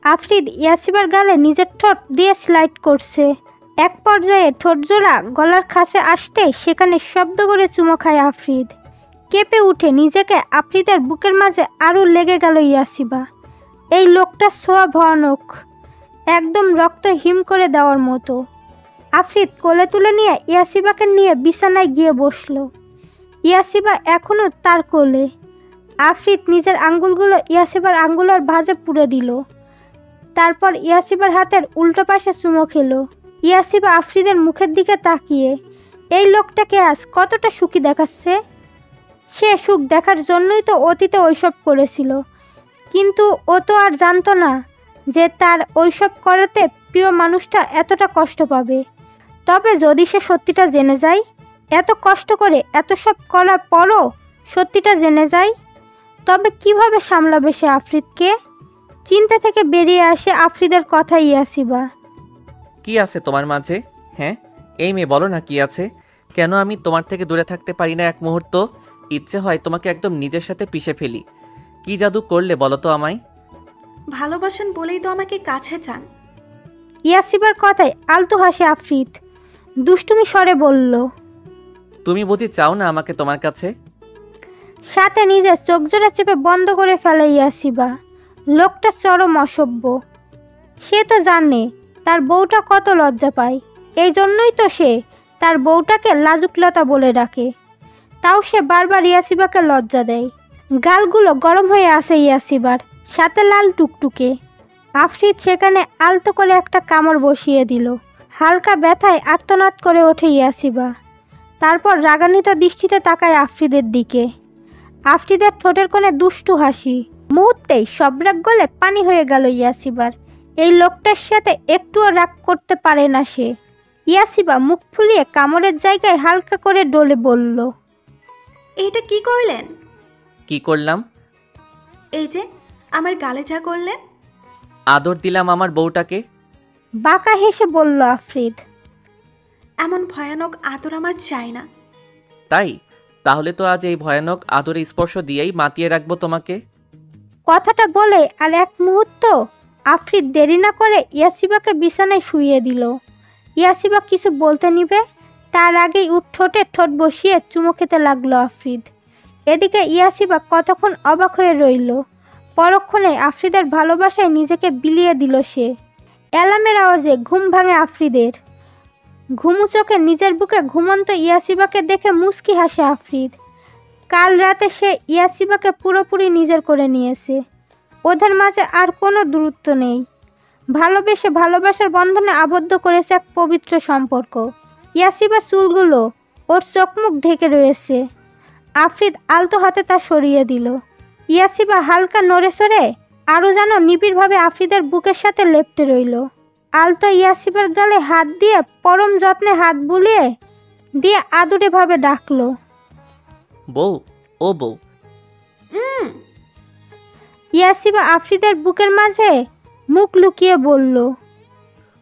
আফরিদ ইয়াসিবার গালে নিজের ঠোঁট দিয়ে স্লাইড করছে। এক পর্যায়ে ঠোঁটজোড়া গলার কাছে আসতেই সেখানে শব্দ করে চুমো খায় আফরিদ। কেঁপে উঠে নিজেকে আফরিদের বুকের মাঝে আরও লেগে গেল ইয়াসিবা। এই লোকটার ছোঁয়া ভয়ানক, একদম রক্ত হিম করে দেওয়ার মতো। আফরিদ কোলে তুলে নিয়ে ইয়াসিবাকে নিয়ে বিছানায় গিয়ে বসল। ইয়াসিবা এখনও তার কোলে। আফরিদ নিজের আঙ্গুলগুলো ইয়াসিবার আঙ্গুলের ভাঁজে পুরে দিল। তারপর ইয়াসিবার হাতের উল্টো পাশে চুমো খেলো। ইয়াসিবা আফরিদের মুখের দিকে তাকিয়ে, এই লোকটাকে আজ কতটা সুখী দেখাচ্ছে। সে সুখ দেখার জন্যই তো অতীতে ওইসব করেছিল, কিন্তু ও তো আর জানতো না যে তার ওইসব করাতে প্রিয় মানুষটা এতটা কষ্ট পাবে। তবে যদি সে সত্যিটা জেনে যায়, এত কষ্ট করে এত সব করার পরও সত্যিটা জেনে যায়, তবে কিভাবে সামলাবে সে আফরিদকে? চিন্তা থেকে বেরিয়ে আসে আফরিদের কথা ইয়াসিবা। কি আছে তোমার মাঝে? হ্যাঁ এই মেয়ে বলো না কি আছে? কেন আমি তোমার থেকে দূরে থাকতে পারি না এক মুহূর্ত? ইচ্ছে হয় তোমাকে একদম নিজের সাথে পিষে ফেলি। কি জাদু করলে বলো তো আমায়? ভালোবাসেন বলেই তো আমাকে কাছে চান। ইয়াসিবার কথায় আলতো হাসে আফরিদ, দুষ্টুমি স্বরে বলল, তুমি বুঝি চাও না আমাকে তোমার কাছে? সাথে নিজের চোখ জোড়া চেপে বন্ধ করে ফেলে ইয়াসিবা। লোকটা চরম অসভ্য। সে তো জানে তার বউটা কত লজ্জা পায়, এই জন্যই তো সে তার বউটাকে লাজুকলতা বলে ডাকে। তাও সে বারবার ইয়াসিবাকে লজ্জা দেয়। গালগুলো গরম হয়ে আসে ইয়াসিবার, সাথে লাল টুকটুকে। আফরিদ সেখানে আলতো করে একটা কামড় বসিয়ে দিল। হালকা ব্যথায় আর্তনাদ করে ওঠে ইয়াসিবা। তারপর রাগান্বিত দৃষ্টিতে তাকায় আফরিদের দিকে। আফরিদের ঠোঁটের কোণে দুষ্টু হাসি। মুহূর্তেই সব রাগ গলে পানি হয়ে গেল ইয়াসিবার। এই লোকটার সাথে একটুও রাগ করতে পারে না সে। ইয়াসিবা মুখ ফুলিয়ে কামড়ের জায়গায় হালকা করে ডলে বলল, এইটা কি করলেন? কি করলাম? এই যে আমার গালে যা করলেন। আদর দিলাম আমার বউটাকে। বাঁকা হেসে বলল আফরিদ। এমন ভয়ানক আদর আমার চাই না। তাই? তাহলে তো আজ এই ভয়ানক আদরে স্পর্শ দিয়েই মাতিয়ে রাখবো তোমাকে। কথাটা বলে আর এক মুহূর্ত আফরিদ দেরি না করে ইয়াসিবাকে বিছানায় শুইয়ে দিল। ইয়াসিবা কিছু বলতে নিবে তার আগেই ঠোঁটে ঠোঁট বসিয়ে চুমো খেতে লাগলো আফরিদ। এদিকে ইয়াসিবা কতক্ষণ অবাক হয়ে রইল। পরক্ষণে আফরিদের ভালোবাসায় নিজেকে বিলিয়ে দিল সে। অ্যালার্মের আওয়াজে ঘুম ভাঙে আফরিদের। ঘুমু চোখে নিজের বুকে ঘুমন্ত ইয়াসিবাকে দেখে মুচকি হাসে আফরিদ। কাল রাতে সে ইয়াসিবাকে পুরোপুরি নিজের করে নিয়েছে। ওদের মাঝে আর কোনো দূরত্ব নেই। ভালোবেসে ভালোবাসার বন্ধনে আবদ্ধ করেছে এক পবিত্র সম্পর্ক। ইয়াসিবা চুলগুলো ওর চোখ মুখ ঢেকে রয়েছে। আফরিদ আলতো হাতে তা সরিয়ে দিল। ইয়াসিবা হালকা নড়ে সরে আরও যেন নিবিড়ভাবে আফ্রিদের বুকের সাথে লেপ্টে রইল। আলতো ইয়াসিবার গালে হাত দিয়ে পরম যত্নে হাত বুলিয়ে দিয়ে আদুরেভাবে ডাকলো, বউ, ও বউ। ইয়াসিবা আফ্রিদের বুকের মাঝে মুখ লুকিয়ে বলল,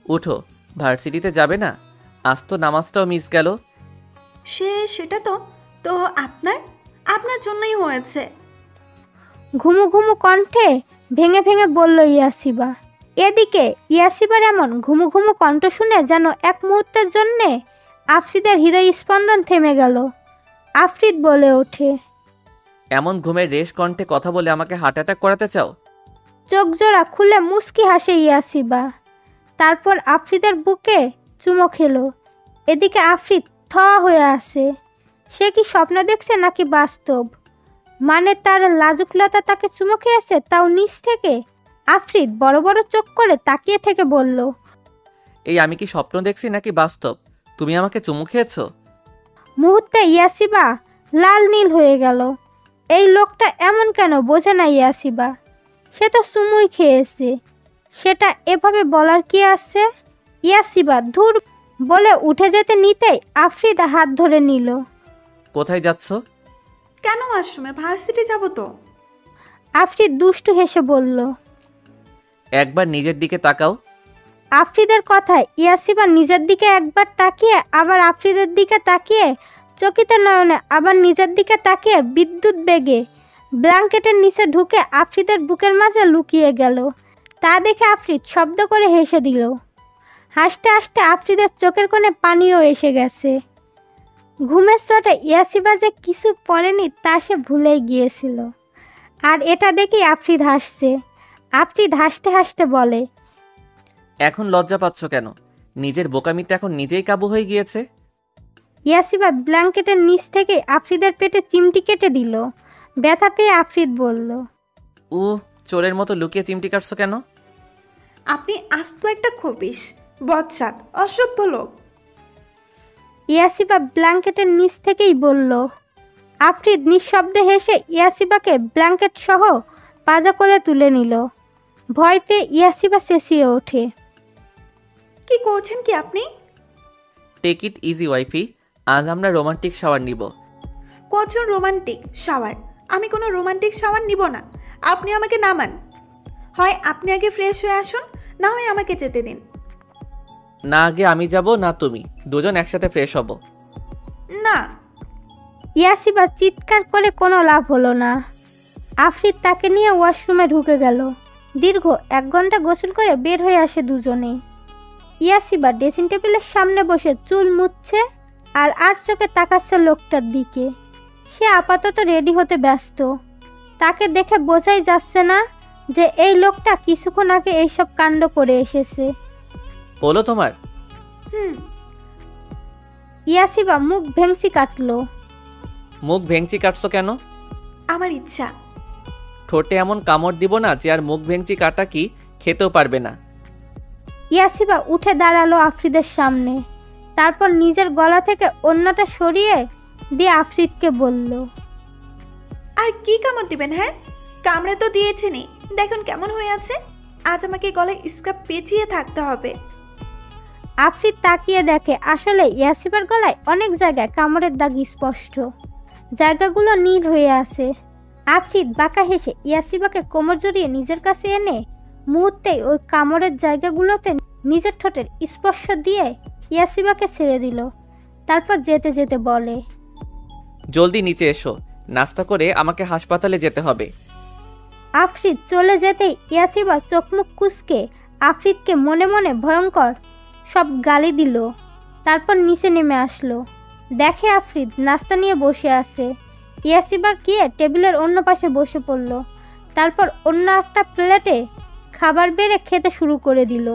উঠো, ভার্সিটিতে যাবে না? আজ তো নামাজটাও মিস গেল। সেটা তো আপনার জন্যই হয়েছে। ঘুমু ঘুমু কণ্ঠে ভেঙে ভেঙে বলল ইয়াসিবা। এদিকে ইয়াসিবার এমন ঘুমু ঘুমু কণ্ঠ শুনে যেন এক মুহূর্তের জন্যে আফ্রিদের হৃদয় স্পন্দন থেমে গেল। আফ্রিদ বলে ওঠে, এমন ঘুমের রেশ কণ্ঠে কথা বলে আমাকে হার্ট অ্যাটাক করাতে চাও? চোখ জোড়া খুলে মুস্কি হাসে ইয়াসিবা। তারপর আফ্রিদের বুকে চুমো খেলো। এদিকে আফ্রিদ থ হয়ে আসে। সে কি স্বপ্ন দেখছে নাকি বাস্তব? মানে তার লাজুকলতা তাকে চুমো খেয়েছে, তাও নিচ থেকে। আফ্রিদ বড় বড় চোখ করে তাকিয়ে থেকে বলল, এই আমি কি স্বপ্ন দেখছি নাকি বাস্তব? তুমি আমাকে চুমু খেয়েছো? মুহূর্তে ইয়াসিবা লাল নীল হয়ে গেল। এই লোকটা এমন কেন বোঝে না ইয়াসিবা। সে তো চুমুই খেয়েছে, সেটা এভাবে বলার কি আছে? ইয়াসিবা ধুর বলে উঠে যেতে নিতেই আফ্রিদ হাত ধরে নিল। কোথায় যাচ্ছ? কেন ওয়াশরুমে? ভার্সিটি যাব তো। আফ্রিদ দুষ্টু হেসে বলল। একবার নিজের দিকে তাকাও। আফ্রিদের কথায় ইয়াসিবা নিজের দিকে একবার তাকিয়ে আবার আফ্রিদের দিকে তাকিয়ে চকিত নয়নে আবার নিজের দিকে তাকিয়ে বিদ্যুৎ বেগে ব্ল্যাঙ্কেটের নিচে ঢুকে আফ্রিদের বুকের মাঝে লুকিয়ে গেল। তা দেখে আফ্রিদ শব্দ করে হেসে দিল। হাসতে হাসতে আফ্রিদের চোখের কোণে পানিও এসে গেছে। ঘুমের চোটে ইয়াসিবা যে কিছু পড়েনি তা সে ভুলেই গিয়েছিল। আর এটা দেখেই আফ্রিদ হাসছে। আফ্রিদ হাসতে হাসতে বলে, এখন লজ্জা পাচ্ছ কেন? নিজের বোকামিতে এখন নিজেই কাবু হয়ে গিয়েছে। ইয়াসিবা ব্ল্যাঙ্কেটের নিচ থেকে আফ্রিদের পেটে চিমটি কেটে দিল। ব্যথা পেয়ে আফ্রিদ বলল, চোরের মতো লুকিয়ে চিমটি কাটছো কেন? আপনি আস্ত একটা খবিস, বজ্জাত, অসভ্য লোক। ইয়াসিবা ব্ল্যাঙ্কেটের নিচ থেকেই বলল। আফ্রিদ নিঃশব্দে হেসে ইয়াসিবাকে ব্ল্যাঙ্কেট সহ পাজা করে তুলে নিল। ভয় পেয়ে ইয়াসিবা চেঁচিয়ে ওঠে, কি করছেন কি আপনি? টেক ইট ইজি ওয়াইফি, আজ আমরা রোমান্টিক শাওয়ার নিব। কজন রোমান্টিক শাওয়ার? আমি কোনো রোমান্টিক শাওয়ার নিব না। আপনি আমাকে নামান। হয় আপনি আগে ফ্রেশ হয়ে আসুন, না হয় আমাকে যেতে দিন। না আগে আমি যাব না তুমি, দুজন একসাথে ফ্রেশ হব। না। ইয়াসিবা চিৎকার করে কোনো লাভ হলো না। আফ্রিদ তাকে নিয়ে ওয়াশরুমে ঢুকে গেল। দীর্ঘ 1 ঘন্টা গোসল করে বের হয়ে আসে দুজনে। ইয়াসিবা ড্রেসিং টেবিলের সামনে বসে চুল মুছছে আর চোখে তাকাচ্ছে লোকটার দিকে। সে আপাতত রেডি হতে ব্যস্ত। তাকে দেখে বোঝাই যাচ্ছে না যে এই লোকটা কিছুক্ষণ আগে এইসব কাণ্ড করে এসেছে। হলো তোমার? ইয়াসিবা মুখ ভেংচি কাটলো। মুখ ভেঙচি কাটছো কেন? আমার ইচ্ছা। ঠোঁটে এমন কামড় দিব না যে আর মুখ ভেঙচি কাটা কি খেতেও পারবে না। ইয়াসিবা উঠে দাঁড়ালো আফ্রিদের সামনে। তারপর নিজের গলা থেকে ওড়নাটা সরিয়ে দিয়ে আফ্রিদকে বলল, আর কি কামড় দিবেন? হ্যাঁ, কামড়ে তো দিয়েছেনই, দেখুন কেমন হয়ে আছে। আজ আমাকে গলায় স্কার্ফ পেঁচিয়ে থাকতে হবে। আফ্রিদ তাকিয়ে দেখে আসলে ইয়াসিবার গলায় অনেক জায়গায় কামড়ের দাগ স্পষ্ট। জায়গাগুলো নীল হয়ে আছে। আফ্রিদ বাঁকা হেসে ইয়াসিবাকে কোমর জড়িয়ে নিজের কাছে এনে মুহূর্তেই ওই কামড়ের জায়গাগুলোতে নিজের ঠোঁটের স্পর্শ দিয়ে ইয়াসিবাকে ছেড়ে দিল। তারপর যেতে যেতে বলে, জলদি নিচে এসো, নাস্তা করে আমাকে হাসপাতালে যেতে হবে। আফ্রিদ চলে যেতেই ইয়াসিবা চোখ মুখ কুঁচকে আফ্রিদকে মনে মনে ভয়ঙ্কর সব গালি দিল। তারপর নিচে নেমে আসলো। দেখে আফ্রিদ নাস্তা নিয়ে বসে আছে। ইয়াসিবা গিয়ে টেবিলের অন্য পাশে বসে পড়ল। তারপর অন্য একটা প্লেটে খাবার বেড়ে খেতে শুরু করে দিল।